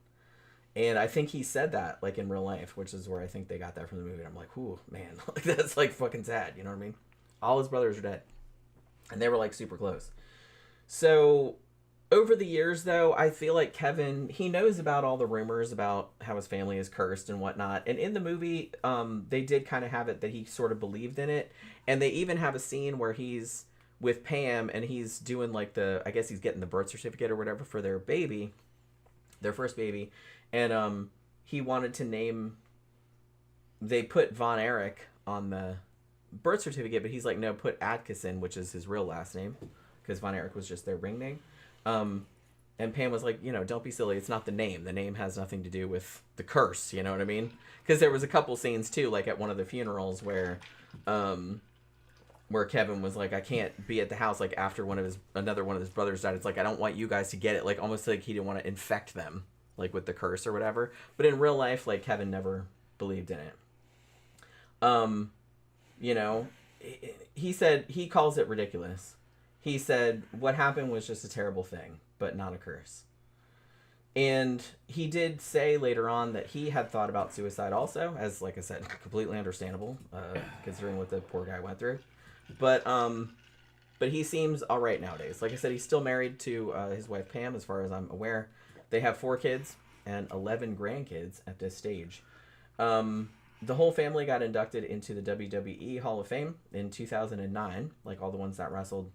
And I think he said that, like, in real life, which is where I think they got that from the movie. And I'm like, ooh, man, like, that's, like, fucking sad. You know what I mean? All his brothers are dead. And they were, like, super close. So, over the years, though, I feel like Kevin, he knows about all the rumors about how his family is cursed and whatnot. And in the movie, they did kind of have it that he sort of believed in it. And they even have a scene where he's with Pam and he's doing, like, I guess he's getting the birth certificate or whatever for their baby, their first baby. And he wanted to name, they put Von Erich on the birth certificate, but he's like, no, put Adkisson, which is his real last name, because Von Erich was just their ring name. And Pam was like, you know, don't be silly, it's not the name. The name has nothing to do with the curse, you know what I mean? Because there was a couple scenes, too, like at one of the funerals where where Kevin was like, I can't be at the house like after another one of his brothers died. It's like, I don't want you guys to get it. Like almost like he didn't want to infect them like with the curse or whatever. But in real life, like Kevin never believed in it. You know, he calls it ridiculous. He said what happened was just a terrible thing, but not a curse. And he did say later on that he had thought about suicide also, as like I said, completely understandable, considering what the poor guy went through. But he seems all right nowadays. Like I said, he's still married to his wife Pam, as far as I'm aware. They have 4 kids and 11 grandkids at this stage. The whole family got inducted into the WWE Hall of Fame in 2009, like all the ones that wrestled.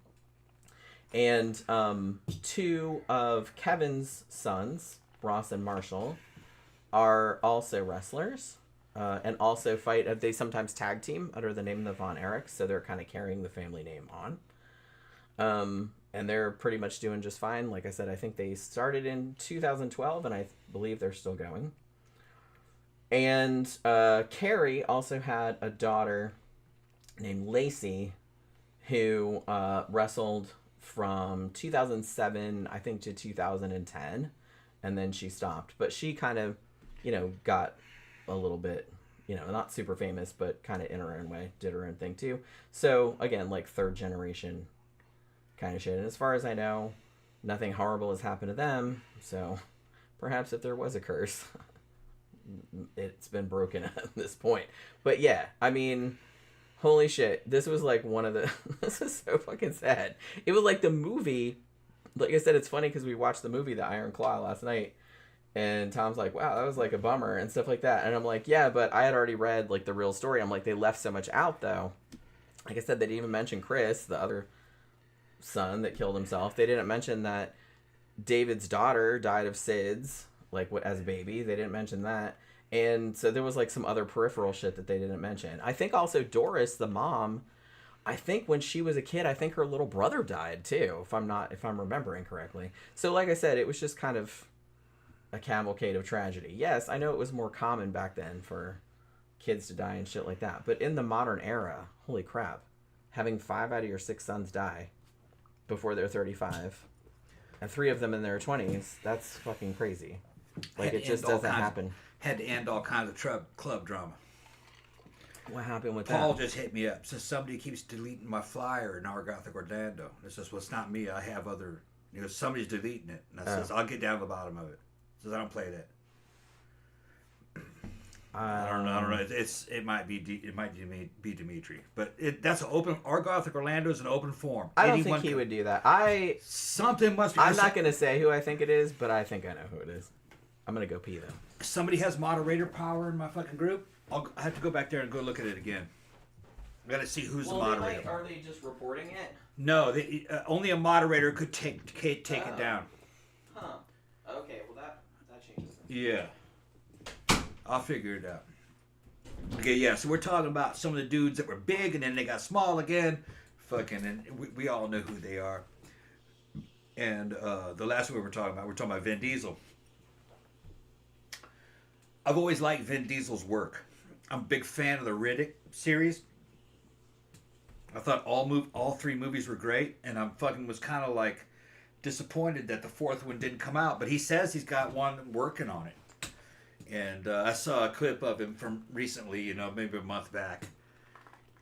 And 2 of Kevin's sons, Ross and Marshall, are also wrestlers. And also fight. They sometimes tag team under the name of the Von Erich, so they're kind of carrying the family name on. And they're pretty much doing just fine. Like I said, I think they started in 2012, and I believe they're still going. And Kerry also had a daughter named Lacey, who wrestled from 2007, I think, to 2010, and then she stopped. But she kind of, got a little bit, not super famous, but kind of in her own way, did her own thing too. So again, like 3rd generation kind of shit. And as far as I know, nothing horrible has happened to them. So perhaps if there was a curse, it's been broken at this point. But yeah, I mean, holy shit, this was like one of the this is so fucking sad. It was like the movie, like I said, it's funny because we watched the movie The Iron Claw last night, and Tom's like, wow, that was like a bummer and stuff like that. And I'm like, yeah, but I had already read like the real story. I'm like, they left so much out though. Like I said, they didn't even mention Chris, the other son that killed himself. They didn't mention that David's daughter died of SIDS, like as a baby. They didn't mention that. And so there was like some other peripheral shit that they didn't mention. I think also Doris, the mom, I think when she was a kid, I think her little brother died too, if I'm remembering correctly. So like I said, it was just kind of a cavalcade of tragedy. Yes, I know it was more common back then for kids to die and shit like that. But in the modern era, holy crap, having 5 out of your 6 sons die before they're 35, and 3 of them in their 20s, that's fucking crazy. Like, it just doesn't happen. Had to end all kinds of club drama. What happened with Paul that? just hit me up. Says somebody keeps deleting my flyer in our Gothic Orlando. It says, well, it's not me. I have other... somebody's deleting it. And I says, I'll get down to the bottom of it. Says, I don't play that. I don't know. It might be Dimitri, but that's an open. Our Gothic Orlando is an open forum. I don't think he would do that. Something must be. I'm not going to say who I think it is, but I think I know who it is. I'm going to go pee though. Somebody has moderator power in my fucking group. I have to go back there and go look at it again. I got to see who's the moderator. Are they just reporting it? No, only a moderator could take it down. Huh. Okay. Well, that changes things. Yeah. I'll figure it out. Okay, yeah, so we're talking about some of the dudes that were big and then they got small again. Fucking, and we all know who they are. And the last one we're talking about Vin Diesel. I've always liked Vin Diesel's work. I'm a big fan of the Riddick series. I thought all 3 movies were great, and I fucking was kind of like disappointed that the 4th one didn't come out. But he says he's got one working on it. And I saw a clip of him from recently, maybe a month back.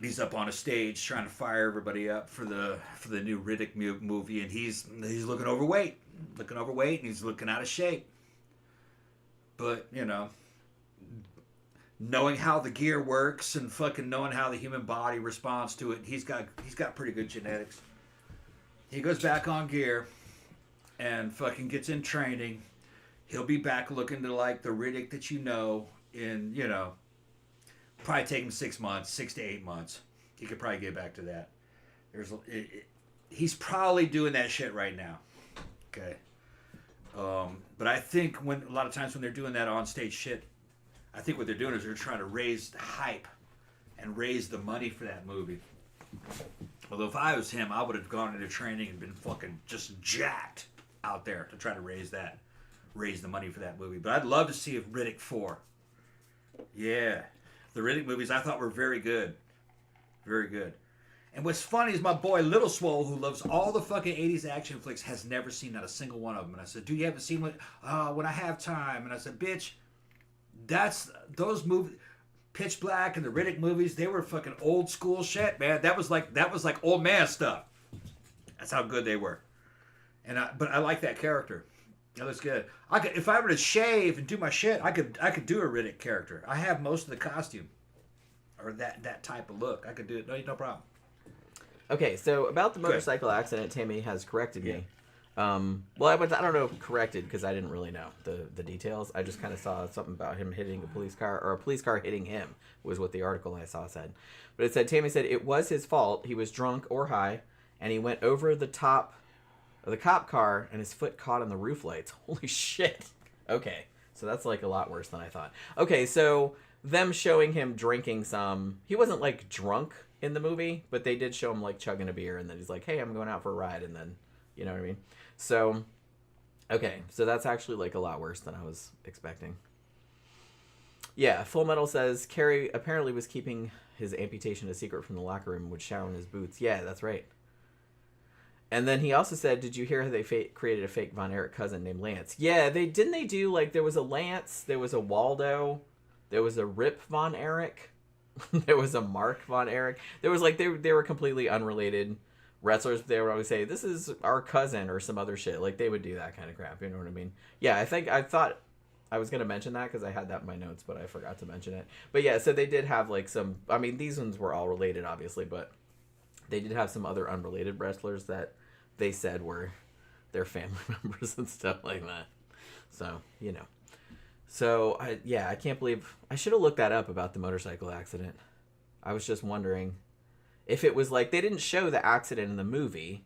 He's up on a stage trying to fire everybody up for the new Riddick movie, and he's looking overweight, and he's looking out of shape. But knowing how the gear works and fucking knowing how the human body responds to it, he's got pretty good genetics. He goes back on gear, and fucking gets in training. He'll be back looking to like the Riddick that in, probably take him 6 months, 6 to 8 months. He could probably get back to that. He's probably doing that shit right now. Okay. But I think a lot of times when they're doing that on stage shit, I think what they're doing is they're trying to raise the hype and raise the money for that movie. Although if I was him, I would have gone into training and been fucking just jacked out there to try to raise the money for that movie. But I'd love to see a Riddick 4. Yeah. The Riddick movies I thought were very good. Very good. And what's funny is my boy Little Swole, who loves all the fucking 80s action flicks, has never seen not a single one of them. And I said, dude, you haven't seen one? When I have time. And I said, bitch, those movies, Pitch Black and the Riddick movies, they were fucking old school shit, man. That was like old man stuff. That's how good they were. But I like that character. That looks good. If I were to shave and do my shit, I could do a Riddick character. I have most of the costume, or that type of look. I could do it. No problem. Okay, so about the motorcycle accident, Tammy has corrected me. Well, I don't know if corrected because I didn't really know the details. I just kind of saw something about him hitting a police car, or a police car hitting him was what the article I saw said. But it said, Tammy said it was his fault. He was drunk or high, and he went over the top of the cop car, and his foot caught on the roof lights. Holy shit. Okay, so that's like a lot worse than I thought. Okay, so them showing him drinking some, he wasn't like drunk in the movie, but they did show him like chugging a beer, and then he's like, hey, I'm going out for a ride, and then, you know what I mean? So, okay, so that's actually like a lot worse than I was expecting. Yeah, Full Metal says Kerry apparently was keeping his amputation a secret from the locker room, would shower in his boots. Yeah, that's right. And then he also said, did you hear how they created a fake Von Erich cousin named Lance? Yeah, they do, like, there was a Lance, there was a Waldo, there was a Rip Von Erich, there was a Mark Von Erich. There was, like, they were completely unrelated wrestlers. They would always say, this is our cousin or some other shit. Like, they would do that kind of crap, you know what I mean? Yeah, I thought I was going to mention that because I had that in my notes, but I forgot to mention it. But yeah, so they did have, like, some, I mean, these ones were all related, obviously, but they did have some other unrelated wrestlers that they said were their family members and stuff like that. So, you know. So, I can't believe... I should have looked that up about the motorcycle accident. I was just wondering if it was like... They didn't show the accident in the movie.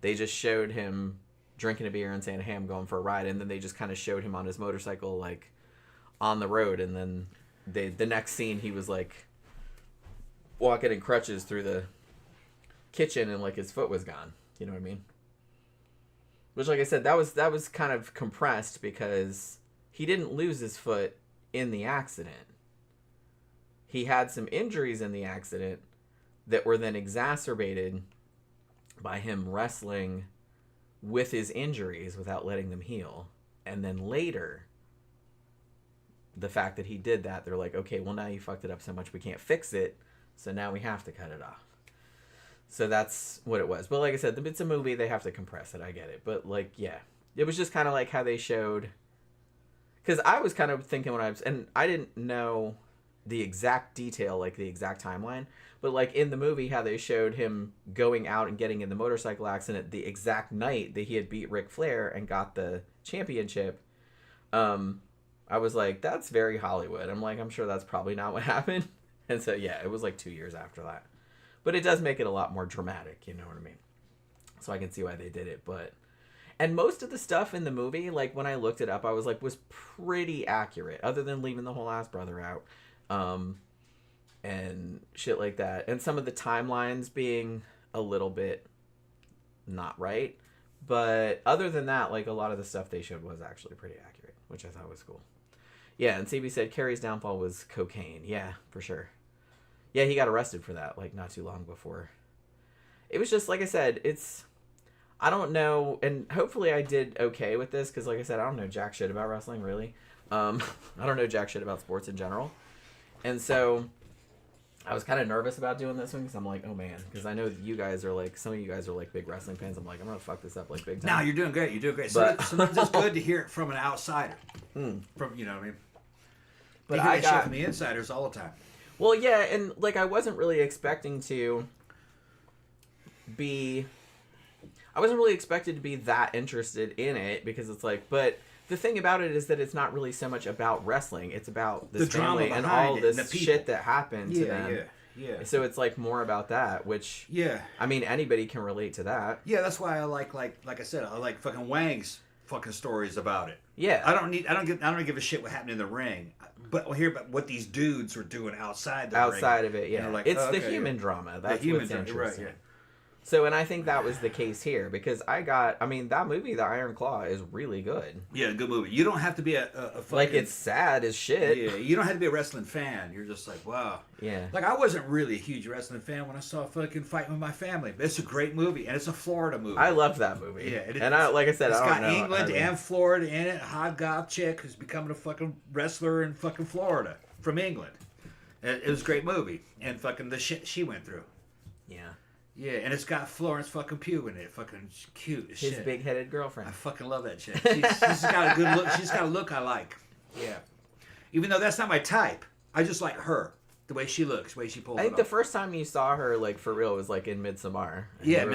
They just showed him drinking a beer and saying, hey, I'm going for a ride. And then they just kind of showed him on his motorcycle, like, on the road. And then the next scene, he was, like, walking in crutches through the kitchen and, like, his foot was gone. You know what I mean? Which, like I said, that was kind of compressed because he didn't lose his foot in the accident. He had some injuries in the accident that were then exacerbated by him wrestling with his injuries without letting them heal. And then later, the fact that he did that, they're like, okay, well, now you fucked it up so much we can't fix it, so now we have to cut it off. So that's what it was. But like I said, it's a movie, they have to compress it, I get it. But, like, yeah. It was just kind of like how they showed... Because I was kind of thinking when and I didn't know the exact detail, like the exact timeline, but like in the movie, how they showed him going out and getting in the motorcycle accident the exact night that he had beat Ric Flair and got the championship. I was like, that's very Hollywood. I'm like, I'm sure that's probably not what happened. And so, yeah, it was like 2 years after that. But it does make it a lot more dramatic, you know what I mean? So I can see why they did it, but... And most of the stuff in the movie, like, when I looked it up, I was like, was pretty accurate, other than leaving the whole ass brother out, and shit like that. And some of the timelines being a little bit not right. But other than that, like, a lot of the stuff they showed was actually pretty accurate, which I thought was cool. Yeah, and CB said Kerry's downfall was cocaine. Yeah, for sure. Yeah, he got arrested for that, like, not too long before. It was just, like I said, it's... I don't know, and hopefully I did okay with this, because like I said, I don't know jack shit about wrestling, really. I don't know jack shit about sports in general. And so, I was kind of nervous about doing this one, because I'm like, oh man, because I know that you guys are like, some of you guys are like big wrestling fans. I'm like, I'm going to fuck this up like big time. No, you're doing great, But, sometimes it's good to hear it from an outsider. From, you know what I mean? But I got shit from the insiders all the time. Well, yeah, and like I wasn't really expecting to be... I wasn't really expected to be that interested in it because it's like, but the thing about it is that it's not really so much about wrestling. It's about this the family drama and all this and shit that happened to them. Yeah. So it's like more about that, which, I mean, anybody can relate to that. Yeah, that's why I like I said, I like fucking Wang's fucking stories about it. Yeah. I don't give a shit what happened in the ring, but we'll hear about what these dudes were doing outside the ring. Outside of it, yeah. Like, it's the human drama. That's what's interesting. Right, yeah. So, and I think that was the case here because that movie, The Iron Claw, is really good. Yeah, good movie. You don't have to be a fucking... Like, it's sad as shit. Yeah, you don't have to be a wrestling fan. You're just like, wow. Yeah. Like, I wasn't really a huge wrestling fan when I saw fucking Fighting With My Family. But it's a great movie, and it's a Florida movie. I loved that movie. Yeah. It's got England and Florida in it. Hot goth chick who's becoming a fucking wrestler in fucking Florida from England. It was a great movie. And fucking the shit she went through. Yeah. Yeah, and it's got Florence fucking Pugh in it. Fucking cute as shit. His big-headed girlfriend. I fucking love that chick. She's got a good look. She's got a look I like. Yeah. Even though that's not my type, I just like her. The way she looks, the way she pulls I think it the off. first time you saw her, like, for real, was, like, in Midsommar. And Yeah,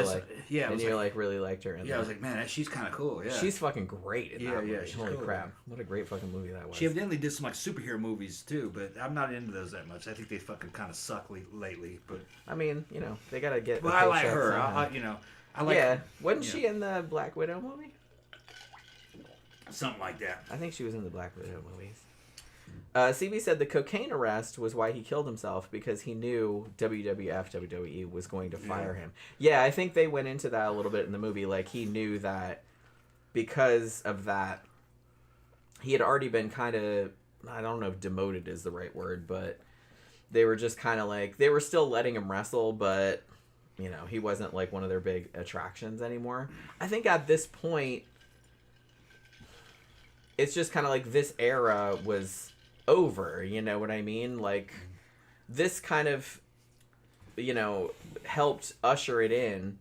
you were really liked her. I was like, man, she's kind of cool. Yeah. She's fucking great in that movie. She's Holy cool, crap. man. What a great fucking movie that was. She evidently did some, like, superhero movies, too, but I'm not into those that much. I think they fucking kind of suck lately, but... I mean, you know, they gotta get... But I like her. I like... Yeah. Wasn't she in the Black Widow movie? Something like that. I think she was in the Black Widow movies. CB said the cocaine arrest was why he killed himself because he knew WWE was going to fire him. Yeah, I think they went into that a little bit in the movie. Like, he knew that because of that, he had already been kind of, I don't know if demoted is the right word, but they were just kind of like, they were still letting him wrestle, but, you know, he wasn't like one of their big attractions anymore. I think at this point, it's just kind of like this era was over, you know what I mean? Like, this kind of, you know, helped usher it in,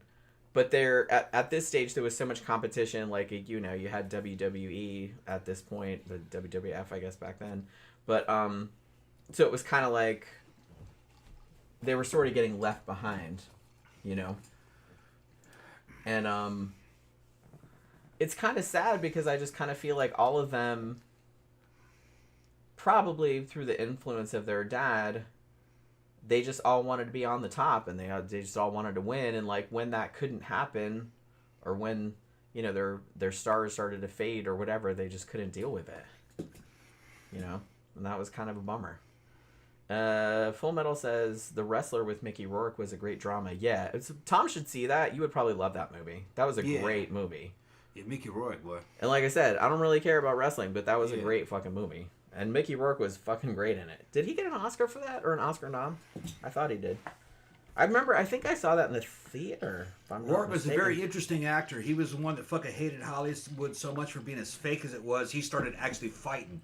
but there at this stage there was so much competition. Like, you know, you had WWE at this point, the WWF I guess back then, but so it was kind of like they were sort of getting left behind, you know, and it's kind of sad because I just kind of feel like all of them, probably through the influence of their dad, they just all wanted to be on the top, and they just all wanted to win. And like when that couldn't happen, or when, you know, their stars started to fade or whatever, they just couldn't deal with it, you know. And that was kind of a bummer. Full Metal says the Wrestler with Mickey Rourke was a great drama. Yeah, Tom should see that. You would probably love that movie. That was a great movie. Yeah, Mickey Rourke, boy. And like I said, I don't really care about wrestling, but that was a great fucking movie. And Mickey Rourke was fucking great in it. Did he get an Oscar for that? Or an Oscar nom? I thought he did. I think I saw that in the theater. Rourke was a very interesting actor. He was the one that fucking hated Hollywood so much for being as fake as it was. He started actually fighting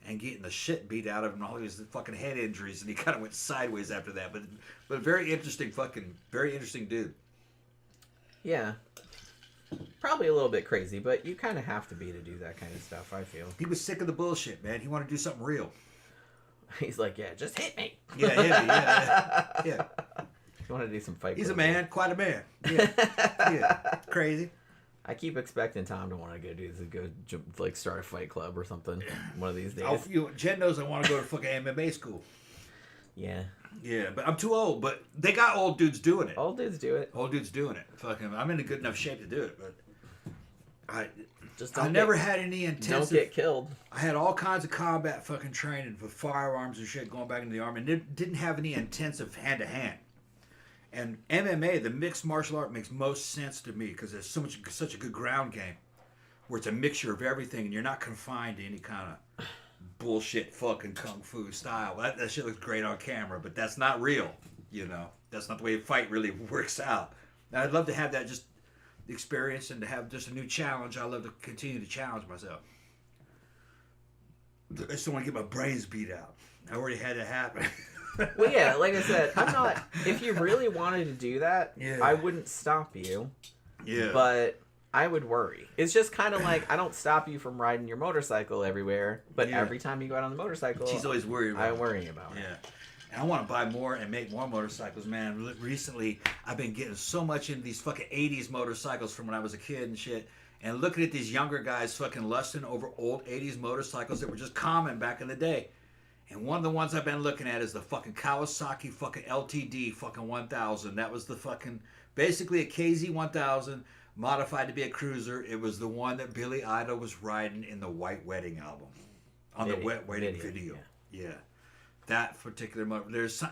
and getting the shit beat out of him. All his fucking head injuries, and he kind of went sideways after that. But very interesting dude. Yeah. Probably a little bit crazy, but you kind of have to be to do that kind of stuff, I feel. He was sick of the bullshit, man. He wanted to do something real. He's like, yeah, just hit me. Yeah, hit me, yeah. He wanted to do some fight. He's a man, quite a man. Yeah, crazy. I keep expecting Tom to want to go start a fight club or something one of these days. Jen knows I want to go to fucking MMA school. Yeah. Yeah, but I'm too old. But they got old dudes doing it. Old dudes do it. Old dudes doing it. Fucking, I'm in a good enough shape to do it, but I don't never had any intensive. Don't get killed. I had all kinds of combat fucking training for firearms and shit going back into the army, and didn't have any intensive hand to hand. And MMA, the mixed martial art, makes most sense to me because there's such a good ground game where it's a mixture of everything, and you're not confined to any kind of bullshit fucking kung fu style. That shit looks great on camera, but that's not real. You know, that's not the way a fight really works out. Now, I'd love to have that just experience and to have just a new challenge. I love to continue to challenge myself. I just don't want to get my brains beat out. I already had it happen. Well, yeah, like I said, I'm not. If you really wanted to do that, I wouldn't stop you. Yeah. But I would worry. It's just kind of like I don't stop you from riding your motorcycle everywhere, but every time you go out on the motorcycle, she's always worried about I'm worrying about it. Yeah. And I want to buy more and make more motorcycles, man. Recently, I've been getting so much into these fucking 80s motorcycles from when I was a kid and shit. And looking at these younger guys fucking lusting over old 80s motorcycles that were just common back in the day. And one of the ones I've been looking at is the fucking Kawasaki fucking LTD fucking 1000. That was the fucking, basically a KZ 1000 modified to be a cruiser. It was the one that Billy Idol was riding in the White Wedding album. On the Wet Wedding video. Yeah. that particular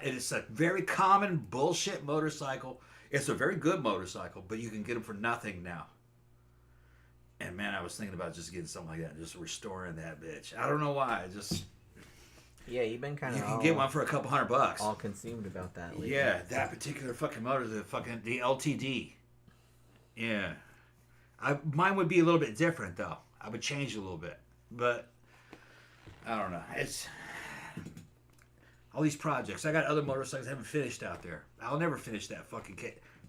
it's a very common bullshit motorcycle. It's a very good motorcycle, but you can get them for nothing now. And man, I was thinking about just getting something like that and just restoring that bitch. I don't know why. Yeah, you've been kind of. You can get one for a couple $100. All consumed about that lately. Yeah, that particular fucking motor, the LTD. Yeah, mine would be a little bit different though. I would change it a little bit, but I don't know. It's all these projects. I got other motorcycles I haven't finished out there. I'll never finish that fucking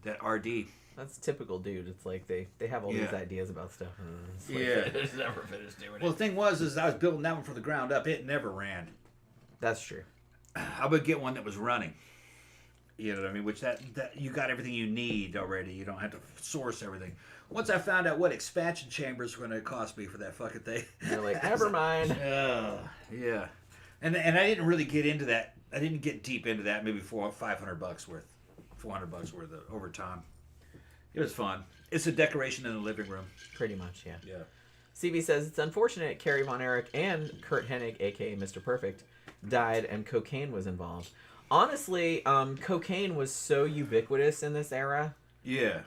that RD. That's typical, dude. It's like they have all these ideas about stuff. And it's like Yeah. they never finished doing Well, it. the thing was I was building that one from the ground up. It never ran. That's true. I would get one that was running. You know what I mean? Which that you got everything you need already. You don't have to source everything. Once I found out what expansion chambers were going to cost me for that fucking thing, You're like, never mind. yeah. And I didn't really get into that. I didn't get deep into that. Maybe $500 worth, $400 worth of overtime. It was fun. It's a decoration in the living room. Pretty much, yeah. Yeah. CB says it's unfortunate Kerry Von Erich and Kurt Hennig, aka Mr. Perfect, died and cocaine was involved. Honestly, cocaine was so ubiquitous in this era. Yeah.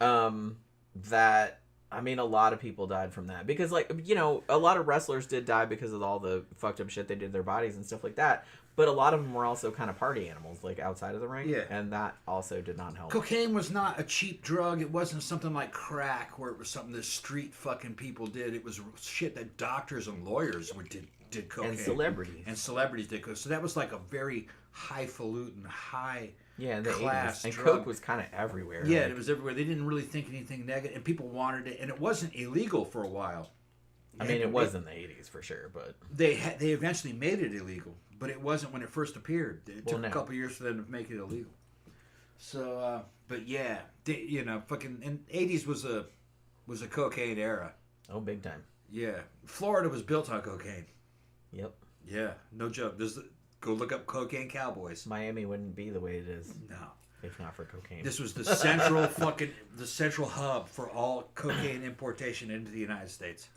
That I mean, a lot of people died from that because, like, you know, a lot of wrestlers did die because of all the fucked up shit they did to their bodies and stuff like that. But a lot of them were also kind of party animals, like outside of the ring. Yeah. And that also did not help. Cocaine was not a cheap drug. It wasn't something like crack where it was something that street fucking people did. It was shit that doctors and lawyers did cocaine. And celebrities. And celebrities did cocaine. So that was like a very highfalutin, high Yeah, in the class 80s. And drug. coke was kind of everywhere. Yeah, like, it was everywhere. They didn't really think anything negative, and people wanted it, and it wasn't illegal for a while. I mean, it was in the 80s for sure, but They eventually made it illegal, but it wasn't when it first appeared. It took a couple years for them to make it illegal. So, but yeah, fucking, and 80s was a cocaine era. oh, big time. Yeah, Florida was built on cocaine. Yep. Yeah, no joke. Go look up cocaine cowboys. Miami wouldn't be the way it is No. if not for cocaine. This was the central hub for all cocaine importation into the United States.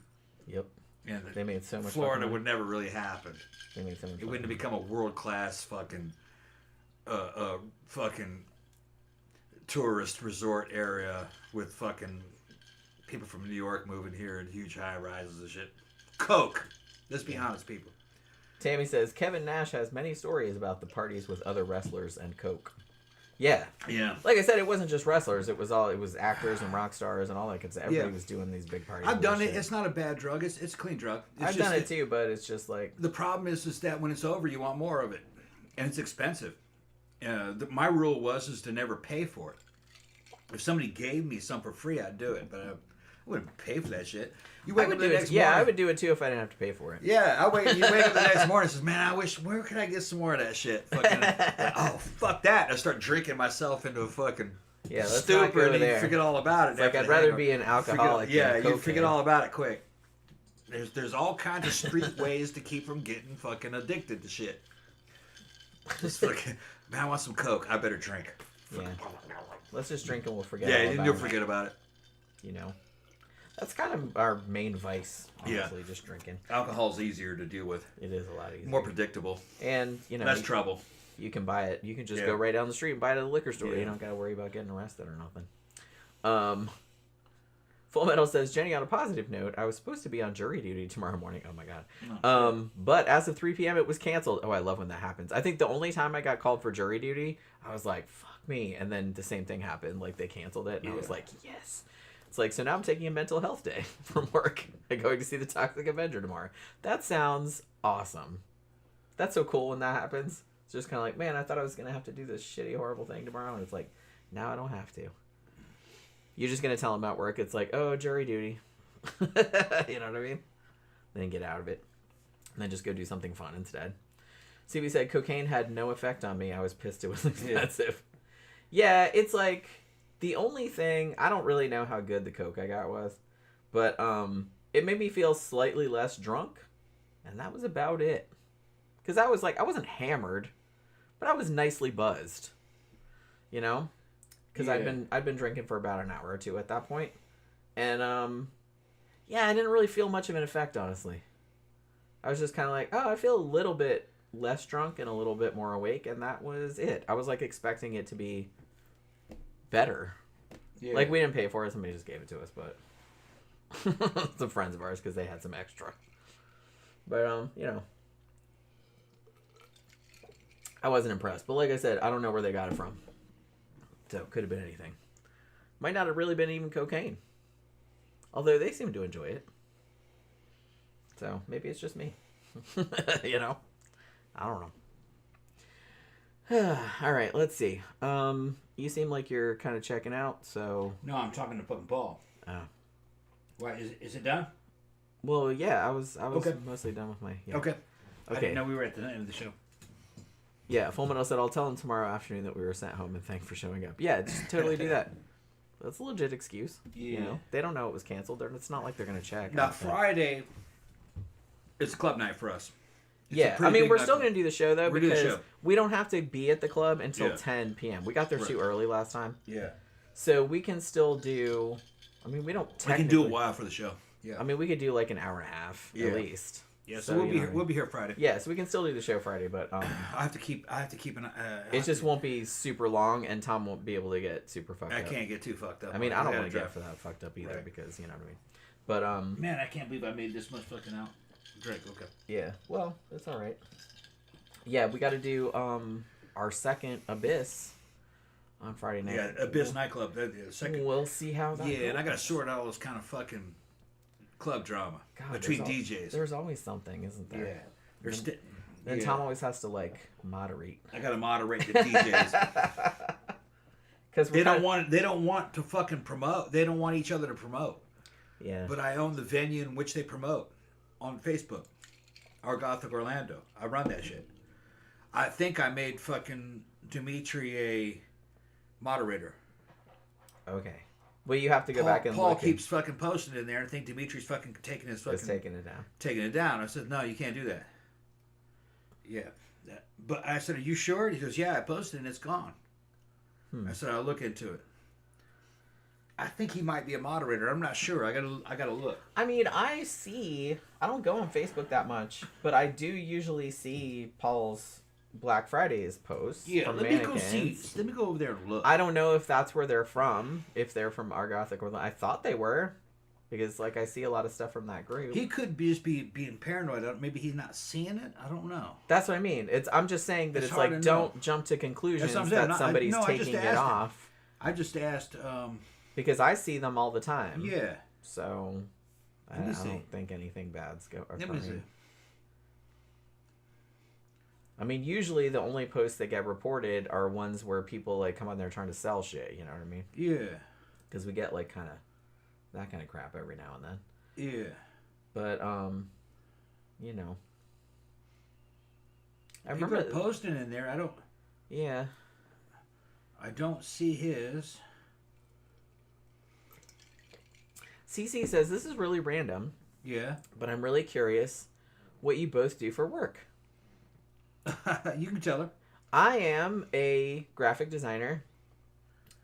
Yep. And They made so much Florida fucking would never really happen. They made so much It wouldn't have become a world class fucking tourist resort area with fucking people from New York moving here in huge high rises and shit. Coke. Let's be honest, people. Tammy says Kevin Nash has many stories about the parties with other wrestlers and coke. Yeah. Yeah. Like I said, it wasn't just wrestlers. It was actors and rock stars and all that. Because everybody was doing these big parties. I've done it. Shit. It's not a bad drug. It's a clean drug. I've done it too, but it's just like The problem is that when it's over, you want more of it, and it's expensive. My rule was to never pay for it. If somebody gave me some for free, I'd do it, but I wouldn't pay for that shit. You wake up the next morning. I would do it too if I didn't have to pay for it. Yeah, you wake up the next morning and says, man, where can I get some more of that shit? Fucking, oh, fuck that. I start drinking myself into a fucking let's not go stupor, and you there. forget all about it. It's like I'd rather be an alcoholic than you forget cocaine. all about it quick. There's all kinds of street ways to keep from getting fucking addicted to shit. Just fucking, man, I want some Coke. I better drink. Yeah. Let's just drink and we'll forget Yeah, all you'll about it. forget about it. You know? That's kind of our main vice, honestly, just drinking. Alcohol's easier to deal with. It is a lot easier. More predictable. And, you know, Less trouble. you can buy it. You can just Yeah. go right down the street and buy it at the liquor store. Yeah. You don't got to worry about getting arrested or nothing. Full Metal says, Jenny, on a positive note, I was supposed to be on jury duty tomorrow morning. Oh, my God. But as of 3 p.m., it was canceled. Oh, I love when that happens. I think the only time I got called for jury duty, I was like, fuck me. And then the same thing happened. Like, they canceled it. And I was like, yes. It's like, so now I'm taking a mental health day from work and going to see the Toxic Avenger tomorrow. That sounds awesome. That's so cool when that happens. It's just kind of like, man, I thought I was going to have to do this shitty, horrible thing tomorrow. And it's like, now I don't have to. You're just going to tell them at work, it's like, oh, jury duty. You know what I mean? Then get out of it. And then just go do something fun instead. CB said, cocaine had no effect on me. I was pissed it was expensive. Yeah, it's like, the only thing, I don't really know how good the coke I got was. But it made me feel slightly less drunk. And that was about it. Because I was like, I wasn't hammered. But I was nicely buzzed. You know? Because I'd been drinking for about an hour or two at that point. And, I didn't really feel much of an effect, honestly. I was just kind of like, oh, I feel a little bit less drunk and a little bit more awake, and that was it. I was like expecting it to be better. Yeah. Like, we didn't pay for it, somebody just gave it to us, but some friends of ours because they had some extra. But you know, I wasn't impressed. But like I said, I don't know where they got it from, so it could have been anything. Might not have really been even cocaine, although they seem to enjoy it. So maybe it's just me. You know, I don't know. All right, let's see. You seem like you're kind of checking out, so. No, I'm talking to fucking Paul. Oh. Why is it done? Well, yeah, I was Okay. mostly done with my. Yeah. Okay. I Okay. didn't know we were at the end of the show. Yeah, Full Metal said, I'll tell him tomorrow afternoon that we were sent home and thank for showing up. Yeah, just totally do that. That's a legit excuse. You Yeah. know, they don't know it was canceled. It's not like they're going to check. I Now, don't think. Friday, it's club night for us. It's a Yeah, I pretty mean, big we're night still for- going to do the show, though, We're doing the because show. we don't have to be at the club until Yeah. 10 p.m. We got there too Right. early last time. Yeah. So we can still do, I mean, we don't We technically. can do a while for the show. Yeah. I mean, we could do like an hour and a half Yeah. at least. Yeah, so we'll you be know here. what I mean. We'll be here Friday. Yeah, so we can still do the show Friday, but I have to keep an. it just won't be super long, and Tom won't be able to get super fucked I up. can't get too fucked up. I mean, I don't gotta want to get drive. for that fucked up either, Right. because you know what I mean. But Man, I can't believe I made this much fucking out. Drink. Okay. yeah, well, it's all right. Yeah, we got to do our second Abyss on Friday night. Yeah, Abyss nightclub. The second. We'll see how that. Yeah, goes. and I gotta sort out all this kind of fucking club drama God, between there's DJs. There's always something, isn't there? Yeah. There's Then Tom always has to like moderate. I gotta moderate the DJs. Because They don't want to fucking promote. They don't want each other to promote. Yeah. But I own the venue in which they promote on Facebook. Our Gothic Orlando. I run that shit. I think I made fucking Dimitri a moderator. Okay. Well, you have to go back and Paul look. keeps fucking posting it in there. I think Dimitri's fucking taking his Just fucking taking it down. it down. I said, no, you can't do that. Yeah. But I said, are you sure? He goes, yeah, I posted it and it's gone. I said, I'll look into it. I think he might be a moderator. I'm not sure. I gotta look. I mean, I don't go on Facebook that much, but I do usually see Paul's Black Fridays posts. Yeah, from let me go see. Mannequins. Let me go over there and look. I don't know if that's where they're from. If they're from our Gothic Orlando, I thought they were, because like I see a lot of stuff from that group. He could just be being paranoid. Maybe he's not seeing it. I don't know. That's what I mean. I'm just saying that It's it's hard like to know. don't jump to conclusions That's what I'm saying. that somebody's I just taking it asked him. off, I just asked. because I see them all the time. Yeah. So I Let me see. don't think anything bad's Let me coming. see. I mean, usually the only posts that get reported are ones where people like come on there trying to sell shit. You know what I mean? Yeah. Because we get like kind of that kind of crap every now and then. Yeah. But you know, I People remember are posting in there. Yeah. I don't see his. CC says this is really random, Yeah. but I'm really curious what you both do for work. You can tell her. I am a graphic designer.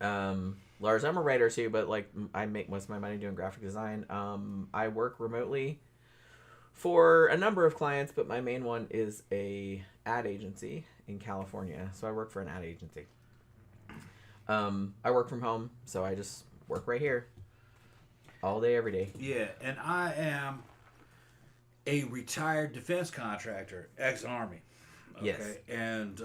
Lars, I'm a writer too, but like I make most of my money doing graphic design. I work remotely for a number of clients, but my main one is a ad agency in California. So I work for an ad agency. I work from home, so I just work right here all day, every day. Yeah, and I am a retired defense contractor, ex-army. Okay? Yes. And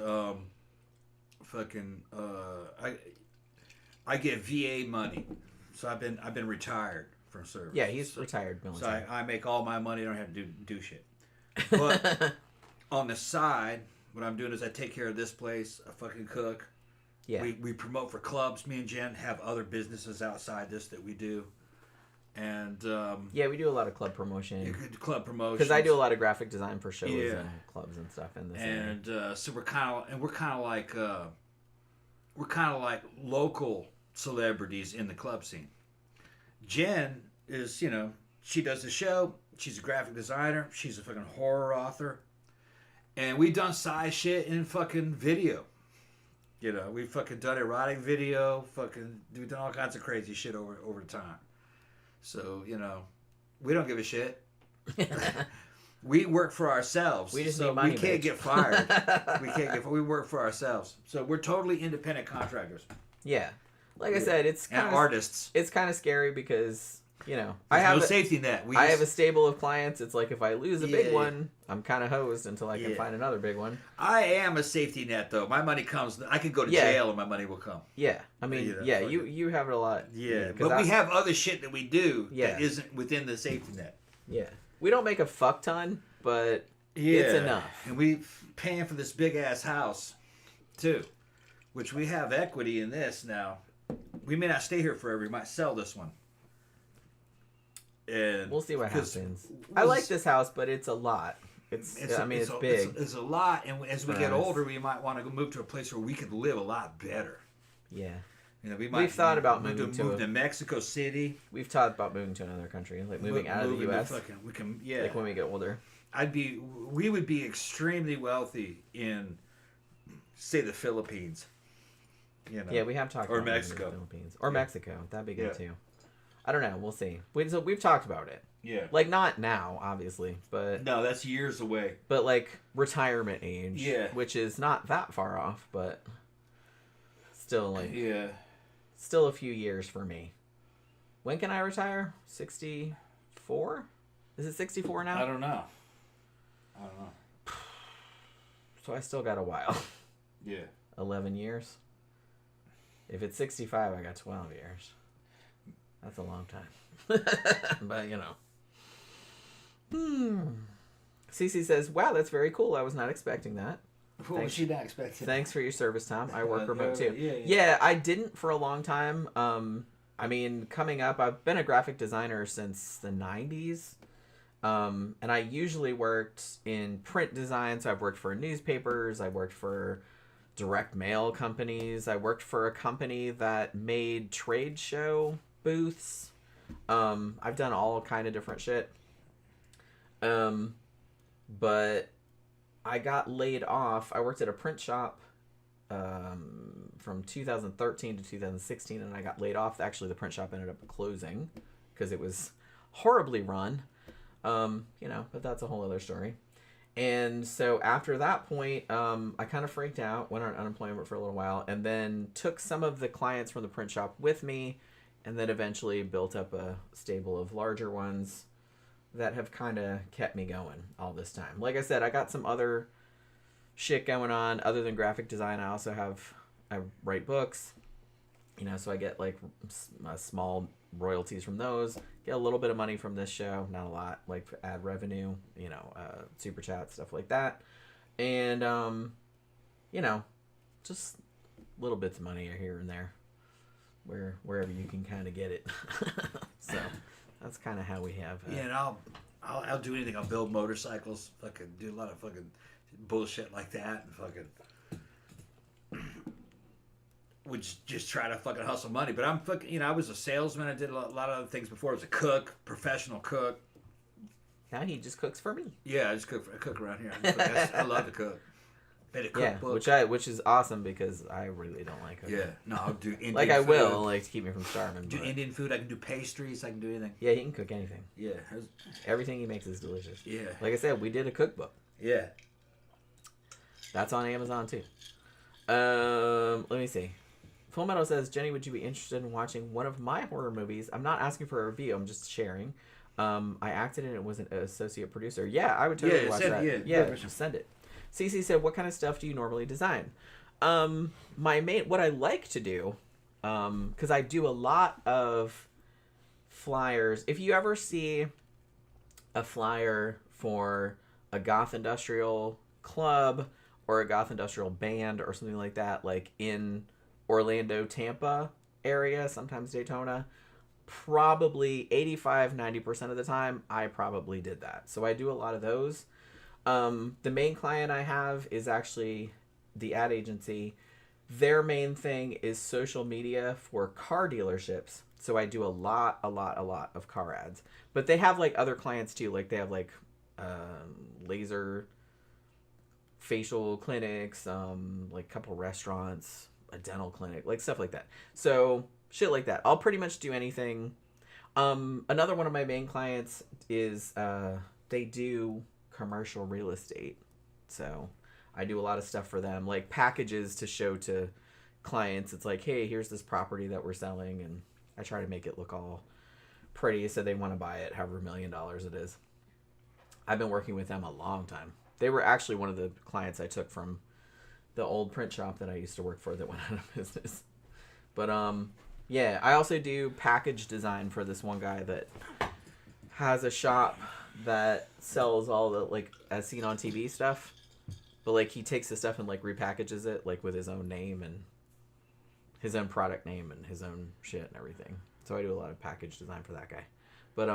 I get VA money, so I've been retired from service. Yeah, he's retired So military. I make all my money. I don't have to do shit. But on the side, what I'm doing is I take care of this place. I fucking cook. Yeah. We promote for clubs. Me and Jen have other businesses outside this that we do. And Yeah, we do a lot of club promotion. club promotions. Because I do a lot of graphic design for shows Yeah. and clubs and stuff in this area. And so we're kind of like local celebrities in the club scene. Jen is, she does the show. She's a graphic designer. She's a fucking horror author. And we done side shit in fucking video. We fucking done erotic video. We've done all kinds of crazy shit over time. So, we don't give a shit. We work for ourselves. We just so need money, we can't bitch. get fired. We work for ourselves. So we're totally independent contractors. Yeah. Like I said, it's And kind of artists. It's kind of scary because, you know, There's no safety net. I have a stable of clients. It's like if I lose a big Yeah. one, I'm kind of hosed until I can find another big one. I am a safety net, though. My money comes. I can go to jail and my money will come. Yeah. I mean, you have it a lot. Yeah. But we have other shit that we do Yeah. that isn't within the safety net. Yeah. We don't make a fuck ton, but it's enough. And we paying for this big ass house, too, which we have equity in this now. We may not stay here forever. We might sell this one. And we'll see what happens. I like this house, but it's a lot. It's big. It's a lot, and as we get older, we might want to move to a place where we could live a lot better. Yeah. You know, we've thought about move to Mexico City. We've thought about moving to another country, like moving out of the U.S. We can, yeah. Like when we get older. We would be extremely wealthy in, say, the Philippines. You know, yeah, we have talked or about Mexico, the Philippines, or Mexico. That'd be good Yeah. too. I don't know. We'll see. We've talked about it. Yeah. Like not now, obviously, but No, that's years away. but like retirement age. Yeah. Which is not that far off, but still like Yeah. still a few years for me. When can I retire? 64? Is it 64 now? I don't know. So I still got a while. Yeah. 11 years. If it's 65, I got 12 years. That's a long time. But, you know. Cece says, wow, that's very cool. I was not expecting that. What was she not expecting? Thanks for your service, Tom. I work remote too. Yeah. Yeah, I didn't for a long time. I mean, coming up, I've been a graphic designer since the 90s. And I usually worked in print design. So I've worked for newspapers. I worked for direct mail companies. I worked for a company that made trade show booths. I've done all kind of different shit. But I got laid off. I worked at a print shop from 2013 to 2016, and I got laid off. Actually, the print shop ended up closing because it was horribly run. You know, but that's a whole other story. And so after that point, I kind of freaked out, went on unemployment for a little while, and then took some of the clients from the print shop with me, and then eventually built up a stable of larger ones that have kind of kept me going all this time. Like I said, I got some other shit going on other than graphic design. I write books, you know, so I get like small royalties from those, get a little bit of money from this show, not a lot, like ad revenue, you know, super chat, stuff like that. And, you know, just little bits of money here and there, wherever you can kind of get it. So that's kind of how we have. Yeah, and I'll do anything. I'll build motorcycles. Fucking do a lot of fucking bullshit like that, and fucking would just try to fucking hustle money. But I'm fucking, you know, I was a salesman. I did a lot of other things before. I was a cook, professional cook. Now he just cooks for me. Yeah, I cook around here. I love to cook. Made a cookbook. Yeah, which is awesome because I really don't like cooking. Yeah, no, I'll do Indian like I food. will, like to keep me from starving. Do but... Indian food. I can do pastries. I can do anything. Yeah, he can cook anything. Yeah. Everything he makes is delicious. Yeah. Like I said, we did a cookbook. Yeah. That's on Amazon too. Let me see. Full Metal says, Jenny, would you be interested in watching one of my horror movies? I'm not asking for a review. I'm just sharing. I acted in it. Was an associate producer. Yeah, I would totally watch that. Yeah, just send it. Cece said, what kind of stuff do you normally design? What I like to do, because I do a lot of flyers. If you ever see a flyer for a goth industrial club or a goth industrial band or something like that, like in Orlando, Tampa area, sometimes Daytona, probably 85-90% of the time I probably did that. So I do a lot of those. The main client I have is actually the ad agency. Their main thing is social media for car dealerships. So I do a lot of car ads. But they have like other clients too. Like they have like laser facial clinics, like a couple restaurants, a dental clinic, like stuff like that. So shit like that. I'll pretty much do anything. Another one of my main clients is they do commercial real estate. So I do a lot of stuff for them, like packages to show to clients. It's like, hey, here's this property that we're selling, and I try to make it look all pretty so they want to buy it, however $1 million it is. I've been working with them a long time. They were actually one of the clients I took from the old print shop that I used to work for that went out of business. But yeah, I also do package design for this one guy that has a shop that sells all the, like, as seen on TV stuff. But, like, he takes the stuff and, like, repackages it, like, with his own name and his own product name and his own shit and everything. So I do a lot of package design for that guy. But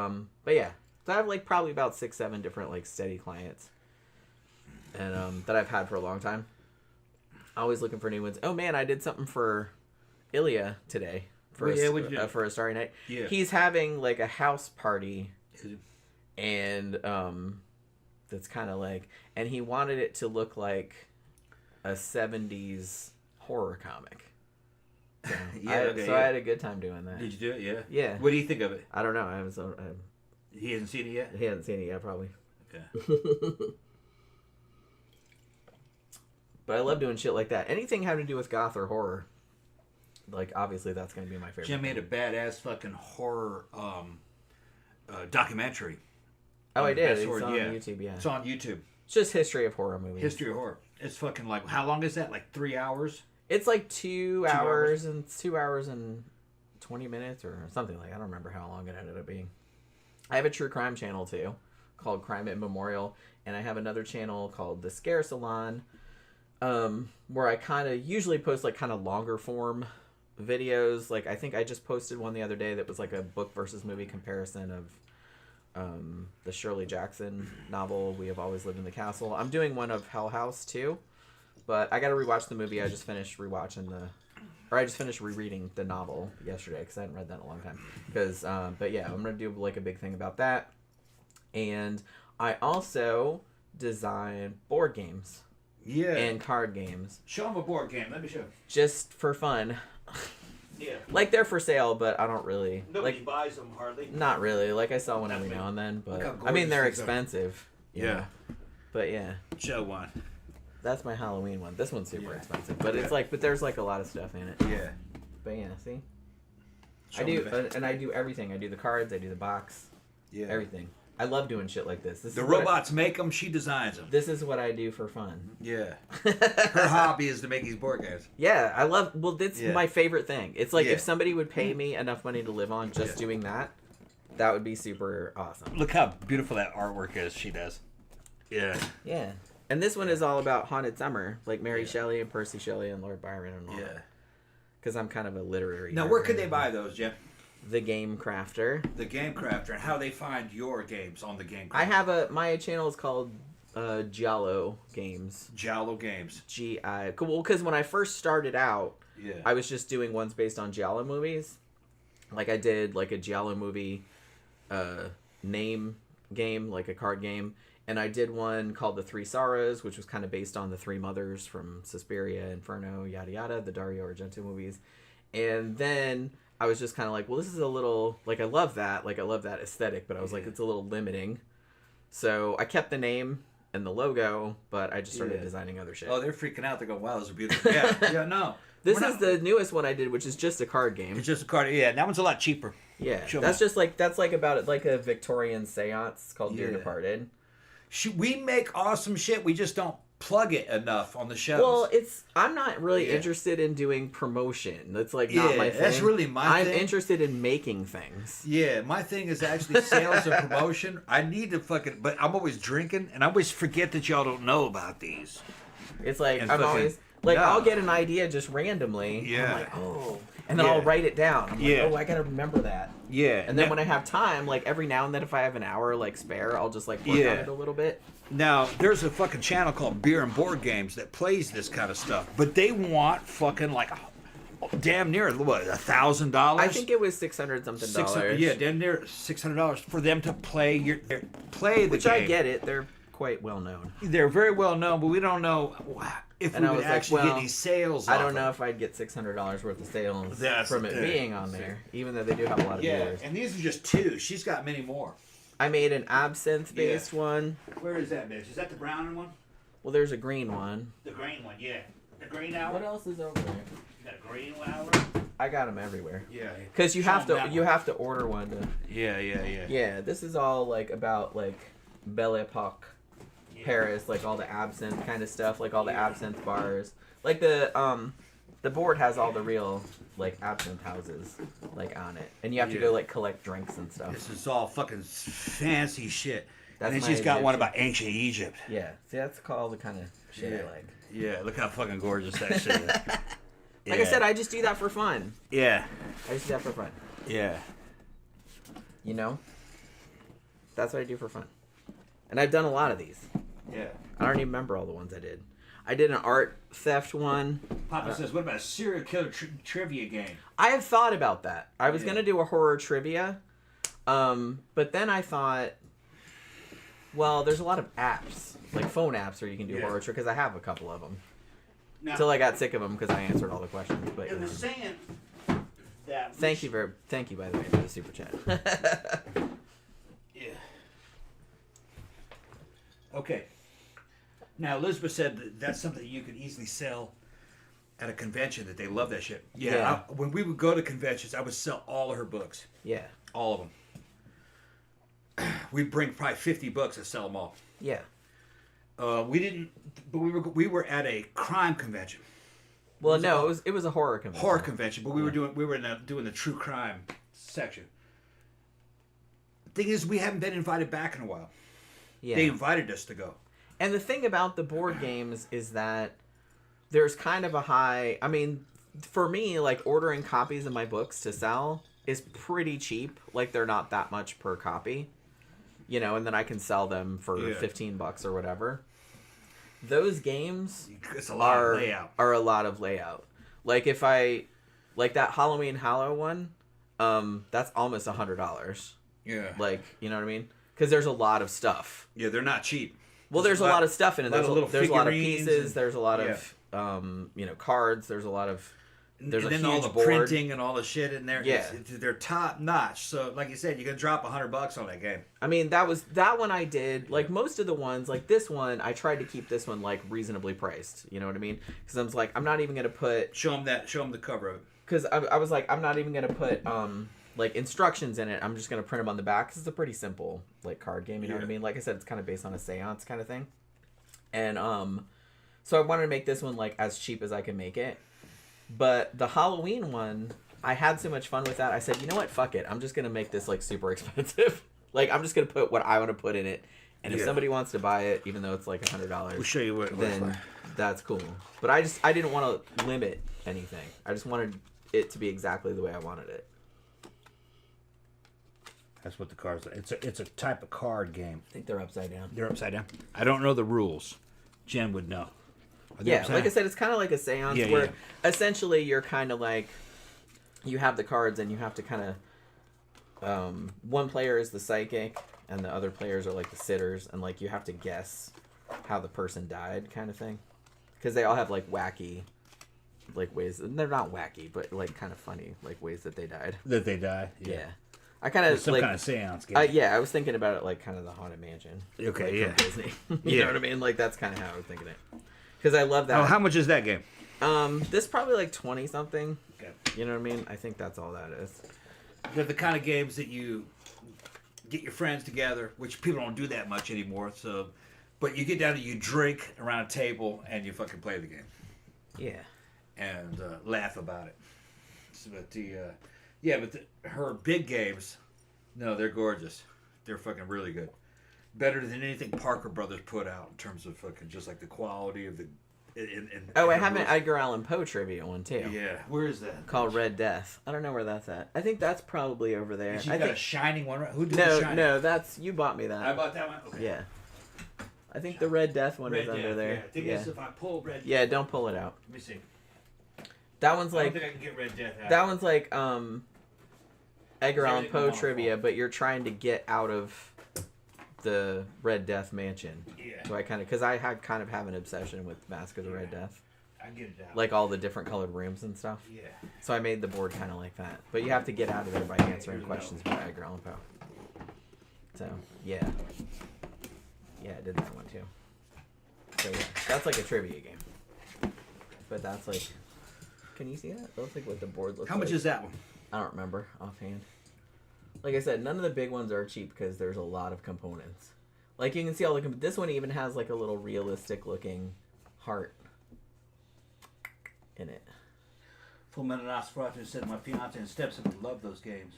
yeah. So I have, like, probably about 6-7 different, like, steady clients. And that I've had for a long time. Always looking for new ones. Oh, man, I did something for Ilya today. For a Starry Night. Yeah. He's having, like, a house party. And that's kind of like, and he wanted it to look like a 70s horror comic. So, I had a good time doing that. Did you do it? Yeah. Yeah. What do you think of it? I don't know. He hasn't seen it yet? He hasn't seen it yet, probably. Yeah. But I love doing shit like that. Anything having to do with goth or horror, like, obviously that's going to be my favorite. Jim made a badass fucking horror documentary. Oh, I did. It's on YouTube, yeah. It's on YouTube. It's just history of horror movies. History of horror. It's fucking like, how long is that? Like 3 hours? It's like 2 hours and 2 hours and 20 minutes or something like that. I don't remember how long it ended up being. I have a true crime channel too called Crime at Memorial, and I have another channel called The Scare Salon, where I kind of usually post like kind of longer form videos. Like, I think I just posted one the other day that was like a book versus movie comparison of the Shirley Jackson novel We Have Always Lived in the Castle. I'm doing one of Hell House too, but I got to rewatch the movie. I just finished rereading the novel yesterday because I hadn't read that in a long time. But yeah, I'm gonna do like a big thing about that, and I also design board games. Yeah. And card games. Show him a board game. Let me show. Just for fun. Yeah. Like, they're for sale, but I don't really... Nobody like, buys them hardly. Not really. Like, I sell one every now and then, but... I mean, they're expensive. Yeah. But yeah. Show one. That's my Halloween one. This one's super expensive. But it's like... But there's like a lot of stuff in it. Yeah. But yeah, see? I do everything. I do the cards. I do the box. Yeah. Everything. I love doing shit like this. The robots make them. She designs them. This is what I do for fun. Yeah. Her hobby is to make these board games. Yeah, I love... Well, that's my favorite thing. It's like, if somebody would pay Mm-hmm. me enough money to live on just doing that, that would be super awesome. Look how beautiful that artwork is she does. Yeah. Yeah. And this one is all about haunted summer, like Mary Shelley and Percy Shelley and Lord Byron and all that. Because I'm kind of a literary Now, nerd. where could they buy those, Jim? The Game Crafter. The Game Crafter, and how they find your games on the Game Crafter. I have my channel is called Giallo Games. Giallo Games. Well, because when I first started out, Yeah. I was just doing ones based on Giallo movies. Like, I did like a Giallo movie name game, like a card game. And I did one called The Three Sorrows, which was kind of based on the three mothers from Suspiria, Inferno, yada yada, the Dario Argento movies. And then I was just kind of like, well, this is a little, like, I love that aesthetic, but I was like, it's a little limiting. So I kept the name and the logo, but I just started designing other shit. Oh, they're freaking out. They're going, wow, those are beautiful. Yeah, no. This is the newest one I did, which is just a card game. It's just a card. Yeah, that one's a lot cheaper. Yeah, that's like about it, like a Victorian seance called Dear Departed. We make awesome shit. We just don't plug it enough on the shows. Well, I'm not really interested in doing promotion. That's like not my thing. That's really my thing. I'm interested in making things. Yeah, my thing is actually sales and promotion. I need to but I'm always drinking, and I always forget that y'all don't know about these. It's like, always, like, I'll get an idea just randomly. Yeah. I'm like, oh. And then I'll write it down. I'm like, oh, I gotta remember that. Yeah. And then when I have time, like, every now and then if I have an hour, like, spare, I'll just, like, work on it a little bit. Now, there's a fucking channel called Beer and Board Games that plays this kind of stuff. But they want fucking, like, damn near, what, $1,000? I think it was $600 something. Yeah, damn near $600 for them to play the game. Which I get it. They're quite well known. They're very well known, but we don't know if we would actually get any sales. I don't know if I'd get $600 worth of sales from it being on there, even though they do have a lot of viewers. And these are just two. She's got many more. I made an absinthe-based one. Where is that, bitch? Is that the brown one? Well, there's a green one. The green one, yeah. The green hour? What else is over there? You got a green hour? I got them everywhere. Yeah. Because you Show have 'em to that you one. have to order one to. Yeah. Yeah, this is all like about like Belle Epoque, Paris, like all the absinthe kind of stuff, like all the absinthe bars. Like the board has all the real like absinthe houses like on it, and you have to go like collect drinks and stuff. This is all fucking fancy shit. That's and then my she's got one Egyptian. about ancient Egypt. Yeah, see that's called the kind of shit I like. Yeah, look how fucking gorgeous that shit is. Like I said, I just do that for fun. Yeah. I just do that for fun. Yeah. You know, that's what I do for fun, and I've done a lot of these. Yeah. I don't even remember all the ones I did. I did an art theft one. Papa says, what about a serial killer trivia game? I have thought about that. I was Yeah. gonna do a horror trivia, but then I thought, well, there's a lot of apps, like phone apps, where you can do horror trivia, because I have a couple of them. Now, Until I got sick of them because I answered all the questions. But it was saying that... thank you by the way for the super chat. Yeah. Okay. Now, Elizabeth said that that's something you could easily sell at a convention, that they love that shit. Yeah. When we would go to conventions, I would sell all of her books. Yeah, All of them. We'd bring probably 50 books and sell them all. yeah. We didn't, but we were at a crime convention, Well, no, it was a horror convention. horror convention, but we were doing the true crime section. Thing is, we haven't been invited back in a while. Yeah. They invited us to go. And the thing about the board games is that there's kind of a high... I mean, for me, like, ordering copies of my books to sell is pretty cheap. Like, they're not that much per copy. You know, and then I can sell them for $15 or whatever. Those games It's a lot of layout. are a lot of layout. Like, if I... Like, that Halloween Hallow one, that's almost $100. Yeah. Like, you know what I mean? Because there's a lot of stuff. Yeah, they're not cheap. Well, there's a lot of stuff in it. There's a lot of figurines pieces. and- There's a lot of, cards. There's a lot of... There's and a then all huge the board. printing and all the shit in there. Yeah. They're top notch. So, like you said, you can drop $100 on that game. I mean, that one I did. Like, most of the ones, like this one, I tried to keep this one, like, reasonably priced. You know what I mean? Because I was like, I'm not even going to put... Show them the cover of it. Because I was like, I'm not even going to put, like, instructions in it. I'm just going to print them on the back. 'Cause it's a pretty simple, like, card game. You know what I mean? Like I said, it's kind of based on a seance kind of thing. And, so I wanted to make this one, like, as cheap as I can make it. But the Halloween one, I had so much fun with that. I said, you know what? Fuck it. I'm just going to make this, like, super expensive. Like, I'm just going to put what I want to put in it. And if somebody wants to buy it, even though it's, like, $100, We'll show you what it looks then like. that's cool. But I didn't want to limit anything. I just wanted it to be exactly the way I wanted it. That's what the cards are. It's a type of card game. I think they're upside down. They're upside down. I don't know the rules. Jen would know. Are they Yeah, upside like I down? said, it's kind of like a seance where essentially you're kind of like, you have the cards and you have to kind of, one player is the psychic and the other players are like the sitters, and like you have to guess how the person died kind of thing. Because they all have like wacky, like ways, and they're not wacky, but like kind of funny, like ways that they died. That they die. Yeah. I kind of Some like, kind of seance game. yeah, I was thinking about it like kind of the Haunted Mansion. Okay, like, yeah. from Disney. You know what I mean? Like that's kind of how I was thinking it. Because I love that. Oh, how much is that game? This probably like 20 something. Okay. You know what I mean? I think that's all that is. They're the kind of games that you get your friends together, which people don't do that much anymore. So, but you get down and you drink around a table and you fucking play the game Yeah. and laugh about it. So, but her big games, no, they're gorgeous. They're fucking really good. Better than anything Parker Brothers put out in terms of fucking just like the quality of the. I have an Edgar Allan Poe trivia one too. Yeah, where is that? Called Red Death. I don't know where that's at. I think that's probably over there. And she's I got think a shining one. Who did the shining? no, that's you bought me that. I bought that one. Okay. Yeah. I think the Red Death one Red is under Death, there. Yeah. Thing is, if I pull Red Death, Yeah, don't pull it out. let me see. That one's I like don't think I can get Red Death out. that one's like Edgar Allan everything Poe on trivia, but you're trying to get out of the Red Death mansion. Yeah. So I because I had kind of have an obsession with Mask of the Red Death. I can get it out. Like all the different colored rooms and stuff. Yeah. So I made the board kind of like that. But you have to get out of there by answering questions about Edgar Allan Poe. So yeah, I did that one too. So yeah, that's like a trivia game. But that's like, can you see that? That looks like what the board looks like. How much is that one? I don't remember offhand. Like I said, none of the big ones are cheap because there's a lot of components. Like you can see all the this one even has like a little realistic looking heart in it. Full Metal Nosferatu said my fiance and stepson would love those games.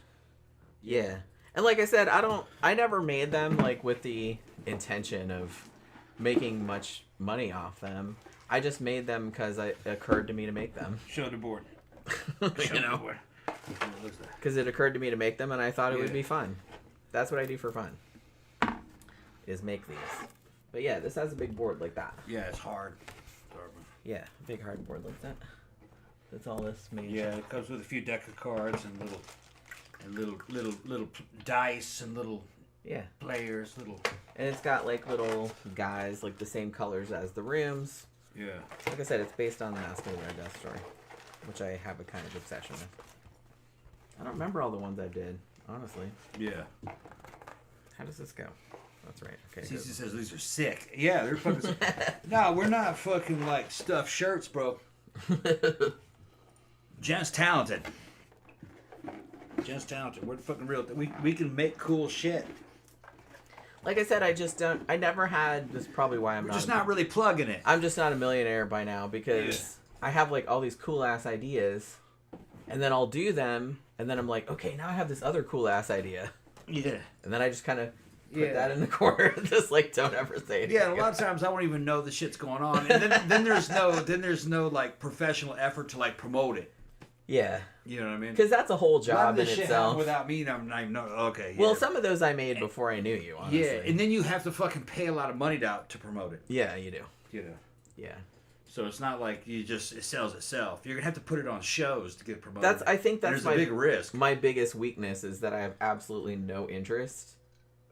Yeah. And like I said, I never made them like with the intention of making much money off them. I just made them because it occurred to me to make them. Show the board. You know, because it occurred to me to make them, and I thought it would be fun. That's what I do for fun. Is make these. But yeah, this has a big board like that. Yeah, it's hard. Yeah, a big hard board like that. That's all this made. Yeah, it comes with a few deck of cards and little dice and little players, little. And it's got like little guys like the same colors as the rooms. Yeah. Like I said, it's based on the Mask of the Red Death story, which I have a kind of obsession with. I don't remember all the ones I did, honestly. Yeah. How does this go? That's right. Okay. Cece says these are sick. Yeah, they're fucking. No, we're not fucking like stuffed shirts, bro. Jen's talented. Jen's talented. We're fucking real. We can make cool shit. Like I said, I just don't. I never had. This is probably why I'm We're not. just not really plugging it. I'm just not a millionaire by now because I have like all these cool ass ideas, and then I'll do them, and then I'm like, okay, now I have this other cool ass idea. Yeah. And then I just kind of put that in the corner, just like don't ever say anything. Yeah, and a lot of times I won't even know the shit's going on, and then there's no like professional effort to like promote it. Yeah. You know what I mean? Because that's a whole job in shit itself. Without me, I'm no okay. Yeah. Well, some of those I made before I knew you. Honestly. Yeah, and then you have to fucking pay a lot of money to promote it. Yeah, you do. You know. Yeah. So it's not like it sells itself. You're gonna have to put it on shows to get promoted. I think that's there's a big risk. My biggest weakness is that I have absolutely no interest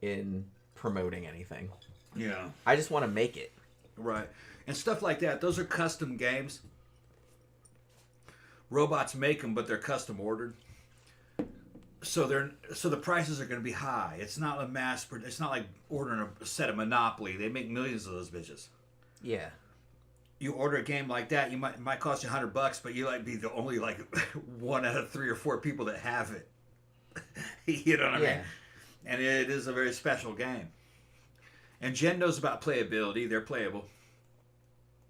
in promoting anything. Yeah. I just want to make it. Right. And stuff like that. Those are custom games. Robots make them, but they're custom ordered. So the prices are going to be high. It's not it's not like ordering a set of Monopoly. They make millions of those bitches. Yeah. You order a game like that, it might cost you $100, but you like be the only like 1 out of 3 or 4 people that have it. You know what I mean? And it is a very special game. And Jen knows about playability. They're playable.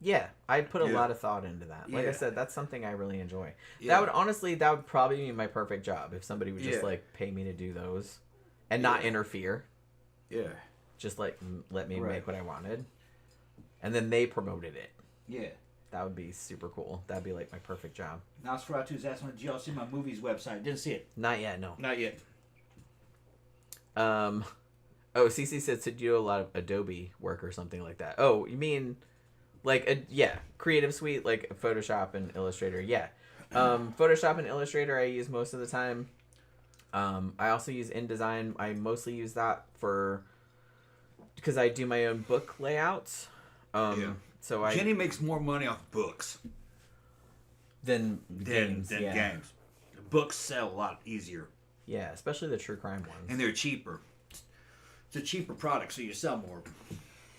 Yeah, I put a lot of thought into that. Like I said, that's something I really enjoy. Yeah. That would probably be my perfect job if somebody would just like pay me to do those and not interfere. Yeah. Just like let me make what I wanted. And then they promoted it. Yeah. That would be super cool. That'd be like my perfect job. Nosferatu's asking, did y'all see my movies website? Didn't see it. Not yet, no. Not yet. CC said to do a lot of Adobe work or something like that. Oh, you mean like Creative Suite, like Photoshop and Illustrator. Yeah. Photoshop and Illustrator I use most of the time. I also use InDesign. I mostly use that because I do my own book layouts. So Jenny makes more money off books than games. Games. Books sell a lot easier. Yeah, especially the true crime ones. And they're cheaper. It's a cheaper product, so you sell more.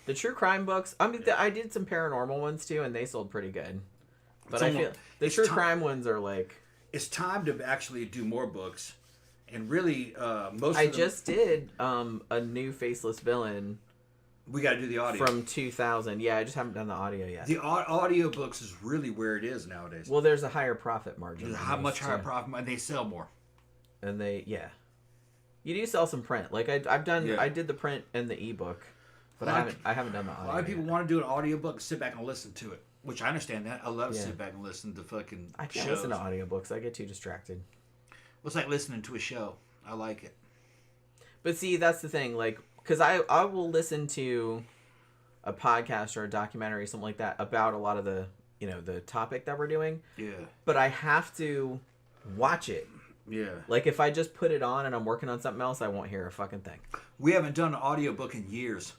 The true crime books, I mean, I did some paranormal ones too, and they sold pretty good. But I feel the true crime ones are like... It's time to actually do more books. And really, I just did a new Faceless Villain. We got to do the audio. From 2000. Yeah, I just haven't done the audio yet. The audio books is really where it is nowadays. Well, there's a higher profit margin. There's a much higher profit margin, and they sell more. And you do sell some print. Like I've done, I did the print and the ebook, but I haven't done the audio. A lot of people want to do an audiobook, sit back and listen to it, which I understand that. I love to sit back and listen to fucking I can't listen to audiobooks. I get too distracted. Well, it's like listening to a show. I like it. But see, that's the thing. Like, because I will listen to a podcast or a documentary, something like that, about a lot of the topic that we're doing. Yeah. But I have to watch it. Yeah. Like, if I just put it on and I'm working on something else, I won't hear a fucking thing. We haven't done an audiobook in years.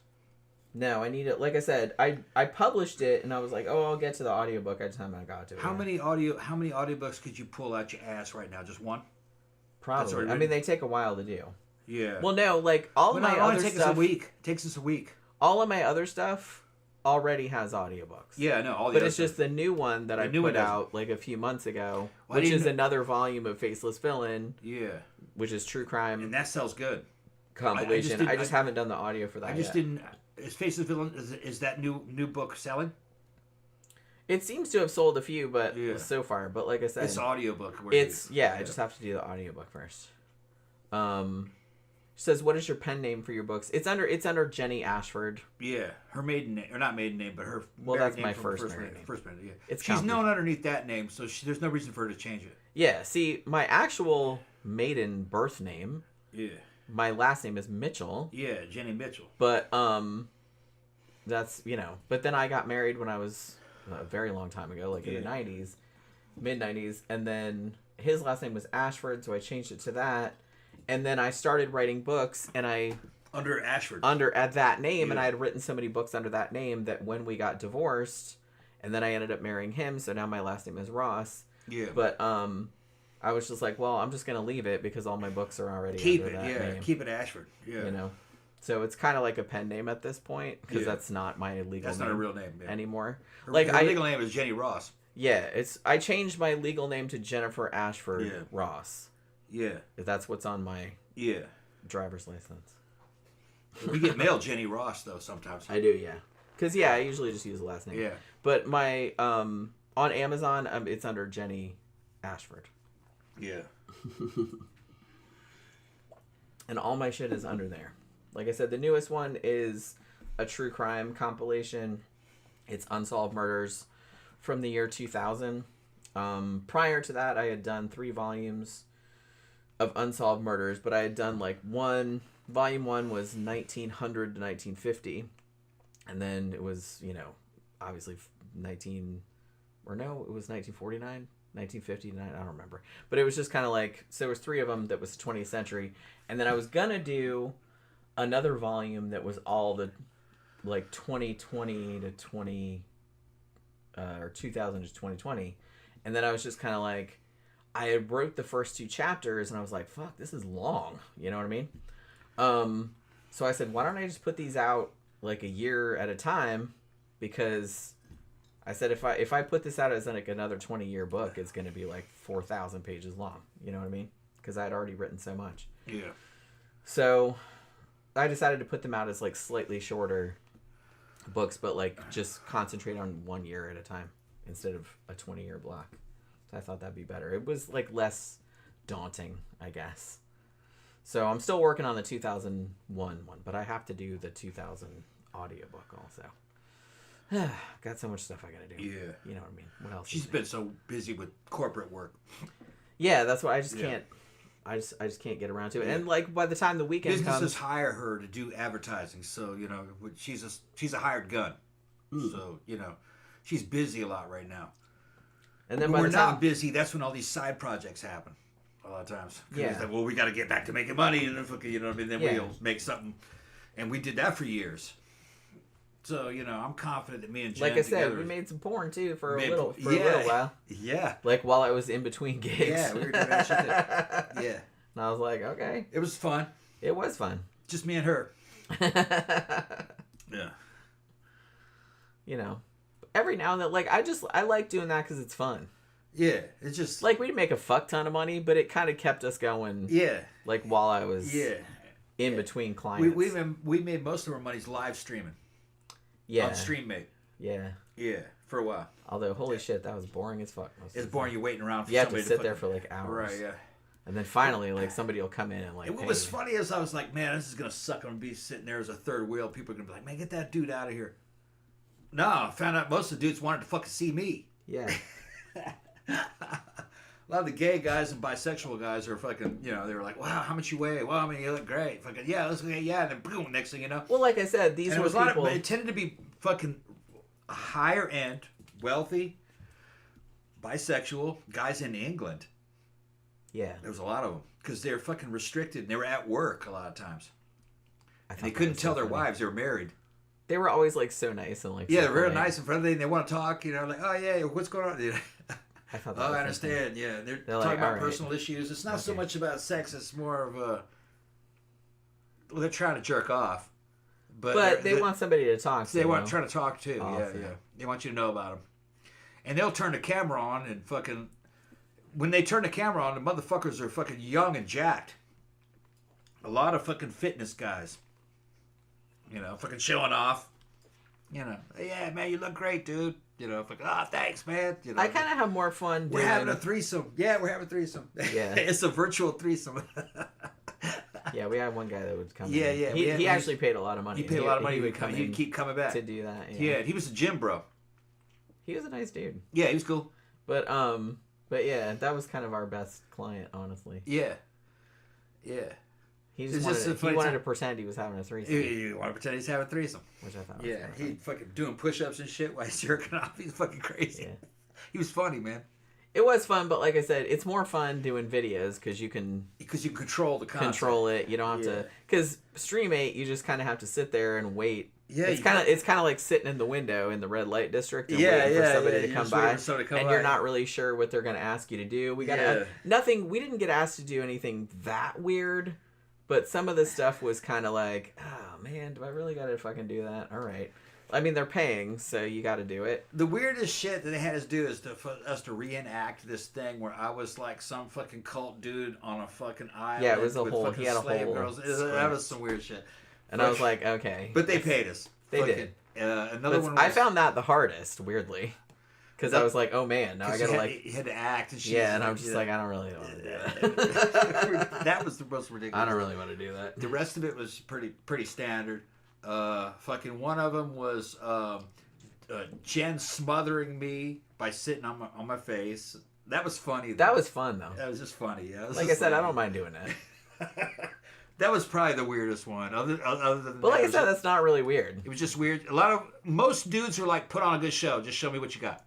No, I need it. Like I said, I published it and I was like, oh, I'll get to the audiobook. I just haven't got to it. How many audiobooks could you pull out your ass right now? Just one? Probably. I mean, they take a while to do. Yeah. Well, no, like all of my other takes stuff. us a week. It takes us a week. All of my other stuff already has audiobooks. Yeah, no, all the But other it's just the new one that I put out like a few months ago, which is another volume of Faceless Villain. Yeah. Which is true crime. And that sells good. Compilation. I just haven't done the audio for that yet. I just didn't. Is Faceless Villain, is that new book selling? It seems to have sold a few, but so far. But like I said, it's audiobook. I just have to do the audiobook first. Says, what is your pen name for your books? It's under Jenny Ashford. Yeah, her maiden name, or not maiden name, but her. Well, that's name my first name. First name, yeah. She's known underneath that name, so there's no reason for her to change it. Yeah. See, my actual maiden birth name. Yeah. My last name is Mitchell. Yeah, Jenny Mitchell. But that's But then I got married when I was a very long time ago, like in the '90s, mid '90s, and then his last name was Ashford, so I changed it to that. And then I started writing books, and under Ashford, at that name, and I had written so many books under that name that when we got divorced, and then I ended up marrying him, so now my last name is Ross. Yeah. But I was just like, well, I'm just gonna leave it because all my books are already under that name. Keep it Ashford. Yeah. So it's kind of like a pen name at this point because that's not my legal name. That's not a real name anymore. Her legal name is Jenny Ross. Yeah, I changed my legal name to Jennifer Ashford Ross. Yeah. If that's what's on my driver's license. We get mail Jenny Ross though sometimes. I do, yeah. Because I usually just use the last name. Yeah. But my on Amazon it's under Jenny Ashford. Yeah. And all my shit is under there. Like I said, the newest one is a true crime compilation. It's Unsolved Murders from the year 2000. Prior to that, I had done 3 volumes of Unsolved Murders, but I had done volume 1 was 1900 to 1950. And then it was, obviously it was 1949. 1959, I don't remember. But it was just kind of so there was 3 of them that was the 20th century. And then I was going to do another volume that was all the 2020 to 20 or 2000 to 2020. And then I was just kind of I had wrote the first 2 chapters and I was like, fuck, this is long. You know what I mean? So I said, why don't I just put these out a year at a time? Because I said, if I put this out as another 20-year book, it's going to be 4,000 pages long. You know what I mean? Because I had already written so much. Yeah. So I decided to put them out as slightly shorter books, but just concentrate on 1 year at a time instead of a 20-year block. So I thought that'd be better. It was less daunting, I guess. So I'm still working on the 2001 one, but I have to do the 2000 audiobook also. Got so much stuff I gotta do. Yeah. You know what I mean? What else? She's been so busy with corporate work. Yeah, that's why I just can't. I just can't get around to it. And by the time the weekend businesses comes, hire her to do advertising, so she's a hired gun. So she's busy a lot right now. And then when by we're the time not busy, that's when all these side projects happen. A lot of times, yeah. It's we got to get back to making money, and then we'll make something. And we did that for years. So I'm confident that me and Jen, like I said, we made some porn too for a little while. Yeah. While I was in between gigs. Yeah, we were doing that shit. Yeah. And I was like, okay. It was fun. It was fun. Just me and her. Yeah. Every now and then, I like doing that because it's fun. Yeah, it's just we didn't make a fuck ton of money, but it kind of kept us going. Yeah. While I was in between clients. We made most of our money's live streaming. Yeah. On StreamMate. Yeah. Yeah, for a while. Although, holy shit, that was boring as fuck. It's boring. You're waiting around for you somebody have to sit there for hours. Right, yeah. And then finally, somebody will come in and And what was funny is I was like, man, this is going to suck. I'm going to be sitting there as a third wheel. People are going to be like, man, get that dude out of here. No, I found out most of the dudes wanted to fucking see me. Yeah. A lot of the gay guys and bisexual guys are fucking, they were like, wow, how much you weigh? Well, you look great. Fucking, yeah, let's go, yeah. And then boom, next thing you know. Well, like I said, these were people. It tended to be fucking higher end, wealthy, bisexual guys in England. Yeah. There was a lot of them because they're fucking restricted and they were at work a lot of times. And they couldn't tell their wives they were married. They were always so nice and yeah, they're real nice and friendly and they want to talk, like, oh yeah, what's going on? I thought that I understand. Yeah, they're talking about personal issues. It's not so much about sex. It's more of they're trying to jerk off, but they want somebody to talk to. They want trying to talk too. Off, yeah. They want you to know about them, and they'll turn the camera on and fucking. When they turn the camera on, the motherfuckers are fucking young and jacked. A lot of fucking fitness guys. You know, fucking showing off. You know, yeah, man, you look great, dude. You know, fucking, thanks, man. You know, I kind of have more fun. We're having a threesome. Yeah, we're having a threesome. Yeah. It's a virtual threesome. Yeah, we had one guy that would come. Yeah, in. yeah. He actually paid a lot of money. He paid a lot of money. He would come. He'd keep coming back to do that. Yeah, he was a gym bro. He was a nice dude. Yeah, he was cool. But yeah, that was kind of our best client, honestly. Yeah. He just wanted to pretend he was having a threesome. He wanted to pretend he's having a threesome. Which I thought was yeah, he fucking doing push-ups and shit while he's jerking off. He's fucking crazy. Yeah. He was funny, man. It was fun, but like I said, it's more fun doing videos because you can control the content. Control it. You don't have to, because Stream 8, you just kind of have to sit there and wait. Yeah, it's kind of like sitting in the window in the red light district and waiting for somebody to come by, and you're not really sure what they're going to ask you to do. We got nothing. We didn't get asked to do anything that weird, but some of the stuff was kind of like, oh man, do I really got to fucking do that? All right. I mean, they're paying, so you got to do it. The weirdest shit that they had us do is for us to reenact this thing where I was like some fucking cult dude on a fucking island. Yeah, it was a whole. He had a whole. Girls. That was some weird shit. And I was like, okay. But they paid us. They did. Another one. I found that the hardest, weirdly, because I was like, oh man, now I gotta you had to act and shit. Yeah, and I'm just like, I don't really want to do that. That was the most ridiculous. I don't really want to do that. The rest of it was pretty standard. Fucking one of them was Jen smothering me by sitting on my face. That was funny. That was fun though. That was just funny. Yeah. Like I said, I don't mind doing that. That was probably the weirdest one. Other than but like I said, that's not really weird. It was just weird. Most dudes were like, put on a good show. Just show me what you got.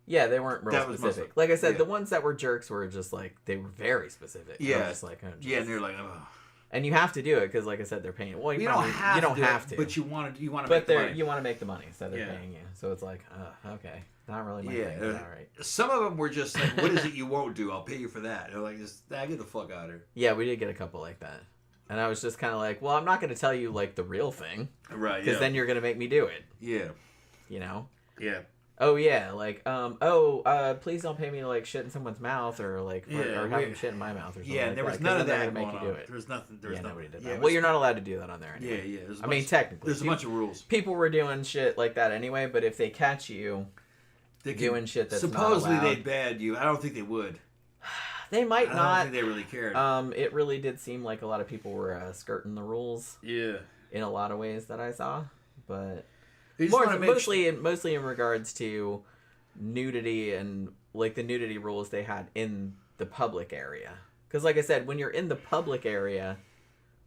Yeah, they weren't real specific. Like I said, the ones that were jerks were just like, they were very specific. Yeah. Just like, yeah, and they're like, oh. And you have to do it because, like I said, they're paying. Well, you don't have to, but you want to. But make the money. You want to make the money, so they're paying you. So it's like, okay, not really my thing. All right. Some of them were just like, "What is it you won't do? I'll pay you for that." They're like, "Just get the fuck out of here." Yeah, we did get a couple like that, and I was just kind of like, "Well, I'm not going to tell you like the real thing, right? Because then you're going to make me do it." Yeah. You know. Yeah. Oh yeah, like please don't pay me to like shit in someone's mouth or like or have them shit in my mouth or something. Yeah, like there was that, none of that to make you going do on. it. There was nothing. Nobody did that. Yeah, well, you're not allowed to do that on there anyway. Yeah. I mean, technically, there's a bunch of rules. People were doing shit like that anyway, but if they catch you doing shit that's supposedly not allowed, they'd ban you. I don't think they would. They might not. I don't think they really cared. It really did seem like a lot of people were skirting the rules. Yeah. In a lot of ways that I saw, but mostly in regards to nudity and like the nudity rules they had in the public area. Because like I said, when you're in the public area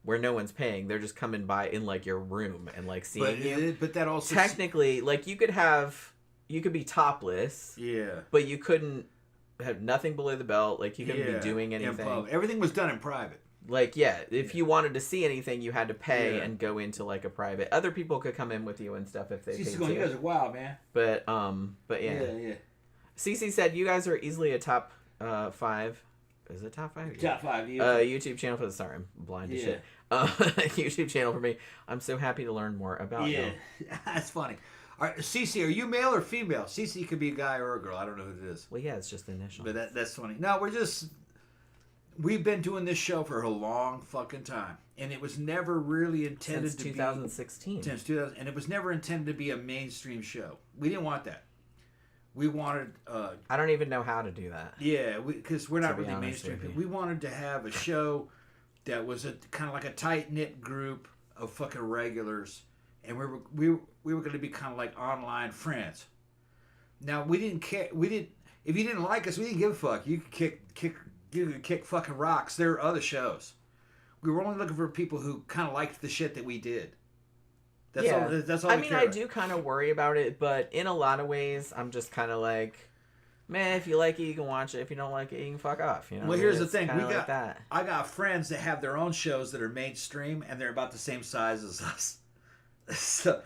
where no one's paying, they're just coming by in like your room and like seeing you. But that also technically, like you could be topless. Yeah. But you couldn't have nothing below the belt. Like you couldn't be doing anything. Everything was done in private. Like, if you wanted to see anything, you had to pay and go into, like, a private. Other people could come in with you and stuff if they paid you guys are wild, man. But yeah. Yeah. CC said you guys are easily a top 5. Is it top 5? Top 5. YouTube channel for the... Sorry, I'm blind to shit. YouTube channel for me. I'm so happy to learn more about you. Yeah, that's funny. All right, Cece, are you male or female? Cece could be a guy or a girl. I don't know who it is. Well, yeah, it's just the initial. But that's funny. No, we've been doing this show for a long fucking time, and it was never really intended since 2016. Since 2000, and it was never intended to be a mainstream show. We didn't want that. We wanted. I don't even know how to do that. Yeah, because we're not really mainstream. We wanted to have a show that was a kind of like a tight knit group of fucking regulars, and we were going to be kind of like online friends. Now we didn't care. We didn't. If you didn't like us, we didn't give a fuck. You could kick fucking rocks. There are other shows. We were only looking for people who kind of liked the shit that we did. That's all. I mean, I do kind of worry about it, but in a lot of ways, I'm just kind of like, man, if you like it, you can watch it. If you don't like it, you can fuck off. You know. Well, here's the thing. I got friends that have their own shows that are mainstream, and they're about the same size as us. So,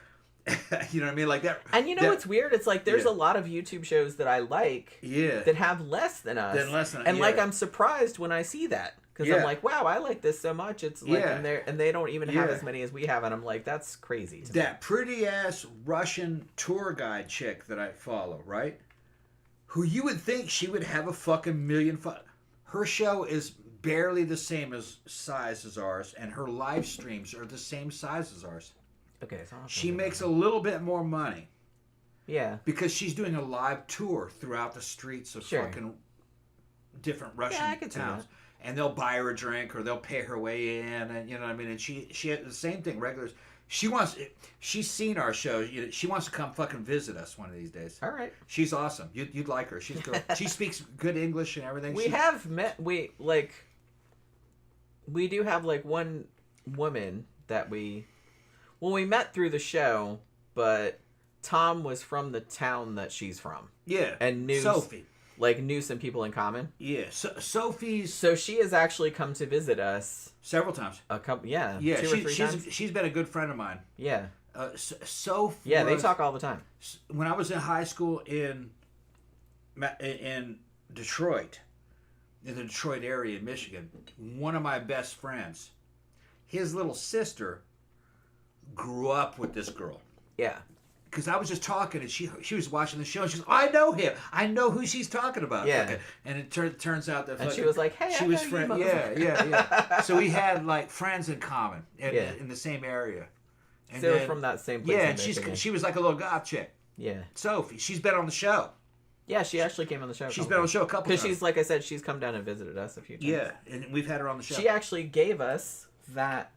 you know what I mean? Like that. And you know what's weird? It's like there's a lot of YouTube shows that I like. Yeah. That have less than us. And like I'm surprised when I see that. Because Yeah. I'm like, wow, I like this so much. It's like, Yeah. and they don't even have Yeah. as many as we have, and I'm like, that's crazy. To me. That pretty ass Russian tour guide chick that I follow, right? Who you would think she would have a fucking million. Her show is barely the same size as ours, and her live streams are the same size as ours. Okay, so She makes a little bit more money yeah. because she's doing a live tour throughout the streets of Sure. fucking different Russian I could see towns. that. And they'll buy her a drink or they'll pay her way in, and you know what I mean. And she had the same thing. Regulars. She's seen our show. She wants to come fucking visit us one of these days. All right. She's awesome. You'd like her. She's good. She speaks good English and everything. We have met. We do have like one woman that we met through the show, but Tom was from the town that she's from. Yeah. And knew Sophie. knew some people in common. Yeah. Sophie's So she has actually come to visit us several times. a couple. Yeah. Yeah. 2 or 3 times. She's been a good friend of mine. Yeah. Sophie. Yeah. They talk all the time. When I was in high school in Detroit, in the Detroit area in Michigan, one of my best friends, his little sister, grew up with this girl. Yeah. Because I was just talking, and she was watching the show, and she's like, I know him. I know who she's talking about. Yeah. Fucking- and it turns out that And she fucking- was like, "Hey, she I was know you, friend. motherfucker." Yeah. So we had like friends in common Yeah. in the same area. And So then- from that same place. yeah, in and Michigan. she was like a little goth chick. Yeah. Sophie, she's been on the show. Yeah, she actually came on the show. She's been on the show a couple times. Because she's, like I said, she's come down and visited us a few times. Yeah, and we've had her on the show. She actually gave us that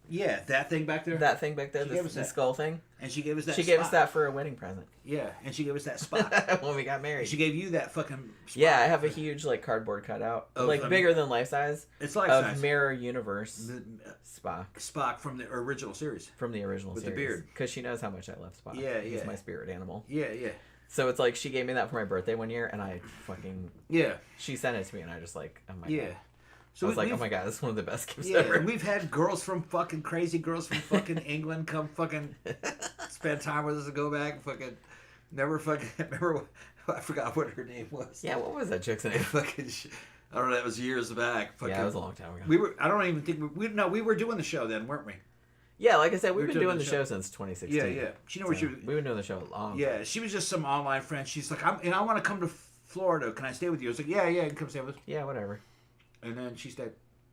that thing back there. thing back there, She gave the us that. skull thing. And she gave us that. She gave us spot. that for a wedding present. Yeah, and she gave us that spot. when we got married. She gave you that fucking. Spot. Yeah, I have a huge like cardboard cutout, Of, like bigger than life size, It's like of size. Mirror Universe The, Spock Spock from the original series. from the original With the series. beard. Because she knows how much I love Spock. Yeah, He's yeah. my spirit animal. Yeah. So it's like she gave me that for my birthday one year, and I fucking Yeah. she sent it to me, and I just like, oh my Yeah. god. So I was like, we've- oh my god, this is one of the best gifts Yeah, ever. and we've had girls from fucking crazy girls from fucking England come fucking spend time with us and go back and fucking never fucking remember. I forgot what her name was. Yeah, what was that chick's name? Fucking. I don't know. That was years back. Fucking, Yeah, it was a long time ago. We were. I don't even think we were doing the show then, weren't we? Yeah, like I said, we've were been doing the show since 2016. Yeah. She know where she was. We've been doing the show a long time. Yeah, she was just some online friend. She's like, I want to come to Florida. Can I stay with you? I was like, yeah, you can come stay with us. Yeah, whatever. And then she stayed.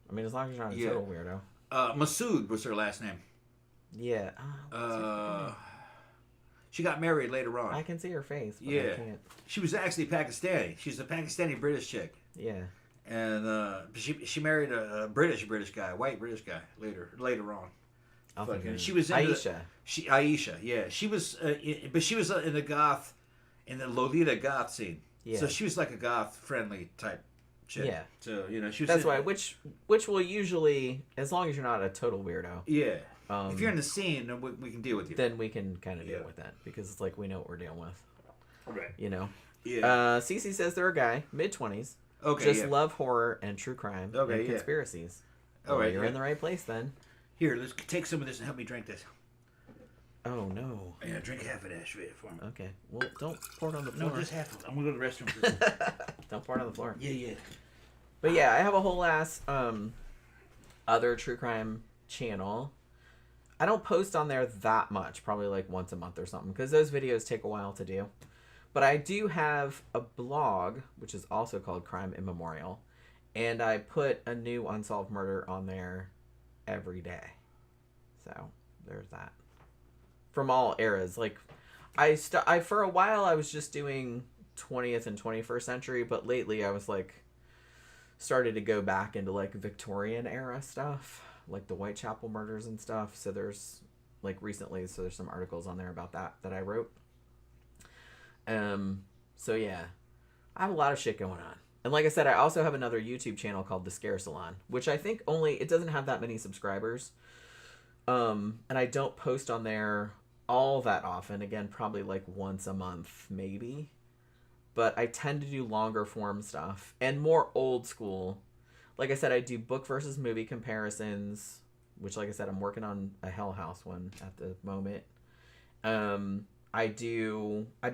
I mean, as long as you're not a Yeah. total weirdo. Masood was her last name. Yeah. She got married later on. I can see her face, but Yeah. I can't. She was actually Pakistani. She's a Pakistani British chick. Yeah. And she married a British guy, white British guy later on. I'll Fucking- think of she it. was into Aisha. Aisha, yeah. She was, but she was in the Lolita goth scene. Yeah. So she was like a goth friendly type chick. Yeah. So she was. That's why, which will usually, as long as you're not a total weirdo, Yeah. Um, if you're in the scene, then we can deal with you. then we can kind of deal Yeah. with that because it's like we know what we're dealing with, Right. you know. Yeah. Cece says they're a guy, mid-20s, Okay. just yeah. love horror and true crime Okay, and yeah. conspiracies. All Well, right, you're yeah. in the right place then. Here, let's take some of this and help me drink this. Oh no. Yeah, drink half of that shit for me. Okay. Well, don't pour it on the floor. No, just half of it. I'm gonna go to the restroom. For this. Don't pour it on the floor. Yeah. But yeah, I have a whole ass other true crime channel. I don't post on there that much, probably like once a month or something, because those videos take a while to do. But I do have a blog, which is also called Crime Immemorial, and I put a new unsolved murder on there every day. So there's that. From all eras, like I for a while I was just doing 20th and 21st century, but lately I was like started to go back into like Victorian era stuff, like the Whitechapel murders and stuff. So there's like recently, so there's some articles on there about that I wrote. So yeah, I have a lot of shit going on. And like I said, I also have another YouTube channel called The Scare Salon, which I think it doesn't have that many subscribers. And I don't post on there all that often. Again, probably like once a month, maybe. But I tend to do longer form stuff and more old school. Like I said, I do book versus movie comparisons, which, like I said, I'm working on a Hell House one at the moment. I've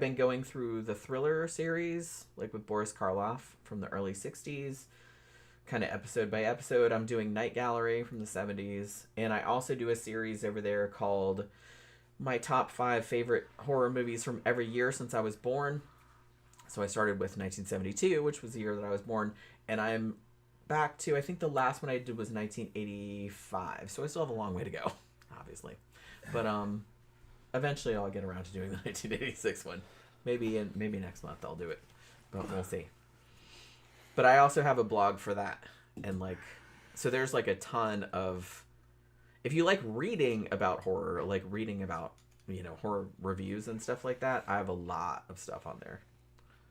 been going through the Thriller series, like with Boris Karloff from the early 60s. kind of episode by episode. I'm doing Night Gallery from the 70s, and I also do a series over there called my top 5 favorite horror movies from every year since I was born. So I started with 1972, which was the year that I was born, and I'm back to, I think the last one I did was 1985, so I still have a long way to go, obviously. But eventually I'll get around to doing the 1986 one. Maybe next month I'll do it, but we'll see. But I also have a blog for that, and like, so there's like a ton of, if you like reading about horror, like reading about, you know, horror reviews and stuff like that, I have a lot of stuff on there.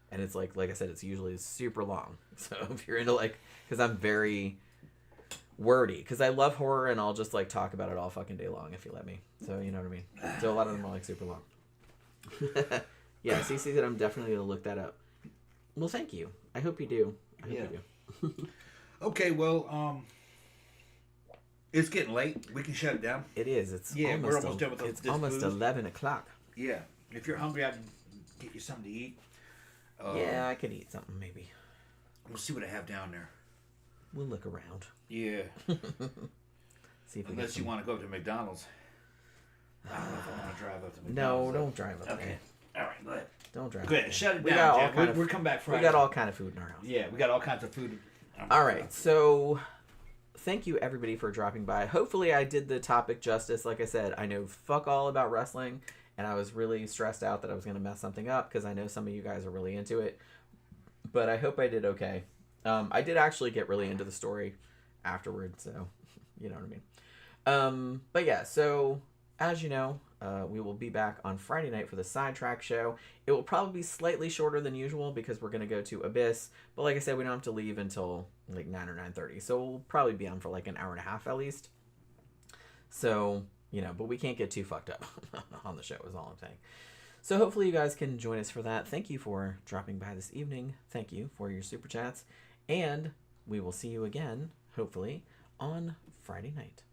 And it's like I said, it's usually super long. So if you're into like, because I'm very wordy, because I love horror and I'll just like talk about it all fucking day long if you let me. So you know what I mean? So a lot of them are like super long. Yeah, CC said I'm definitely going to look that up. Well, thank you. I hope you do. I hope you do. Okay, well, it's getting late. We can shut it down. It is. It's Yeah, almost we're almost done with it's this almost booze. 11 o'clock. Yeah. If you're hungry, I can get you something to eat. Yeah, I could eat something maybe. We'll see what I have down there. We'll look around. Yeah. See if we Unless get you some... want to go to McDonald's. I don't know if I want to drive up to No, McDonald's. don't drive up Okay. there. All right, go ahead. Don't drive Go up ahead. there. Shut it We down, got all Jack. kind of, We'll come back Friday. we got all kind of food in our house. Yeah, we got all kinds of food. All right, so thank you everybody for dropping by. Hopefully I did the topic justice. Like I said, I know fuck all about wrestling, and I was really stressed out that I was going to mess something up because I know some of you guys are really into it. But I hope I did okay. I did actually get really into the story afterwards, so you know what I mean. But yeah, so as you know, we will be back on Friday night for the Sidetrack show. It will probably be slightly shorter than usual because we're going to go to Abyss. But like I said, we don't have to leave until like 9 or 9:30. So we'll probably be on for like an hour and a half at least. So, you know, but we can't get too fucked up on the show is all I'm saying. So hopefully you guys can join us for that. Thank you for dropping by this evening. Thank you for your super chats. And we will see you again, hopefully, on Friday night.